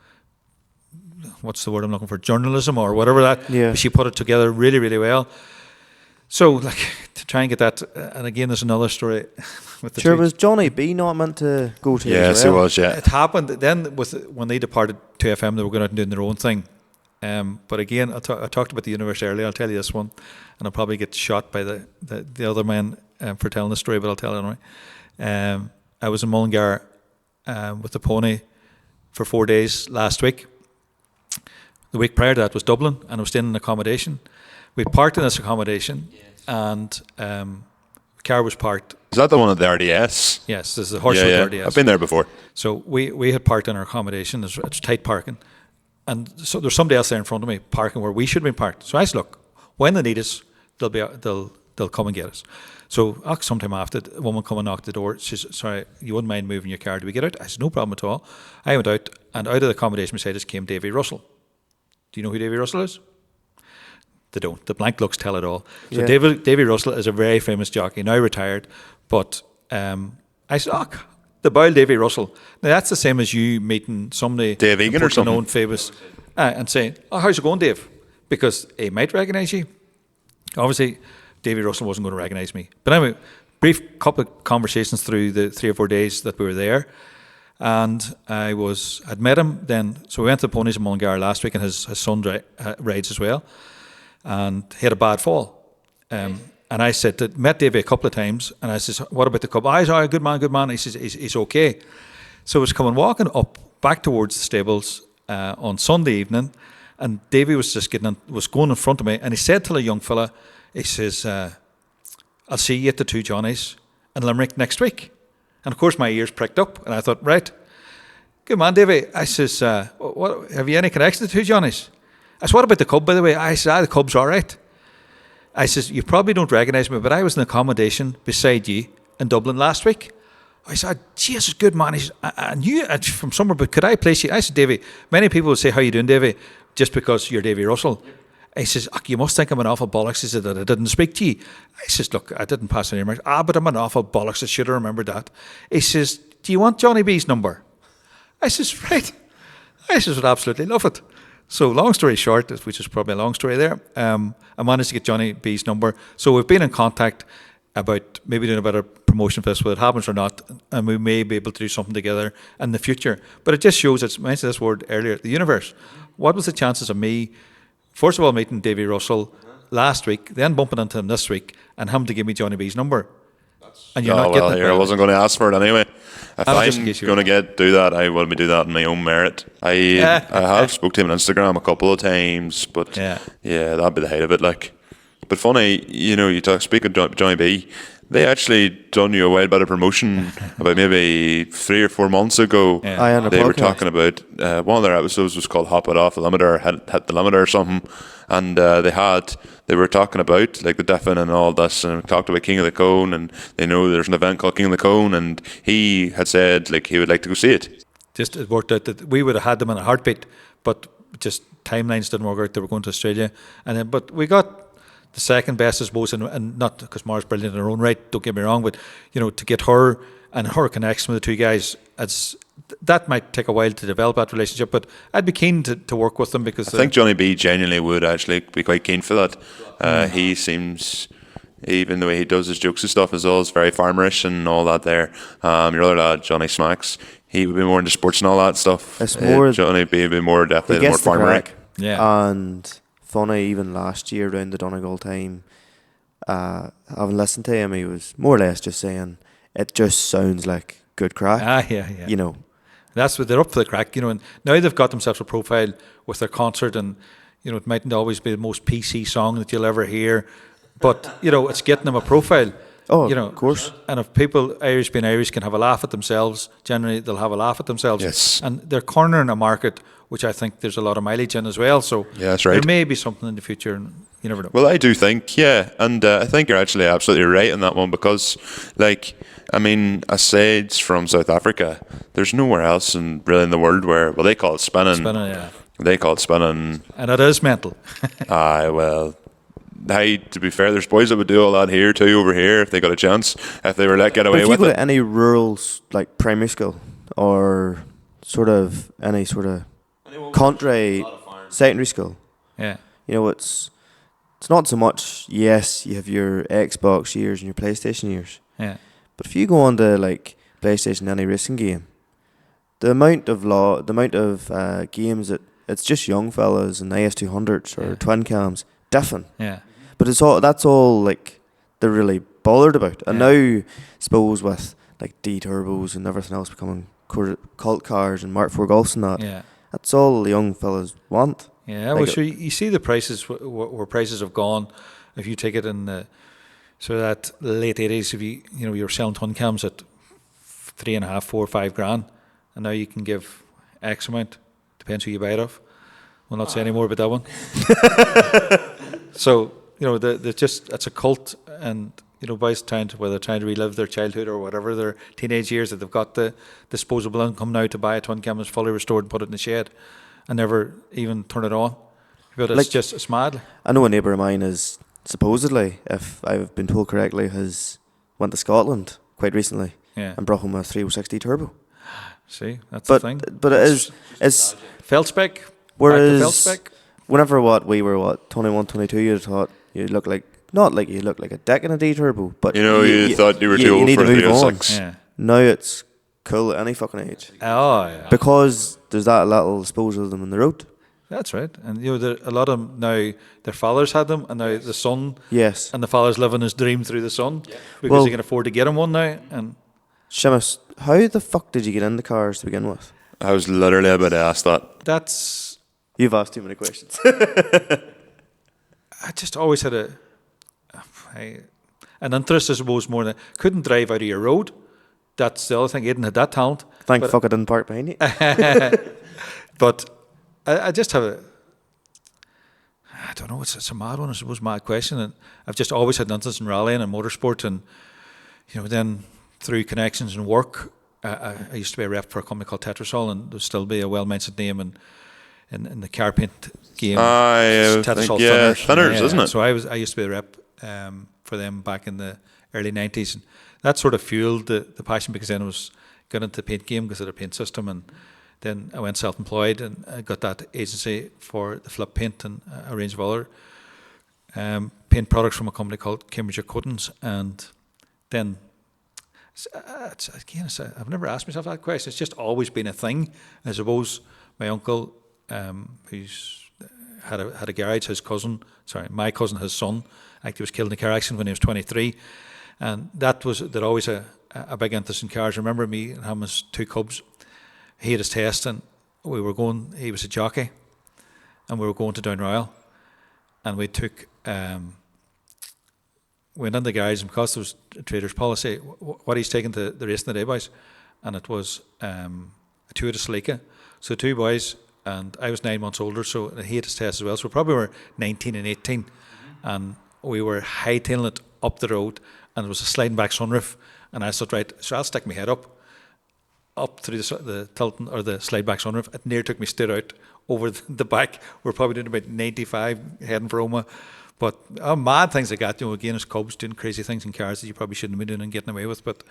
what's the word I'm looking for, journalism or whatever that. Yeah. She put it together really, really well. So, to try and get that, and again, there's another story with the Was Johnny B not meant to go to? Yes, as well? he was. Yeah, it happened then when they departed 2FM, they were going out and doing their own thing. But again, I talked about the universe earlier. I'll tell you this one, and I'll probably get shot by the other men for telling the story, but I'll tell it anyway. I was in Mullingar with the pony for 4 days last week. The week prior to that was Dublin, and I was staying in accommodation. We parked in this accommodation, and the car was parked. Is that the one at the RDS? Yes, this is the horse with RDS. I've been there before. So we had parked in our accommodation. It's tight parking. And so there's somebody else there in front of me parking where we should have been parked. So I said, look, when they need us, they'll come and get us. So sometime after, a woman come and knocked the door. She said, sorry, you wouldn't mind moving your car? Do we get out? I said, no problem at all. I went out, and out of the accommodation beside us came Davy Russell. Do you know who Davy Russell is? They don't. The blank looks tell it all. So Davy Russell is a very famous jockey, now retired. But I said, the boiled Davy Russell. Now that's the same as you meeting somebody, Dave Egan or something, known famous, and saying, how's it going, Dave? Because he might recognise you. Obviously, Davy Russell wasn't going to recognise me. But anyway, brief couple of conversations through the 3 or 4 days that we were there. And I'd met him then. So we went to the ponies in Mullingar last week, and his son rides as well. And he had a bad fall. And I said, met Davy a couple of times, and I says, what about the cub? He's all right, good man. He says, he's okay. So I was coming walking up back towards the stables on Sunday evening, and Davy was just was going in front of me, and he said to a young fella, he says, I'll see you at the Two Johnnies in Limerick next week. And of course my ears pricked up, and I thought, right, good man, Davy. I says, what, have you any connection to Two Johnnies? I said, what about the cub, by the way? I said, the cub's all right. I says, you probably don't recognise me, but I was in accommodation beside you in Dublin last week. I said, Jesus, good man. He said, I knew it from somewhere, but could I place you? I said, Davy, many people would say, how you doing, Davy? Just because you're Davy Russell. He says, you must think I'm an awful bollocks. He said, that I didn't speak to you. I says, look, I didn't pass any remarks. But I'm an awful bollocks. I should have remembered that. He says, do you want Johnny B's number? I says, right. I says, would absolutely love it. So long story short, which is probably a long story there, I managed to get Johnny B's number. So we've been in contact about maybe doing a better promotion for this, whether it happens or not, and we may be able to do something together in the future. But it just shows, I mentioned this word earlier, the universe. What was the chances of me, first of all, meeting Davy Russell last week, then bumping into him this week, and him to give me Johnny B's number? And you're not getting it. I wasn't going to ask for it anyway. If I'm going to do that, I will do that on my own merit. I have spoke to him on Instagram a couple of times, but yeah, that'd be the height of it. Like, but funny, you speak of Johnny B. They actually done you a while better promotion about maybe 3 or 4 months ago. Yeah. They were talking about one of their episodes was called "Hop It Off the Limiter," hit the limiter or something, and they were talking about like the Diffin and all this, and talked about King of the Cone, and they know there's an event called King of the Cone, and he had said like he would like to go see it. Just it worked out that we would have had them in a heartbeat, but just timelines didn't work out. They were going to Australia, but we got the second best, I suppose, and not because Mara's brilliant in her own right, don't get me wrong, but to get her and her connection with the two guys, that might take a while to develop that relationship, but I'd be keen to work with them because I think Johnny B genuinely would actually be quite keen for that. He seems, even the way he does his jokes and stuff, is always very farmerish and all that there. Your other lad, Johnny Smacks, he would be more into sports and all that stuff. It's more Johnny B would be more definitely more farmeric. Yeah. And funny, even last year around the Donegal time, having listened to him, he was more or less just saying, it just sounds like good crack. Yeah. That's what they're up for the crack, and now they've got themselves a profile with their concert, and it mightn't always be the most PC song that you'll ever hear, but it's getting them a profile. Oh, of course. And if people, Irish being Irish, can have a laugh at themselves, generally they'll have a laugh at themselves. Yes. And they're cornering a market which I think there's a lot of mileage in as well. So yeah, that's right. There may be something in the future, and you never know. Well, I do think, and I think you're actually absolutely right in that one, because, aside from South Africa, there's nowhere else really in the world where, they call it spinning. Spinning, yeah. They call it spinning. And it is mental. To be fair, there's boys that would do all that here too, over here, if they got a chance, if they were let get away with it. If you go to any rural, like primary school, or any sort of country secondary school, yeah, it's not so much. Yes, you have your Xbox years and your PlayStation years. Yeah, but if you go on to like PlayStation, any racing game, the amount of games that it's just young fellas and IS200s or twin cams, different. Yeah. But that's all like they're really bothered about. And now, suppose with like D turbos and everything else becoming cult cars and Mark IV Golfs and that, that's all the young fellas want. Yeah, well, sure. You see the prices where prices have gone. If you take it in the that late 80s, if you were selling twin cams at 3.5, 4, 5 grand, and now you can give X amount. Depends who you buy it off. We'll not say any more about that one. So it's a cult, and boys whether trying to relive their childhood or whatever their teenage years, that they've got the disposable income now to buy a twin cam that's fully restored and put it in the shed, and never even turn it on. But it's mad. I know a neighbour of mine is supposedly, if I've been told correctly, has went to Scotland quite recently and brought home a 360 turbo. See, that's the thing. But it's Feldspec. Whereas Feldspec. Whenever we were 21, 22, you'd thought you look like not like you look like a dick in a D turbo, but you thought you were too old for a 306. Yeah. Now it's cool at any fucking age. Oh yeah. Because there's that little disposal of them on the road. That's right, and a lot of them now, their fathers had them, and now the son. Yes. And the father's living his dream through the son because he can afford to get him one now. And Sheamus, how the fuck did you get into cars to begin with? I was literally about to ask that. You've asked too many questions. I just always had an interest, I suppose, more than couldn't drive out of your road. That's the other thing. Aidan had that talent. Thank fuck I didn't park behind you. But I just have I don't know, it's a mad one, I suppose, mad question. And I've just always had an interest in rallying and motorsport, and then through connections and work, I used to be a rep for a company called Tetrasol, and there'll still be a well-mentioned name in the car paint game. Tetrasol Thinners, isn't it? So I used to be a rep for them back in the early 90s, and that sort of fueled the passion, because then I was got into the paint game because of the paint system, and then I went self-employed and I got that agency for the flip paint and a range of other paint products from a company called Cambridge Coatings. And then I've never asked myself that question. It's just always been a thing. I suppose my uncle, who's had a garage, my cousin, his son, actually was killed in a car accident when he was 23, and they're always a big interest in cars. I remember me and him as two cubs. He had his test, and he was a jockey, and we were going to Down Royal, and we went in the garage, and because there was a trader's policy, what he's taken to the racing today, boys, and it was a Toyota Celica. So two boys, and I was 9 months older, so he had his test as well. So we probably were 19 and 18, and we were hightailing it up the road, and it was a sliding back sunroof, and I thought, right, so I'll stick my head up through the tilting or the slide back sunroof. It near took me straight out over the back. We're probably doing about 95 heading for Oma. But mad things like that, again, as cubs doing crazy things in cars that you probably shouldn't be doing and getting away with. But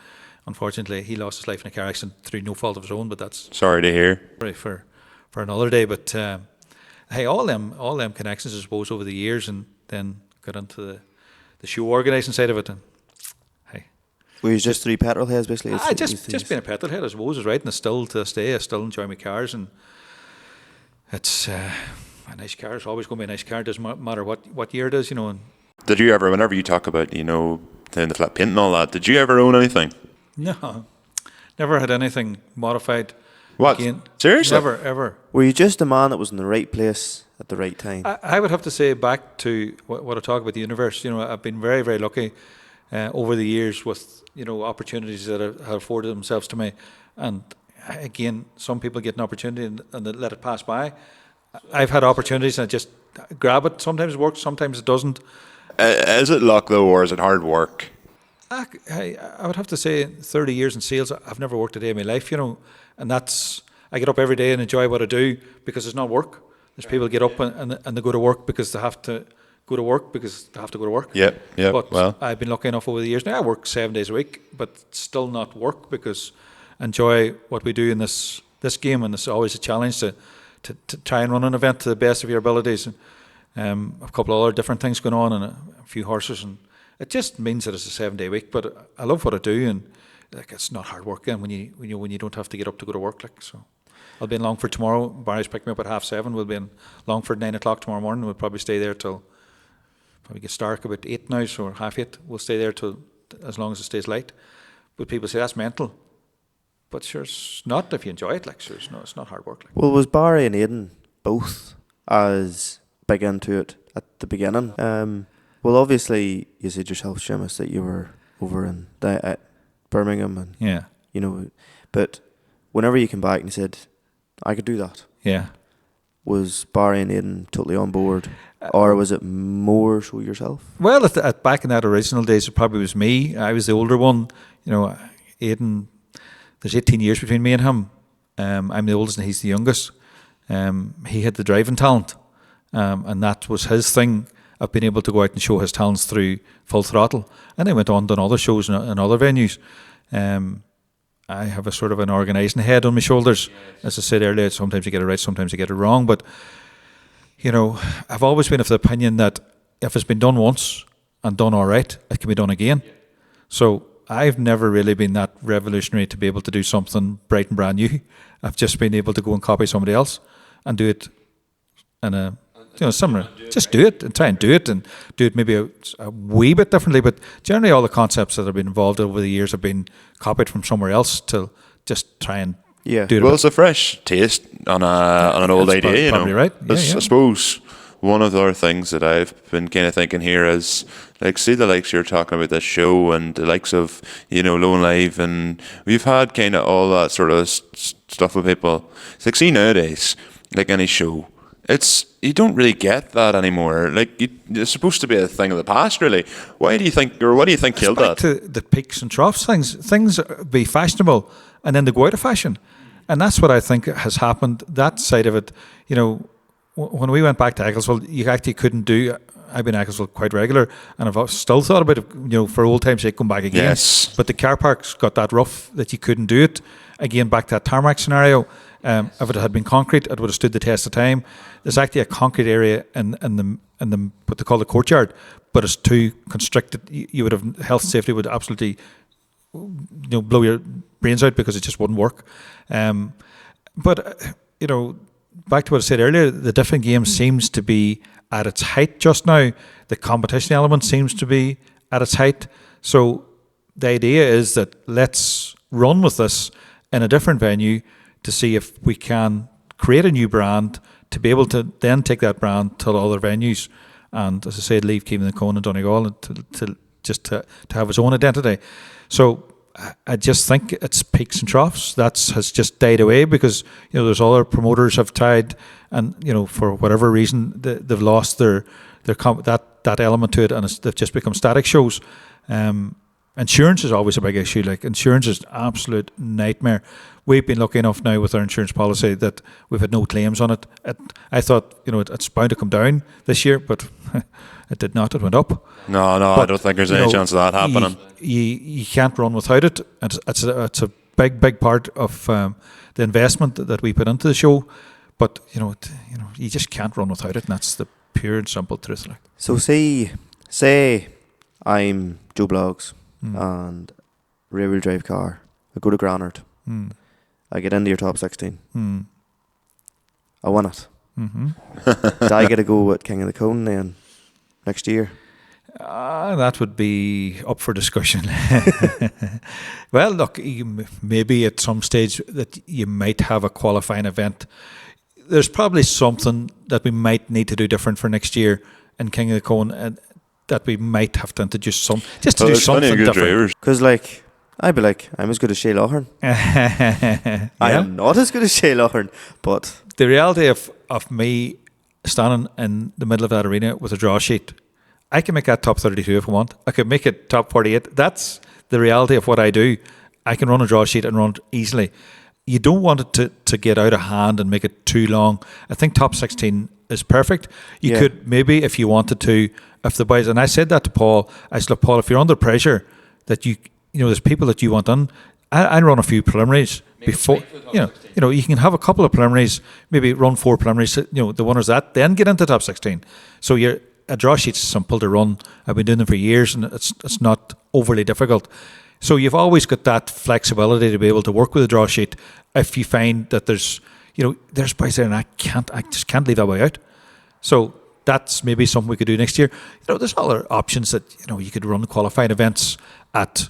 unfortunately, he lost his life in a car accident through no fault of his own. But that's sorry to hear. For another day. But hey, all them connections, I suppose, over the years, and then got into the show organising side of it. And were you just three petrol heads, basically? Just being a petrol head, I suppose, is right. And still to this day, I still enjoy my cars, and it's a nice car. It's always going to be a nice car. It doesn't matter what year it is, And did you ever, whenever you talk about, doing the flat paint and all that, did you ever own anything? No, never had anything modified. What? Again. Seriously? Never, ever. Were you just a man that was in the right place at the right time? I would have to say, back to what I talk about the universe, I've been very, very lucky over the years with opportunities that have afforded themselves to me. And again, some people get an opportunity and they let it pass by. I've had opportunities and I just grab it. Sometimes it works, sometimes it doesn't. Is it luck though, or is it hard work? I would have to say 30 years in sales, I've never worked a day in my life, and I get up every day and enjoy what I do because it's not work. There's people who get up and they go to work because they have to go to work because they have to go to work. Yeah. But well, I've been lucky enough over the years. Now I work 7 days a week, but still not work because I enjoy what we do in this game, and it's always a challenge to try and run an event to the best of your abilities. And a couple of other different things going on, and a few horses, and it just means that it's a 7 day week. But I love what I do, and it's not hard work. And when you don't have to get up to go to work, so. I'll be in Longford tomorrow. Barry's picking me up at 7:30. We'll be in Longford 9 o'clock tomorrow morning. We'll probably stay there till probably get dark about 8 now, so 8:30. We'll stay there till as long as it stays light. But people say that's mental. But sure, it's not if you enjoy it. Like, sure, it's not hard work. Like. Well, was Barry and Aidan both as big into it at the beginning? Well, obviously, you said yourself, Sheamus, that you were over in Birmingham, and Yeah. you know, but whenever you came back and you said, I could do that, Yeah. was Barry and Aidan totally on board, or was it more so yourself? Well, back in that original days, it probably was me. I was the older one. You know, Aidan, there's 18 years between me and him. I'm the oldest and he's the youngest. He had the driving talent, and that was his thing, of being able to go out and show his talents through Full Throttle. And then went on done other shows in other venues. I have a sort of an organising head on my shoulders. As I said earlier, sometimes you get it right, sometimes you get it wrong. But, you know, I've always been of the opinion that if it's been done once and done all right, it can be done again. So I've never really been that revolutionary to be able to do something bright and brand new. I've just been able to go and copy somebody else and do it in a, similar. Just do it and try and do it maybe a wee bit differently. But generally, all the concepts that have been involved over the years have been copied from somewhere else to just try and do it. Well, it's a fresh taste on an old idea, you know. Probably right. Yeah, I suppose one of the other things that I've been kind of thinking here is, like, see the likes you're talking about this show and the likes of, Low and Live, and we've had kind of all that sort of stuff with people. It's like, see nowadays, like any show, you don't really get that anymore. Like, it's supposed to be a thing of the past, really. What do you think killed that? To the peaks and troughs, things be fashionable and then they go out of fashion, and that's what I think has happened. That side of it, when we went back to Ecclesville, you actually couldn't do. I've been in Ecclesville quite regular, and I've still thought about it, for old times' sake, come back again. Yes. But the car parks got that rough that you couldn't do it again. Back to that tarmac scenario. If it had been concrete, it would have stood the test of time. There's actually a concrete area in the what they call the courtyard, but it's too constricted. You would have health and safety would absolutely blow your brains out because it just wouldn't work. But back to what I said earlier, the different game seems to be at its height just now. The competition element seems to be at its height. So the idea is that let's run with this in a different venue to see if we can create a new brand to be able to then take that brand to other venues. And as I said, leave Keevan and Conan and Donegal to have its own identity. So I just think it's peaks and troughs. That has just died away because there's other promoters have tried, and for whatever reason they've lost that element to it, and they've just become static shows. Insurance is always a big issue. Like, insurance is an absolute nightmare. We've been lucky enough now with our insurance policy that we've had no claims on it. I thought it's bound to come down this year, but it did not. It went up. No, but, I don't think there's any chance of that happening. You can't run without it. It's a big part of the investment that we put into the show. But you just can't run without it, and that's the pure and simple truth. Like. So say I'm Joe Bloggs and rear-wheel drive car. I go to Granard. I get into your top 16. I win it. Mm-hmm. Do I get to go with King of the Cone then next year? That would be up for discussion. Well, look, maybe at some stage that you might have a qualifying event. There's probably something that we might need to do different for next year in King of the Cone, and that we might have to introduce do something different. Because I'd be like, I'm as good as Shea Loughren. Yeah. I am not as good as Shea Loughren, but the reality of me standing in the middle of that arena with a draw sheet, I can make that top 32 if I want. I can make it top 48. That's the reality of what I do. I can run a draw sheet and run it easily. You don't want it to get out of hand and make it too long. I think top 16 is perfect. You could maybe, if you wanted to, if the boys, and I said that to Paul, I said, look, Paul, if you're under pressure that there's people that you want on, I'll run a few preliminaries before, you can have a couple of preliminaries, maybe run 4 preliminaries, the winners that, then get into top 16. So a draw sheet's simple to run. I've been doing them for years and it's not overly difficult. So you've always got that flexibility to be able to work with a draw sheet if you find that there's boys there and I just can't leave that way out. So that's maybe something we could do next year. There's other options that, you could run qualifying events at,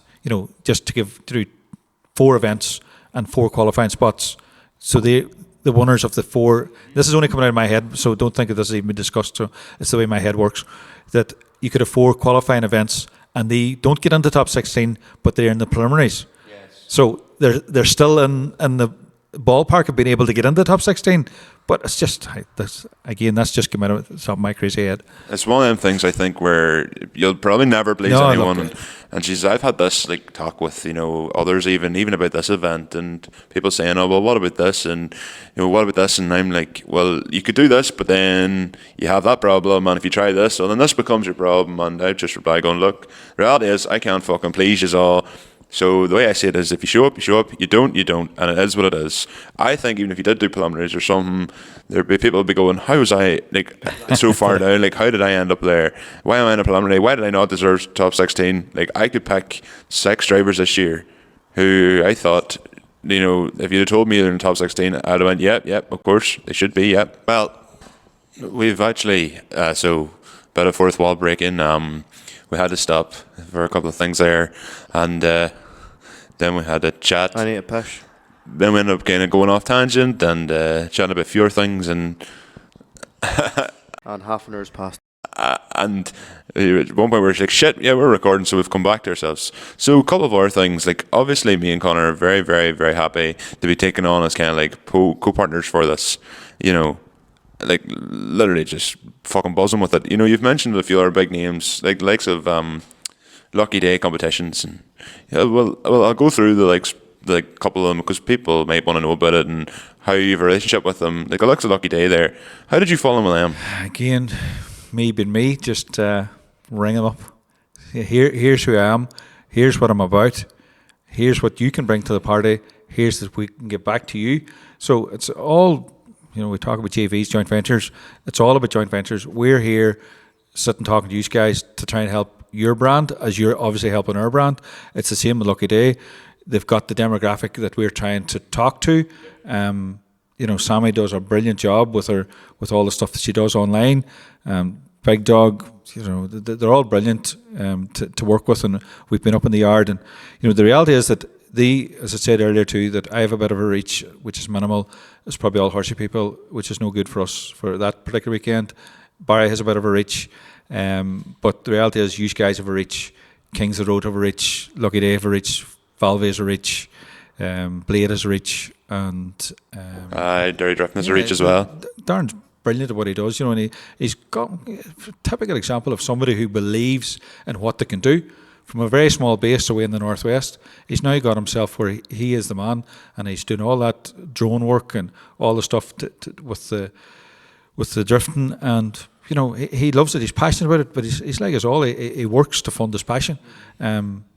just to do 4 events and 4 qualifying spots. So the winners of the 4, this is only coming out of my head, so don't think that this has even been discussed, so it's the way my head works, that you could have 4 qualifying events and they don't get into top 16, but they're in the preliminaries. Yes. So they're still in the ballpark of being able to get into the top 16, but it's just that's just come out of the top of my crazy head. It's one of them things, I think, where you'll probably never please anyone. And I've had this talk with others even about this event, and people saying, oh well, what about this, and what about this, and I'm like, well, you could do this, but then you have that problem, and if you try this, well then this becomes your problem. And I just reply going, look, the reality is I can't fucking please you all. So the way I see it is, if you show up, you show up. You don't, and it is what it is. I think even if you did do preliminaries or something, there'd be people would be going, how was I so far down? How did I end up there? Why am I in a preliminary? Why did I not deserve top 16? I could pick 6 drivers this year who I thought, if you'd have told me they're in the top 16, I'd have went, yep, of course they should be, yep. Well, we've actually so bit of fourth wall breaking. We had to stop for a couple of things there, and then we had a chat. I need a push. Then we ended up kind of going off tangent and chatting about fewer things, and and half an hour's passed. And at one point we were like, shit, yeah, we're recording, so we've come back to ourselves. So a couple of other things, obviously me and Conor are very, very, very happy to be taken on as kind of co-partners for this, literally just fucking buzzing with it. You've mentioned a few other big names, the likes of Lucky Day competitions, and well, I'll go through the couple of them because people might want to know about it and how you have a relationship with them. The likes of Lucky Day there. How did you fall in with them? Again, me being me, just ring them up. Here's who I am. Here's what I'm about. Here's what you can bring to the party. Here's that we can get back to you. So it's all. We talk about JVs, joint ventures. It's all about joint ventures. We're here sitting talking to you guys to try and help your brand as you're obviously helping our brand. It's the same with Lucky Day. They've got the demographic that we're trying to talk to. Sammy does a brilliant job with all the stuff that she does online. Big Dog, they're all brilliant to work with, and we've been up in the yard. And the reality is that as I said earlier too, that I have a bit of a reach, which is minimal. It's probably all horsey people, which is no good for us for that particular weekend. Barry has a bit of a reach, but the reality is you guys have a reach. Kings of the Road have a reach. Lucky Day have a reach. Valve has a reach. Blade has a reach, and Derry Drift has a reach as well. Darren's brilliant at what he does, and he's got a typical example of somebody who believes in what they can do. From a very small base away in the northwest, he's now got himself where he is the man, and he's doing all that drone work and all the stuff with the drifting, and he loves it. He's passionate about it, but he's like us all. He works to fund his passion.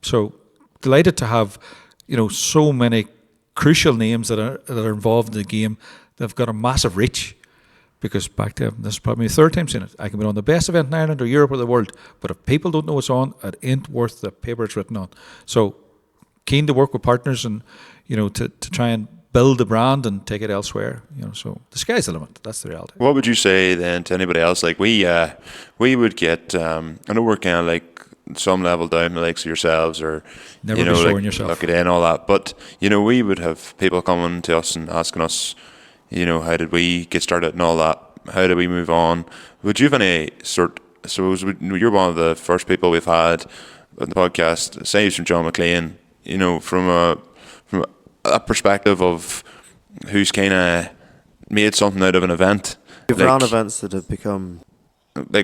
So delighted to have so many crucial names that are involved in the game. They've got a massive reach. Because back then, this is probably my 3rd time seeing it. I can be on the best event in Ireland or Europe or the world, but if people don't know it's on, it ain't worth the paper it's written on. So keen to work with partners and to try and build the brand and take it elsewhere. So the sky's the limit. That's the reality. What would you say then to anybody else? We would get. I know we're kind of some level down the likes of yourselves or never be showing yourself. Lucky Day and all that, but we would have people coming to us and asking us. How did we get started and all that? How did we move on? Would you have any you're one of the first people we've had on the podcast, say from John McLean, from a perspective of who's kind of made something out of an event. You've run events that have become...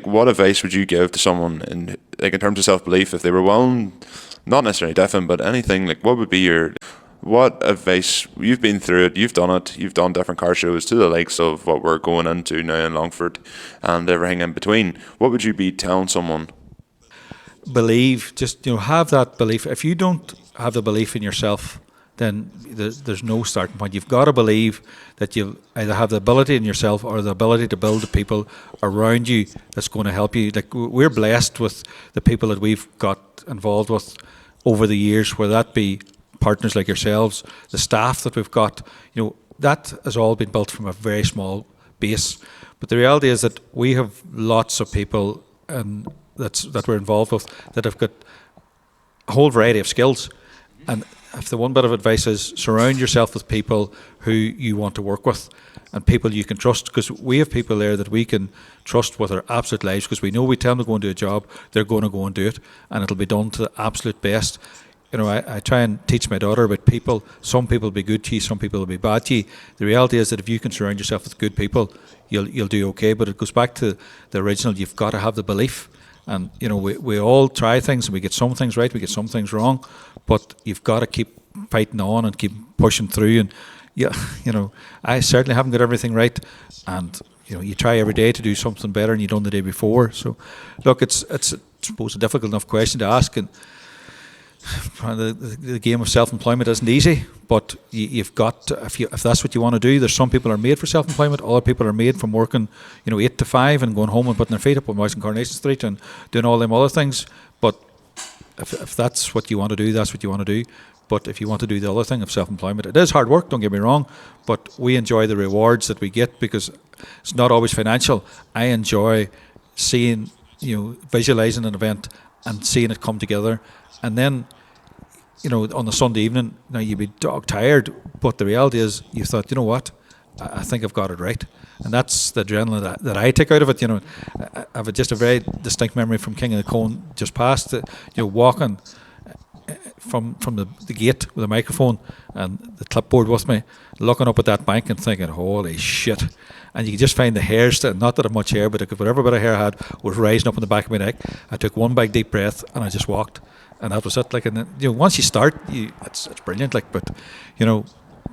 what advice would you give to someone in terms of self-belief if they were willing, not necessarily different, but anything, what would be what advice, you've been through it, you've done different car shows to the likes of what we're going into now in Longford and everything in between. What would you be telling someone? Believe, just have that belief. If you don't have the belief in yourself, then there's no starting point. You've got to believe that you either have the ability in yourself or the ability to build the people around you that's going to help you. We're blessed with the people that we've got involved with over the years, whether that be partners like yourselves, the staff that we've got, that has all been built from a very small base. But the reality is that we have lots of people that we're involved with that have got a whole variety of skills. And if the one bit of advice is surround yourself with people who you want to work with and people you can trust, because we have people there that we can trust with our absolute lives, because we know we tell them to go and do a job, they're going to go and do it, and it'll be done to the absolute best. I try and teach my daughter about people. Some people will be good to you, some people will be bad to you. The reality is that if you can surround yourself with good people, you'll do okay. But it goes back to the original. You've got to have the belief. And, we all try things and we get some things right, we get some things wrong. But you've got to keep fighting on and keep pushing through. And, I certainly haven't got everything right. And, you try every day to do something better than you've done the day before. So, look, it's I suppose, a difficult enough question to ask. And the game of self-employment isn't easy, but you've got to, if that's what you want to do. There's some people are made for self-employment, other people are made from working 8 to 5 and going home and putting their feet up on West Coronation Street and doing all them other things. But if that's what you want to do, that's what you want to do. But if you want to do the other thing of self-employment, it is hard work, don't get me wrong, but we enjoy the rewards that we get because it's not always financial. I enjoy seeing, visualising an event and seeing it come together. And then, on the Sunday evening, now you'd be dog tired, but the reality is you thought, you know what, I think I've got it right. And that's the adrenaline that I take out of it. I have just a very distinct memory from King of the Cone just past, walking from the gate with a microphone and the clipboard with me, looking up at that bank and thinking, holy shit. And you could just find the hairs, not that I have much hair, but whatever bit of hair I had was rising up in the back of my neck. I took one big deep breath and I just walked. And that was it. Like, and then, once you start, it's brilliant. Like, but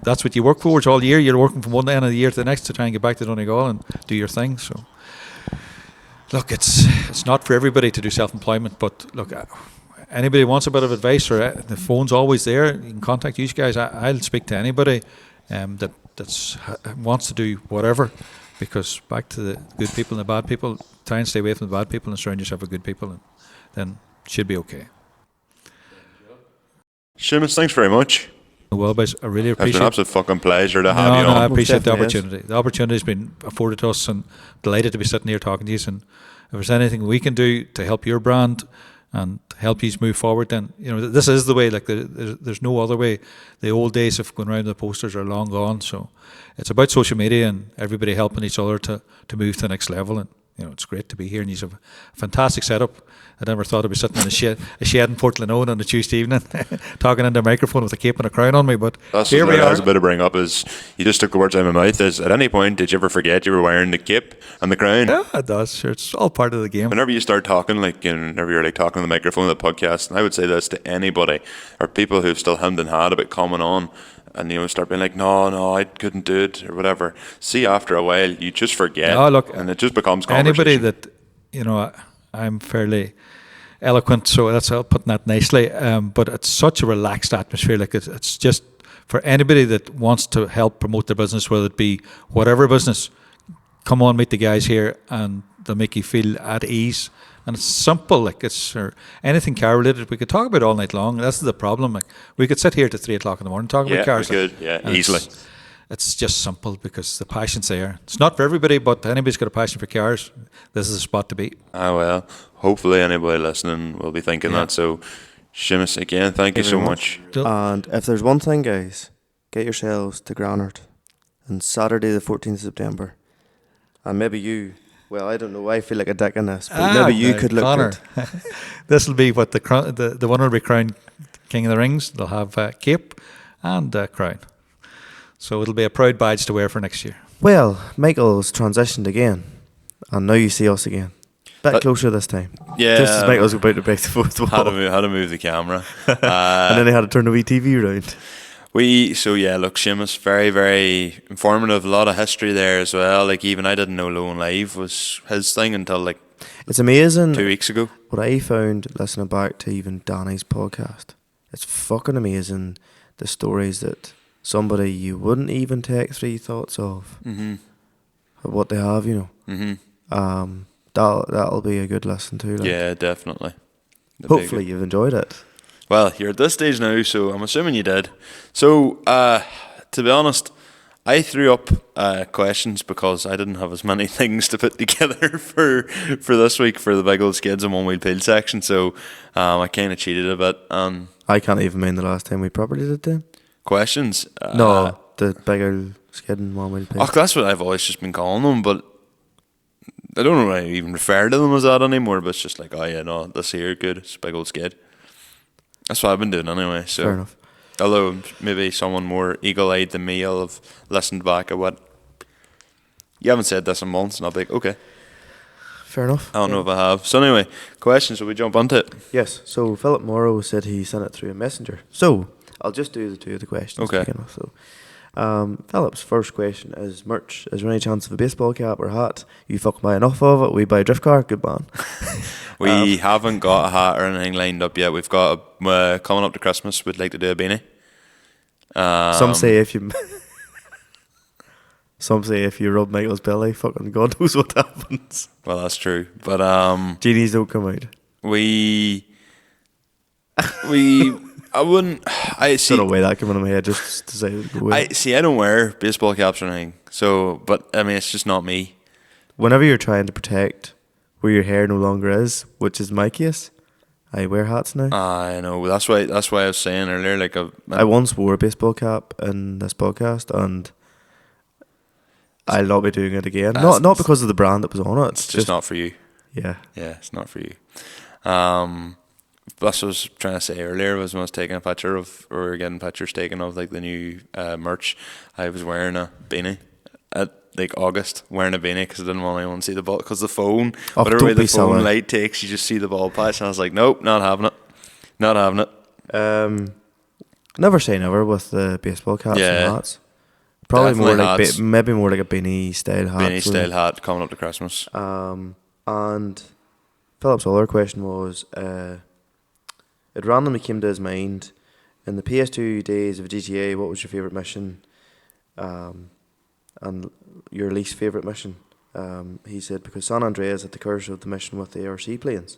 that's what you work towards all year. You're working from one end of the year to the next to try and get back to Donegal and do your thing. So, look, it's not for everybody to do self-employment. But look, anybody wants a bit of advice, or the phone's always there. You can contact you guys. I'll speak to anybody that wants to do whatever. Because back to the good people and the bad people, try and stay away from the bad people and surround yourself with good people, and then it should be okay. Seamus, thanks very much. Well, boys, I really appreciate it. It's been an absolute fucking pleasure to have you on. I appreciate the opportunity. The opportunity has been afforded to us, and delighted to be sitting here talking to you. And if there's anything we can do to help your brand and help you move forward, then this is the way. Like there's no other way. The old days of going around the posters are long gone. So it's about social media and everybody helping each other to move to the next level. And it's great to be here, and you have a fantastic setup. I never thought I'd be sitting in a shed in Portland on a Tuesday evening talking into a microphone with a cape and a crown on me, but that's here we are. That's a bit to bring up is you just took the words out of my mouth. Is at any point did you ever forget you were wearing the cape and the crown? Yeah, it does. Sure, it's all part of the game. Whenever you start talking, whenever you're talking on the microphone of the podcast, and I would say this to anybody or people who've still hemmed and hawed about coming on, and start being like, no, I couldn't do it or whatever. See, after a while, you just forget, and it just becomes conversation. Anybody that I'm fairly eloquent, so that's putting that nicely. But it's such a relaxed atmosphere. Like it's just for anybody that wants to help promote their business, whether it be whatever business. Come on, meet the guys here, and they'll make you feel at ease. And it's simple, like it's anything car related. We could talk about it all night long. That's the problem. Like we could sit here till 3 o'clock in the morning talking about cars. We could, easily. It's just simple because the passion's there. It's not for everybody, but anybody's got a passion for cars, this is a spot to be. Well, hopefully anybody listening will be thinking that. So, Sheamus, again, thank you so much. And if there's one thing, guys, get yourselves to Granard on Saturday the 14th of September. And maybe you, well, I don't know, I feel like a dick in this, but maybe you could look Conor. good. This will be what the winner will be crowned King of the Rings. They'll have a cape and a crown. So it'll be a proud badge to wear for next year. Well, Michael's transitioned again, and now you see us again. Bit closer this time. Yeah. Just as Michael's about to break the fourth wall. How to move the camera. And then they had to turn the wee TV around. Look, Sheamus, very, very informative. A lot of history there as well. Like, even I didn't know Low and Live was his thing until it's amazing 2 weeks ago. What I found listening back to even Danny's podcast, it's fucking amazing the stories that somebody you wouldn't even take 3 thoughts of what they have, That'll be a good lesson too. Yeah, definitely. Hopefully you've enjoyed it. Well, you're at this stage now, so I'm assuming you did. So, to be honest, I threw up questions because I didn't have as many things to put together for this week for the big old skids and one wheel peel section. So I kind of cheated a bit. I can't even mind the last time we properly did them. Questions? No, the big old skid and one wheel peel. Oh, that's what I've always just been calling them, but I don't know why I even refer to them as that anymore. But it's just like, oh yeah, no, this here good. It's a big old skid. That's what I've been doing anyway. So. Fair enough. Although maybe someone more eagle-eyed than me will have listened back at what you haven't said this in months, and I'll be like, okay. Fair enough. I don't know if I have. So anyway, questions. Shall we jump onto it? Yes. So Philip Morrow said he sent it through a messenger. So I'll just do the two of the questions. Okay. To begin with. So, Philip's first question is merch. Is there any chance of a baseball cap or hat? You fucking buy enough of it. We buy a drift car. Good man. We haven't got a hat or anything lined up yet. We've got coming up to Christmas. We'd like to do a beanie. Some say if you. Some say if you rub Michael's belly, fucking God knows what happens. Well, that's true. But genies don't come out. I wouldn't. I see. Don't know why that came in my head just to say. I don't wear baseball caps or anything. So, but I mean, it's just not me. Whenever you're trying to protect where your hair no longer is, which is my case, I wear hats now. I know. That's why I was saying earlier. Like I once wore a baseball cap in this podcast, and I'll not be doing it again. Not because of the brand that was on it. It's just not for you. Yeah. Yeah, it's not for you. That's what I was trying to say earlier was when I was taking a picture of, or getting pictures taken of like the new merch. I was wearing a beanie at like August, wearing a beanie because I didn't want anyone to see the ball, because the phone, whatever way the phone light takes, you just see the ball patch, and I was like, nope, not having it. Never say never with the baseball caps and hats. Probably definitely more like hats. maybe more like a beanie style hat. Beanie style hat coming up to Christmas. And Philip's other question was, it randomly came to his mind, in the PS2 days of GTA, what was your favourite mission? And your least favourite mission? He said, because San Andreas had the curse of the mission with the ARC planes.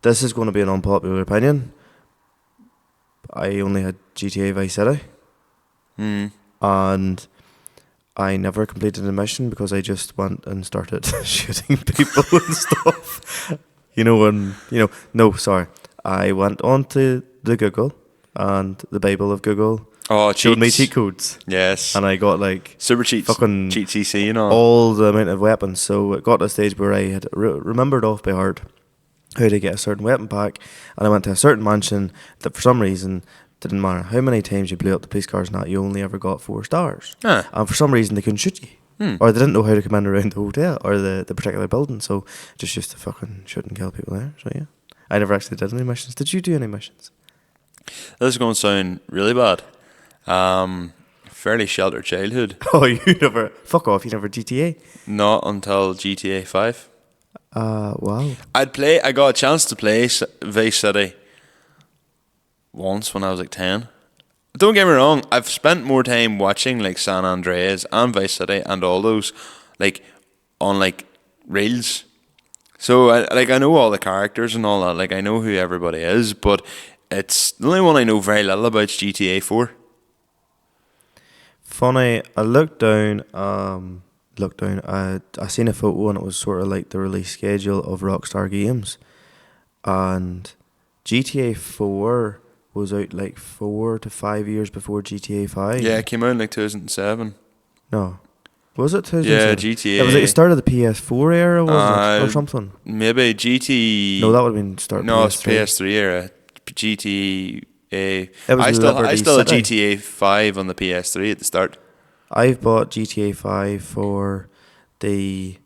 This is going to be an unpopular opinion. I only had GTA Vice City. And I never completed a mission because I just went and started shooting people and stuff. I went onto the Google and the Bible of Google. Oh, showed me cheat codes. Yes. And I got like super cheats, fucking cheat CC and all the amount of weapons. So it got to a stage where I had remembered off by heart how to get a certain weapon pack, and I went to a certain mansion that for some reason, didn't matter how many times you blew up the police cars and that, you only ever got 4 stars. And for some reason they couldn't shoot you. Or they didn't know how to come in around the hotel or the particular building, so just used to fucking shoot and kill people there. So yeah, I never actually did any missions. Did you do any missions? This is going to sound really bad. Fairly sheltered childhood. Oh, you never... Fuck off, you never GTA? Not until GTA 5. Wow. I got a chance to play Vice City once when I was like 10. Don't get me wrong, I've spent more time watching like San Andreas and Vice City and all those like on like reels. So I know all the characters and all that, like I know who everybody is, but it's the only one I know very little about is GTA 4. Funny, I looked down, I seen a photo and it was sort of like the release schedule of Rockstar Games, and GTA 4 was out like 4 to 5 years before GTA 5. Yeah, it came out in like 2007. No. Was it 2007? Yeah, GTA. It was like the start of the PS4 era, wasn't it? Or something? Maybe GT... No, that would have been start No, PS3. it's PS3 era. GTA... It was I still had City. GTA 5 on the PS3 at the start. I've bought GTA 5 for the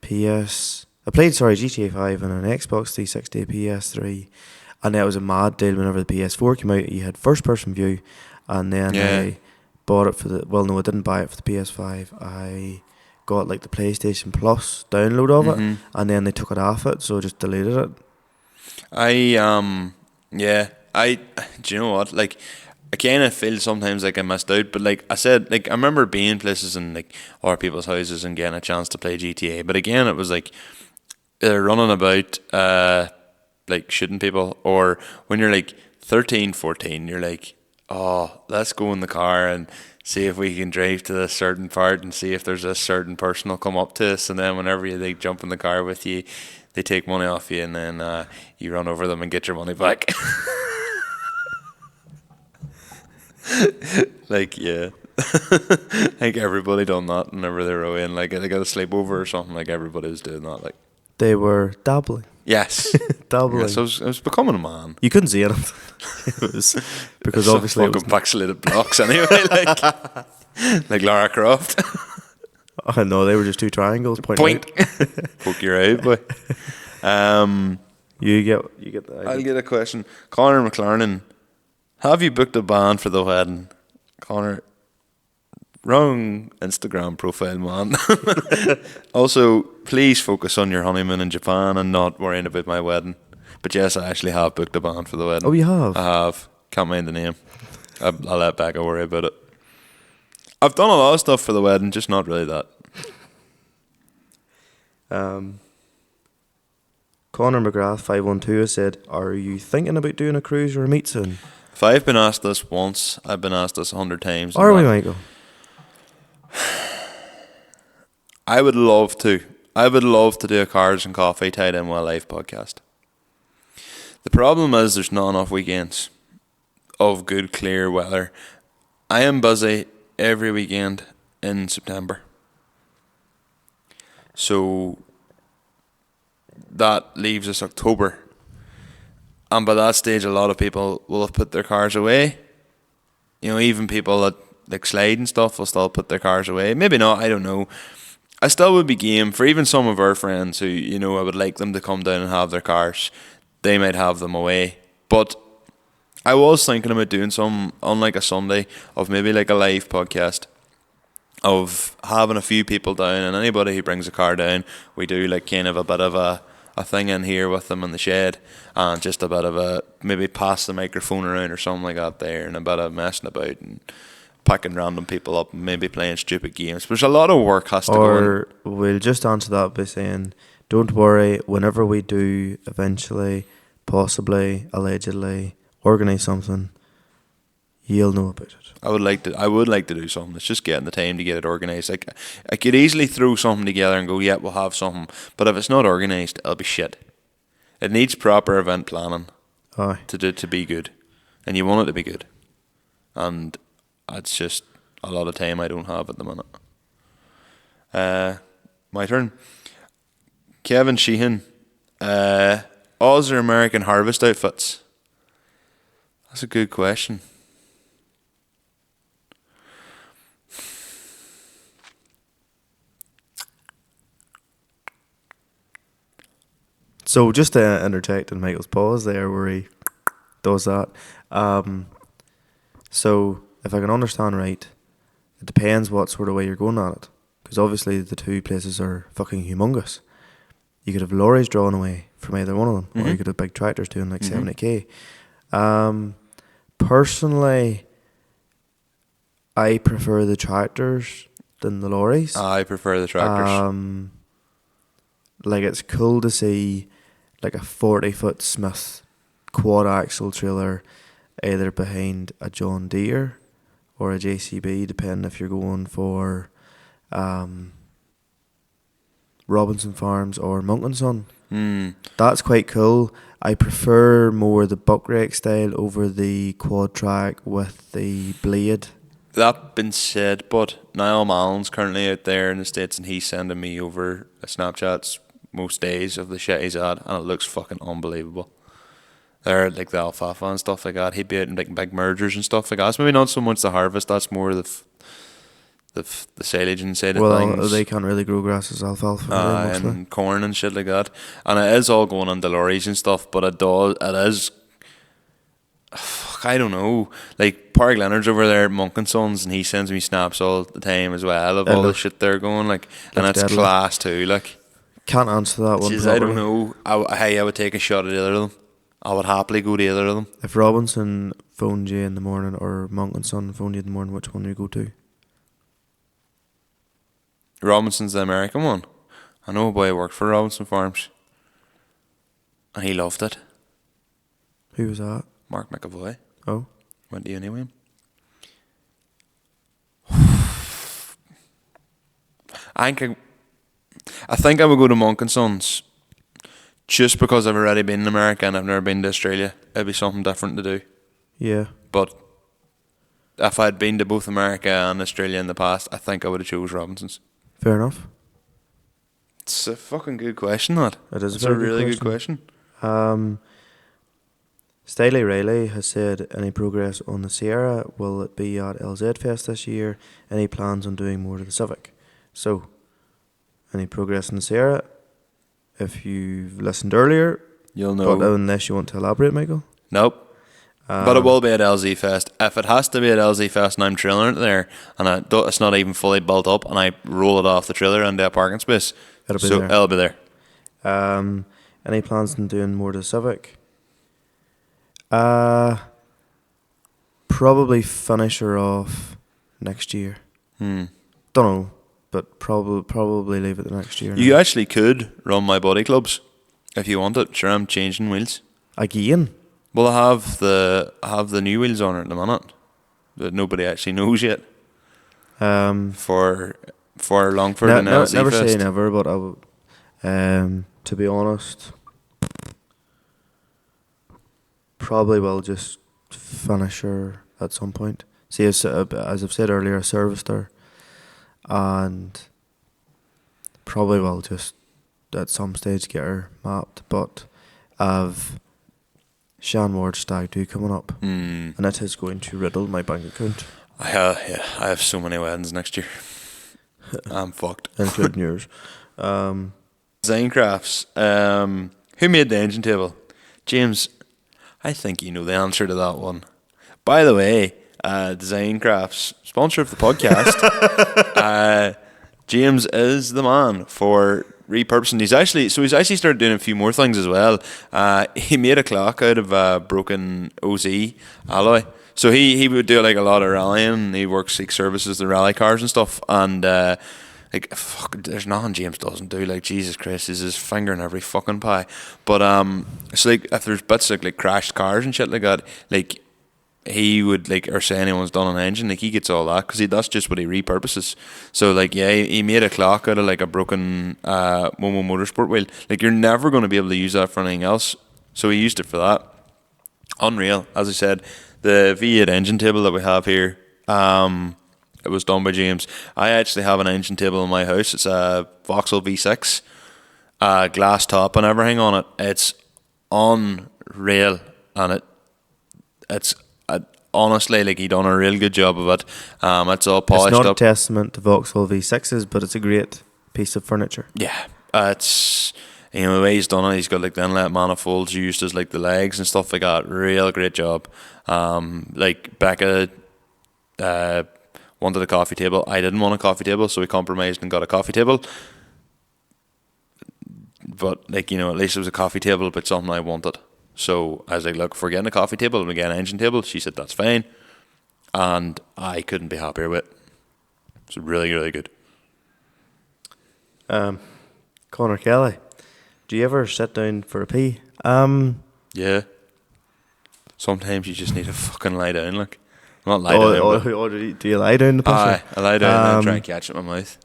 PS... I played, GTA 5 on an Xbox 360, PS3, and it was a mad deal whenever the PS4 came out. You had first-person view, and then I bought it for the... Well, no, I didn't buy it for the PS5. I got like the PlayStation Plus download of it, and then they took it off it, so I just deleted it. Do you know what? Like, I kind of feel sometimes like I missed out, but like I said, like I remember being places and like other people's houses and getting a chance to play GTA. But again, it was like they're running about like shooting people, or when you're like 13, 14, you're like, oh, let's go in the car and see if we can drive to this certain part and see if there's a certain person will come up to us, and then whenever they jump in the car with you, they take money off you, and then you run over them and get your money back. Like, yeah. I think everybody done that whenever they were in, like they got a sleepover or something, like everybody was doing that, like. They were dabbling. Yes. Dabbling. Yes, I was becoming a man. You couldn't see anything. It was because Some obviously it fucking was, pixelated blocks anyway, like Lara Croft. oh no, they were just two triangles pointing Point. out. Poke your eye, boy. You get the idea. I'll get a question. Conor McLaren, have you booked a band for the wedding? Conor, wrong Instagram profile, man. Also, please focus on your honeymoon in Japan and not worrying about my wedding. But yes, I actually have booked a band for the wedding. Oh, you have? I have. Can't mind the name. I'll let Becca worry about it. I've done a lot of stuff for the wedding, just not really that. Conor McGrath 512 has said, "Are you thinking about doing a cruise or a meet soon?" If I've been asked this once, I've been asked this 100 times. Are we, Michael? I would love to. I would love to do a Cars and Coffee tied in with a live podcast. The problem is there's not enough weekends of good, clear weather. I am busy every weekend in September. So that leaves us October. And by that stage, a lot of people will have put their cars away. You know, even people that like slide and stuff will still put their cars away. Maybe not, I don't know. I still would be game for even some of our friends who, you know, I would like them to come down and have their cars. They might have them away. But I was thinking about doing some on like a Sunday of maybe like a live podcast of having a few people down, and anybody who brings a car down, we do like kind of a bit of a thing in here with them in the shed, and just a bit of a maybe pass the microphone around or something like that there, and a bit of messing about and picking random people up and maybe playing stupid games. But there's a lot of work has to go in. Or we'll just answer that by saying, don't worry, whenever we do eventually, possibly, allegedly, organise something, you'll know about it. I would like to do something. It's just getting the time to get it organised. Like, I could easily throw something together and go, yeah, we'll have something. But if it's not organised, it'll be shit. It needs proper event planning Aye. to be good. And you want it to be good. And it's just a lot of time I don't have at the minute. My turn. Kevin Sheehan. Oz or American Harvest outfits? That's a good question. So just to interject in Michael's pause there where he does that. So if I can understand right, it depends what sort of way you're going at it. Because obviously the two places are fucking humongous. You could have lorries drawn away from either one of them, or you could have big tractors doing like 70k. Personally, I prefer the tractors than the lorries. I prefer the tractors. Like it's cool to see like a 40-foot Smith quad axle trailer either behind a John Deere or a JCB, depending if you're going for Robinson Farms or Monk & Son. That's quite cool. I prefer more the buckrake style over the quad track with the blade. That being said, but Niall Mallon's currently out there in the States, and he's sending me over Snapchats most days of the shit he's at, and it looks fucking unbelievable. They're like the alfalfa and stuff like that. He'd be out in like big mergers and stuff like that. It's maybe not so much the harvest, that's more the silage and side of things. Well, they can't really grow grass as alfalfa. And corn and shit like that. And it is all going into lorries and stuff, but it is, I don't know. Like, Park Leonard's over there at Monk & Sons, and he sends me snaps all the time as well of all the shit they're going, like, and it's deadly. class too, like. Can't answer that one. Jeez, I don't know. I would take a shot at either of them. I would happily go to either of them. If Robinson phoned you in the morning or Monk & Son phoned you in the morning, which one do you go to? Robinson's the American one. I know a boy who worked for Robinson Farms, and he loved it. Who was that? Mark McAvoy. Oh. Went to uni with him. I think I would go to Monk and Sons just because I've already been in America and I've never been to Australia. It'd be something different to do. Yeah. But if I'd been to both America and Australia in the past, I think I would have chose Robinson's. Fair enough. It's a fucking good question, that. It is It's a a very really good good question. Staley Riley has said, any progress on the Sierra? Will it be at LZ Fest this year? Any plans on doing more to the Civic? So, any progress on the Sierra? If you've listened earlier, You'll know. but unless you want to elaborate, Michael. Nope. But it will be at LZ Fest. If it has to be at LZ Fest and I'm trailing it there and it's not even fully built up and I roll it off the trailer into a parking space, it'll be there. Any plans on doing more to the Civic? Probably finish her off next year. Don't know, but probably leave it the next year. You actually could run my body clubs if you want it. Sure, I'm changing wheels. Again? Well, I have the new wheels on it at the minute that nobody actually knows yet. For Longford and LZ never Fest. say never, but I would. To be honest, probably will just finish her at some point. See, as I've said earlier, I serviced her, and probably will just at some stage get her mapped. But I've Shan Ward Stag 2 coming up, and it is going to riddle my bank account. I have so many weddings next year. I'm fucked. Including yours. Design Crafts. Who made the engine table? James, I think you know the answer to that one. By the way, Design Crafts, sponsor of the podcast. James is the man for repurposing. He's actually started doing a few more things as well. He made a clock out of broken OZ alloy. So he would do like a lot of rallying. He services the rally cars and stuff. And there's nothing James doesn't do. Like, Jesus Christ, he's his finger in every fucking pie. But it's like if there's bits like crashed cars and shit like that, like he would or say anyone's done an engine, like he gets all that because that's just what he repurposes. So he made a clock out of like a broken Momo Motorsport wheel. Like, you're never going to be able to use that for anything else. So he used it for that. Unreal. As I said, the V8 engine table that we have here, it was done by James. I actually have an engine table in my house. It's a Vauxhall V6, glass top and everything on it. It's unreal, and it's honestly, like, he done a real good job of it. It's all polished up. It's not a testament to Vauxhall V6s, but it's a great piece of furniture. Yeah, it's, the way he's done it, he's got like the inlet manifolds used as like the legs and stuff like that. Real great job. Like Becca wanted a coffee table. I didn't want a coffee table, so we compromised and got a coffee table. But at least it was a coffee table, but something I wanted. So I was like, look, if we're getting a coffee table and we get an engine table, she said that's fine. And I couldn't be happier with it. It's really, really good. Conor Kelly, do you ever sit down for a pee? Yeah. Sometimes you just need to fucking lie down, like. Not lie down. Do you lie down the pusher? Aye, I lie down and try and catch it in my mouth.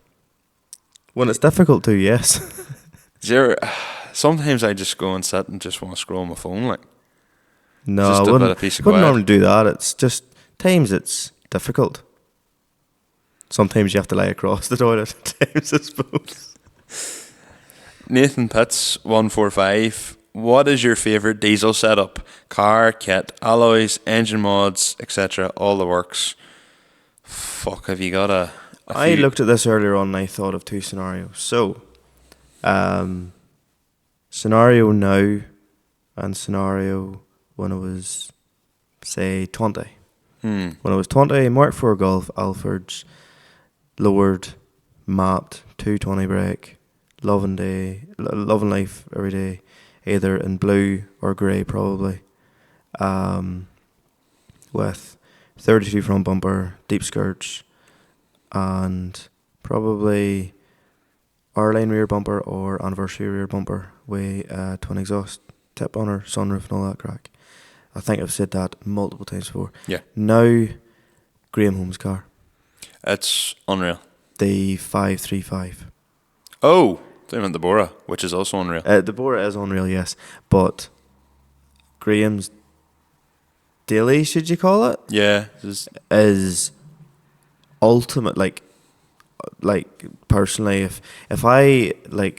When it's difficult to, yes. Sometimes I just go and sit and just want to scroll my phone, like. No, just I wouldn't normally do that. It's just times it's difficult. Sometimes you have to lie across the toilet. Times, I suppose. Nathan Pitts 145. What is your favourite diesel setup? Car, kit, alloys, engine mods, etc. All the works. Fuck, have you got a I looked at this earlier on and I thought of two scenarios. So, scenario now and scenario when I was, say, 20. When I was 20, Mark IV Golf, Alfords, lowered, mapped, 220 brake, loving life every day, either in blue or grey probably, with 32 front bumper, deep skirts, and probably R-line rear bumper or anniversary rear bumper with twin exhaust tip on her, sunroof and all that crack. I think I've said that multiple times before. Yeah. Now, Graham Holmes' car, It's unreal. the 535. Oh, they meant the Bora, which is also unreal. The Bora is unreal, yes, but Graham's daily, should you call it, Yeah. is ultimate. Like personally, if I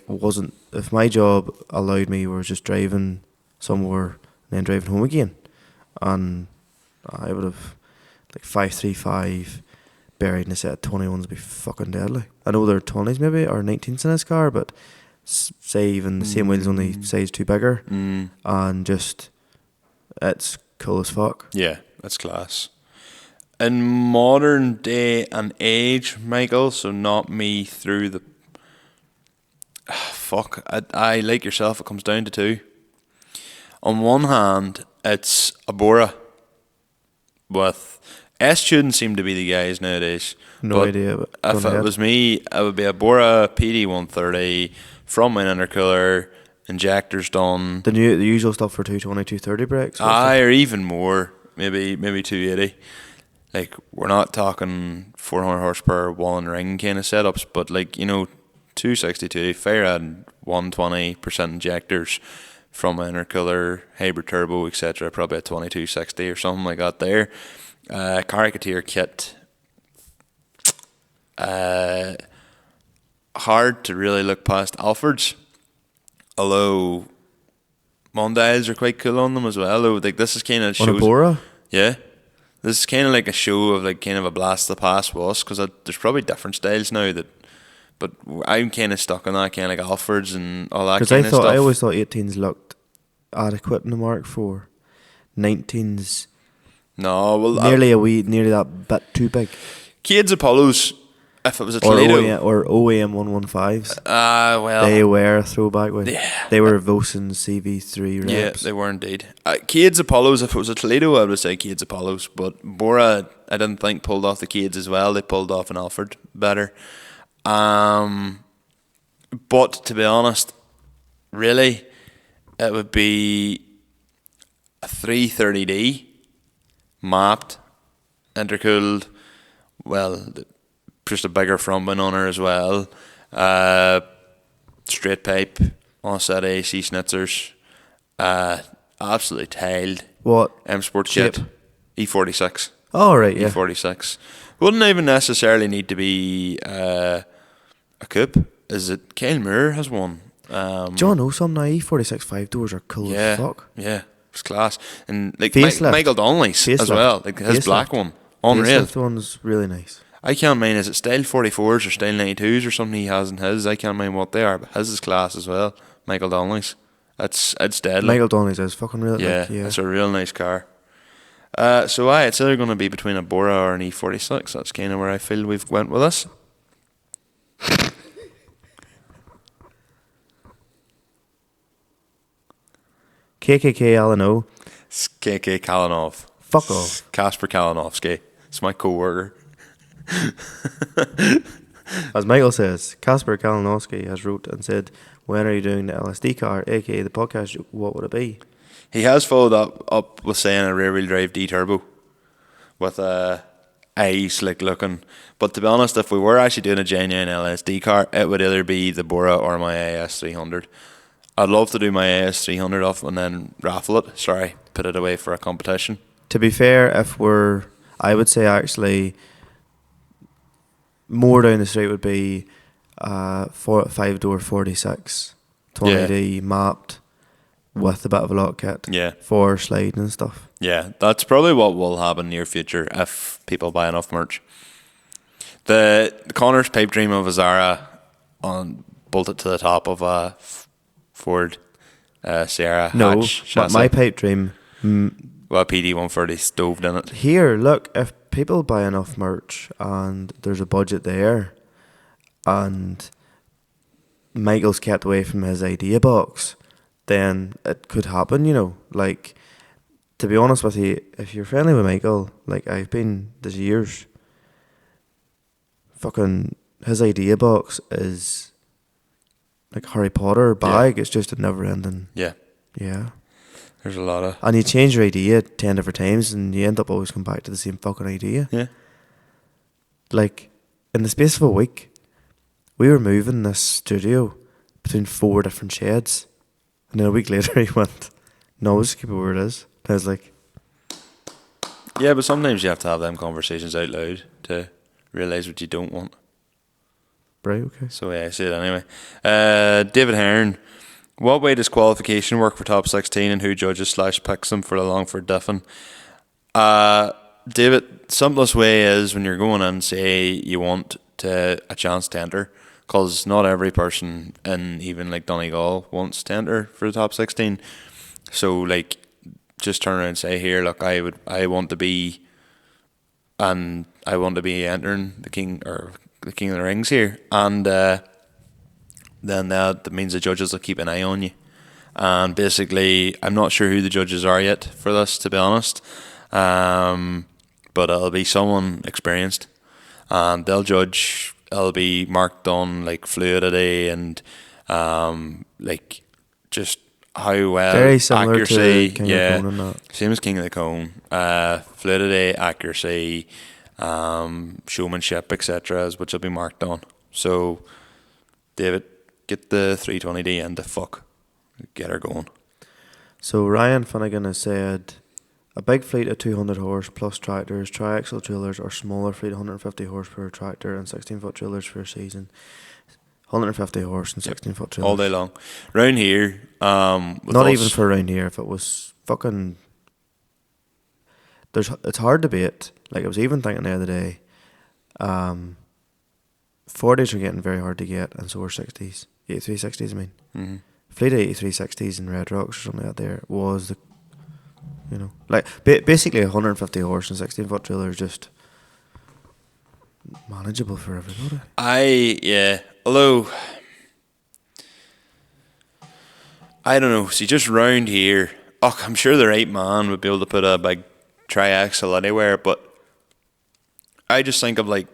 wasn't, if my job allowed me, were just driving somewhere and then driving home again, and I would have 535 buried in a set of 21s would be fucking deadly. I know they're 20s maybe or 19s in his car, but say even the same wheels, only size 2 bigger, and just it's cool as fuck. Yeah, that's class. In modern day and age, Michael, so not me through the... fuck, I like yourself, it comes down to two. On one hand, it's a Bora with... S-students seem to be the guys nowadays. No idea, but if it was me, it would be a Bora PD130, front main intercooler, injectors done. The usual stuff for 220, 230 brakes. Or even more, maybe 280. Like, we're not talking 400 horsepower one ring kind of setups, but 260, fire and 120% injectors from an intercooler, hybrid turbo, etc. Probably a 2260 or something like that there. Caricature kit. Hard to really look past Alfords, although Mondials are quite cool on them as well. Though, this is kind of shows. On a Bora? Yeah. This is kind of like a show of kind of a blast of the past was, because there's probably different styles now but I'm kind of stuck on that kind of like Alfords and all that kind of stuff. I always thought 18s looked adequate in the Mark IV. 19s No, well, nearly that bit too big. Cades Apollos, if it was a Toledo or OEM 115s. Well, they were a throwback with. Yeah. They were Vosen CV3 reps. Yeah, they were indeed. Cades Apollos, if it was a Toledo, I would say Cades Apollos. But Bora, I didn't think pulled off the Cades as well. They pulled off an Alford better. But to be honest, really, it would be a 330D mapped, intercooled, well, just a bigger front wing on her as well. Straight pipe, on set AC schnitzers, absolutely tiled. What? M Sport shape? kit, E46. Oh, right, yeah. E46. Wouldn't even necessarily need to be a coupe. Is it Kyle Moore has one? John know some now, E46 5 doors are cool as fuck. Yeah, it's class. And Facelift. Michael Donnelly's as well, his Facelift. black one, unreal. Facelift one's really nice. I can't mind, is it style 44s or style 92s or something he has in his? I can't mind what they are, but his is class as well. Michael Donnelly's. It's deadly. Michael Donnelly's is fucking really it's a real nice car. It's either going to be between a Bora or an E46. That's kind of where I feel we've went with this. KKK Alano. It's KK Kalinov. Fuck off. Kasper Kalinovsky. It's my co-worker. As Michael says, Kasper Kalinowski has wrote and said, when are you doing the LSD car, aka the podcast, what would it be? He has followed up with saying a rear wheel drive D turbo with eyes looking. But to be honest, if we were actually doing a genuine LSD car, it would either be the Bora or my AS300. I'd love to do my AS300 off and then raffle it. Sorry, put it away for a competition. To be fair, I would say actually more down the street would be 5-door 46 20D mapped with a bit of a lock kit. Yeah. For sliding and stuff. Yeah, that's probably what will happen near future if people buy enough merch. The Conor's pipe dream of a Zara bolted to the top of a Ford Sierra hatch chassis. My pipe dream. Well, PD130 stoved in it. Here, look, if people buy enough merch and there's a budget there, and Michael's kept away from his idea box, then it could happen, Like, to be honest with you, if you're friendly with Michael, like I've been this years, fucking his idea box is like Harry Potter bag. It's just a never ending. Yeah. Yeah. There's a lot of... And you change your idea 10 different times and you end up always coming back to the same fucking idea. Yeah. Like, in the space of a week, we were moving this studio between 4 different sheds. And then a week later he went, no, just keep it where it is. And I was like... Yeah, but sometimes you have to have them conversations out loud to realise what you don't want. Right, okay. So yeah, I say it anyway. David Hearn, what way does qualification work for top 16 and who judges / picks them for the Longford Diffin? David, simplest way is when you're going in, say you want a chance to enter, because not every person in even like Donegal wants to enter for the top 16. So like, just turn around and say, here, look, I want to be entering the King of the Rings here, and then that means the judges will keep an eye on you. And basically, I'm not sure who the judges are yet for this, to be honest, but it'll be someone experienced, and they'll judge. It'll be marked on like fluidity and like just how well, very similar accuracy, to King of the Cone and that. Same as King of the Cone. Fluidity, accuracy, showmanship, etc. is what you'll be marked on. So, David, get the 320D into fuck. Get her going. So Ryan Finnegan has said, a big fleet of 200 horse plus tractors, triaxle trailers, or smaller fleet 150 horse per tractor and 16-foot trailers for a season. 150 horse and 16-foot trailers. All day long. Round here, not even for around here. If it was fucking... It's hard to beat. Like, I was even thinking the other day, 40s are getting very hard to get, and so are 60s. 8360s, I mean. Mm-hmm. Fleet of 8360s in Red Rocks or something like that there was the... You know, like, basically 150 horse and 16-foot trailer is just manageable for everybody. Although, I don't know, see, just round here, I'm sure the right man would be able to put a big triaxle anywhere, but I just think of like,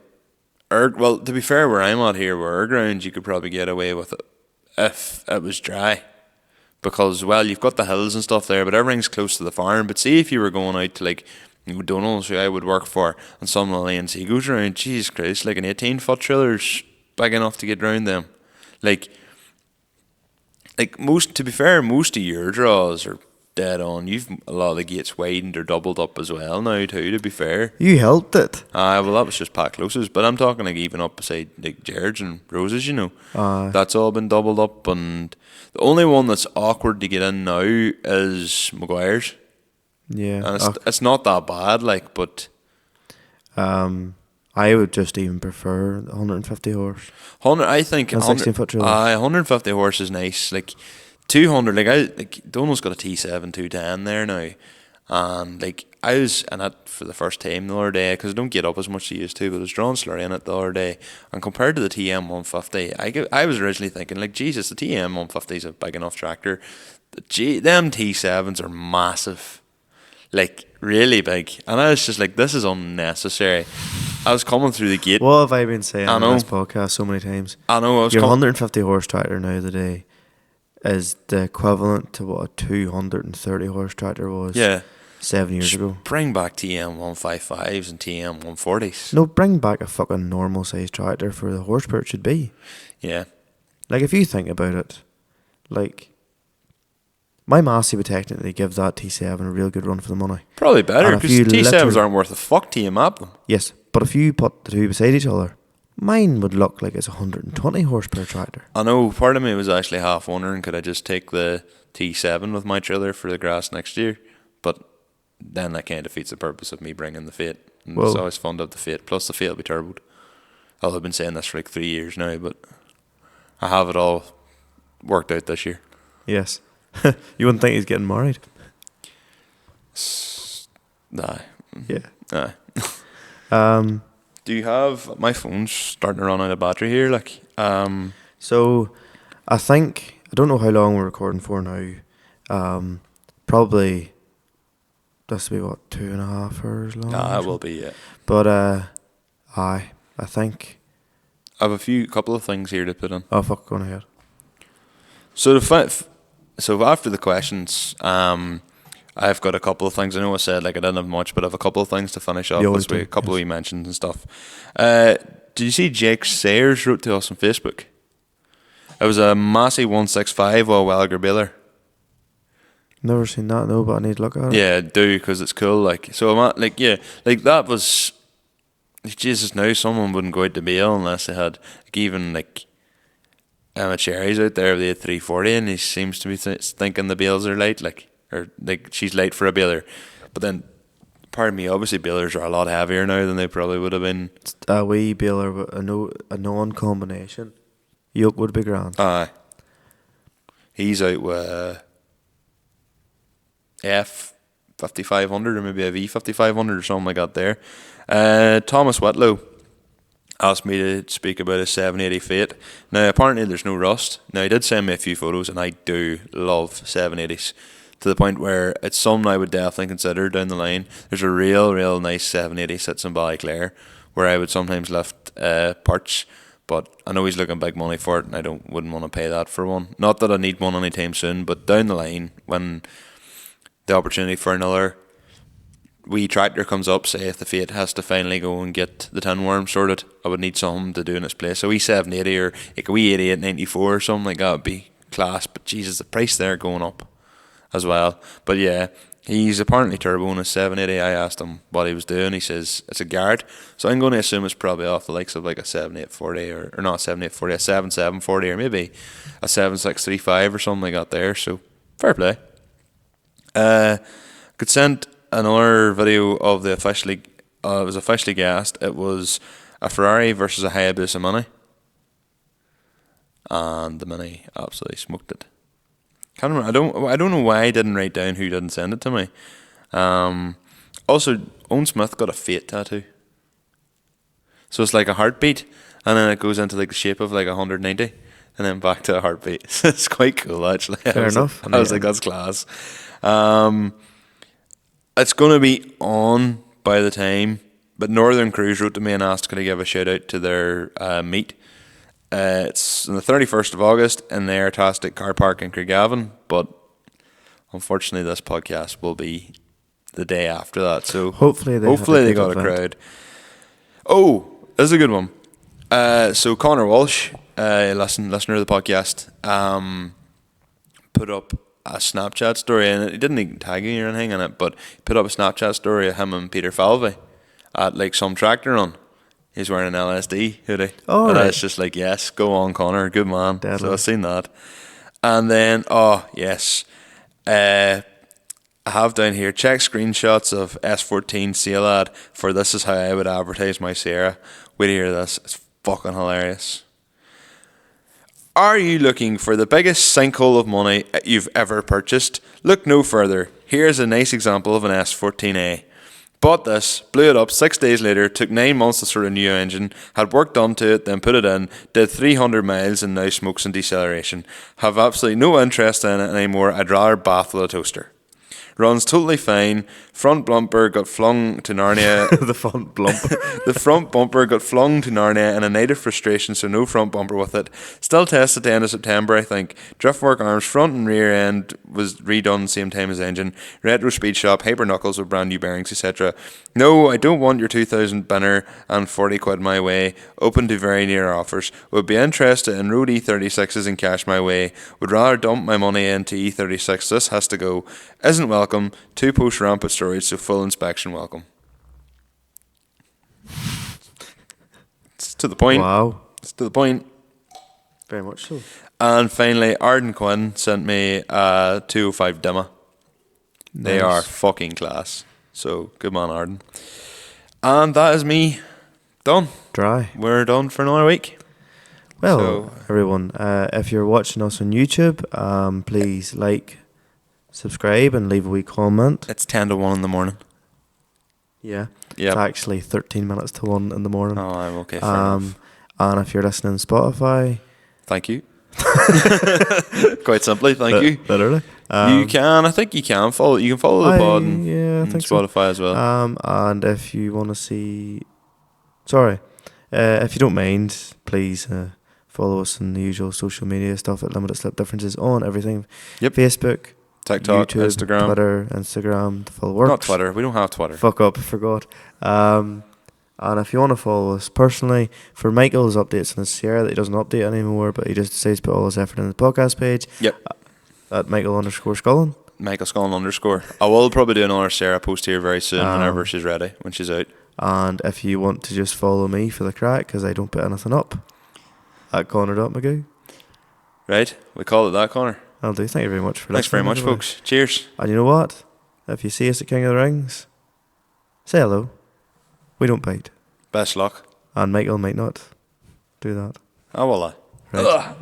well, to be fair, where I'm at here, where our ground, you could probably get away with it if it was dry. Because, well, you've got the hills and stuff there, but everything's close to the farm. But see, if you were going out to, like, O'Donnell's, who I would work for, and some of the lanes he goes around, Jesus Christ, like an 18-foot trailer's big enough to get round them. Like most, to be fair, most of your draws are dead on. You've a lot of the gates widened or doubled up as well now, too, to be fair. You helped it. Well, that was just Pat Close's, but I'm talking like even up beside like Gerard's and Rose's, you know. That's all been doubled up, and the only one that's awkward to get in now is Maguire's. Yeah. And it's not that bad, like, but... I would just even prefer the 150 horse. I think... And 16-foot trailer. 150 horse is nice, like... 200, Donald's got a T7 210 there now, and like I was in it for the first time the other day because I don't get up as much as I used to, but I was drawing slurry in it the other day, and compared to the TM 150, I was originally thinking like, Jesus, the TM 150 is a big enough tractor. Them T7s are massive, like really big, and I was just like, this is unnecessary. I was coming through the gate. What have I been saying on this podcast so many times? I know. Your 150 horse tractor now today is the equivalent to what a 230 horse tractor was 7 years ago. Bring back TM 155s and TM 140s. No, bring back a fucking normal sized tractor for the horsepower it should be. Yeah. Like, if you think about it, like, my Massey would technically give that T7 a real good run for the money. Probably better, because T7s aren't worth a fuck till you map them. Yes, but if you put the two beside each other, mine would look like it's a 120 horsepower tractor. I know, part of me was actually half wondering, could I just take the T7 with my trailer for the grass next year? But then that kind of defeats the purpose of me bringing the Fate. And it's always fun to have the Fate. Plus the Fate will be turboed. I've been saying this for like 3 years now, but I have it all worked out this year. Yes. You wouldn't think he's getting married. Nah. Yeah. Nah. Do you have... My phone's starting to run out of battery here, like... So, I think... I don't know how long we're recording for now. Probably... This will be, what, 2.5 hours long? It will be, yeah. But, I think... I have a couple of things here to put in. Oh, fuck, go on ahead. So, so after the questions, I've got a couple of things. I know I said like I didn't have much, but I have a couple of things to finish off You always this week. do, A couple of yes. wee mentions and stuff. Did you see Jake Sayers wrote to us on Facebook? It was a Massey 165 while Welger Baylor. Never seen that, no, but I need to look at it. Yeah, do, because it's cool. Like, so I'm at, like, yeah, like that was, Jesus, now someone wouldn't go out to bail unless they had, like, even like Emma Cherry's out there, they had 340, and he seems to be thinking the bails are light, like, or like she's late for a bailer. But then, pardon me, obviously bailers are a lot heavier now than they probably would have been. A wee baler, but a non-combination. Yoke would be grand. Aye. He's out with F5500 or maybe a V5500 or something like that there. Thomas Whitlow asked me to speak about his 780 Fate. Now, apparently there's no rust. Now, he did send me a few photos, and I do love 780s to the point where it's something I would definitely consider down the line. There's a real nice 780 sits in Ballyclare where I would sometimes lift parts, but I know he's looking big money for it, and I wouldn't want to pay that for one. Not that I need one anytime soon, but down the line, when the opportunity for another wee tractor comes up, say if the Fate has to finally go and get the tin worm sorted, I would need something to do in its place. A wee 780 or like a wee 8894 or something like that would be class, but Jesus, the price there going up as well. But yeah, he's apparently turbo in his 780. I asked him what he was doing. He says it's a Gard, so I'm going to assume it's probably off the likes of like a 7840 or not 7840, a 7740 or maybe a 7635 or something like that there. So fair play. Could send another video of the officially it was officially gassed. It was a Ferrari versus a Hayabusa Mini, and the Mini absolutely smoked it. Can't remember. I don't know why I didn't write down who didn't send it to me. Also, Owen Smith got a Fate tattoo, so it's like a heartbeat, and then it goes into like the shape of like 190, and then back to a heartbeat. It's quite cool actually. Fair enough. I was like, that's class. It's going to be on by the time, but Northern Cruise wrote to me and asked could I give a shout out to their meet. It's on the 31st of August in the Airtastic car park in Craigavon, but unfortunately this podcast will be the day after that, so hopefully they got a crowd. Oh, this is a good one. So Conor Walsh, listener of the podcast, put up a Snapchat story, and he didn't even tag me or anything in it, but he put up a Snapchat story of him and Peter Falvey at like some tractor run. He's wearing an LSD hoodie. Oh, and right. it's just like, yes, go on, Conor, good man. Deadly. So I've seen that. And then, oh, yes, I have down here, check screenshots of S14 sale ad for this is how I would advertise my Sierra. Wait to hear this. It's fucking hilarious. Are you looking for the biggest sinkhole of money you've ever purchased? Look no further. Here's a nice example of an S14A. Bought this, blew it up 6 days later, took 9 months to sort a new engine, had work done to it, then put it in, did 300 miles and now smokes in deceleration. Have absolutely no interest in it anymore, I'd rather bath with a toaster. Runs totally fine. Front bumper got flung to Narnia. The front bumper. The front bumper got flung to Narnia in a night of frustration, so no front bumper with it. Still tested the end of September, I think. Driftwork arms, front and rear end was redone same time as engine. Retro speed shop, hyper knuckles with brand new bearings, etc. No, I don't want your 2000 binner and 40 quid my way. Open to very near offers. Would be interested in road E36s and cash my way. Would rather dump my money into E36. This has to go. Isn't welcome. 2 post ramp at storage, so full inspection welcome. It's to the point. Wow. It's to the point. Very much so. And finally, Arden Quinn sent me a 205 Dimma. They Nice. are fucking class. So, good man, Arden. And that is me done. Dry. We're done for another week. Well, So- everyone, if you're watching us on YouTube, please like, subscribe, and leave a wee comment. It's 10 to 1 in the morning. Yeah. Yep. It's actually 13 minutes to 1 in the morning. Oh, I'm okay. Fair enough. And if you're listening on Spotify, Thank you. Quite simply, thank you. Literally. You can. I think you can follow. You can follow the pod on I think so. Spotify as well. And if you want to see, if you don't mind, please follow us on the usual social media stuff at Limited Slip Differences on everything. Yep. Facebook, TikTok, YouTube, Instagram. Twitter, Instagram, the full works. Not Twitter. We don't have Twitter. Fuck up, forgot. And if you want to follow us personally, for Michael's updates on his Sierra that he doesn't update anymore, but he just decides to put all his effort in the podcast page. Yep. At Michael_Scullen. Michael Scullen _ I will probably do another Sarah post here very soon whenever she's ready, when she's out. And if you want to just follow me for the crack, because I don't put anything up, at Conor.McGoo. Right? We call it that, Conor. I'll do. Thank you very much for Thanks very listening. much, folks. Cheers. And you know what? If you see us at King of the Rings, say hello. We don't bite. Best luck. And Michael might not do that. Ah, well. Right.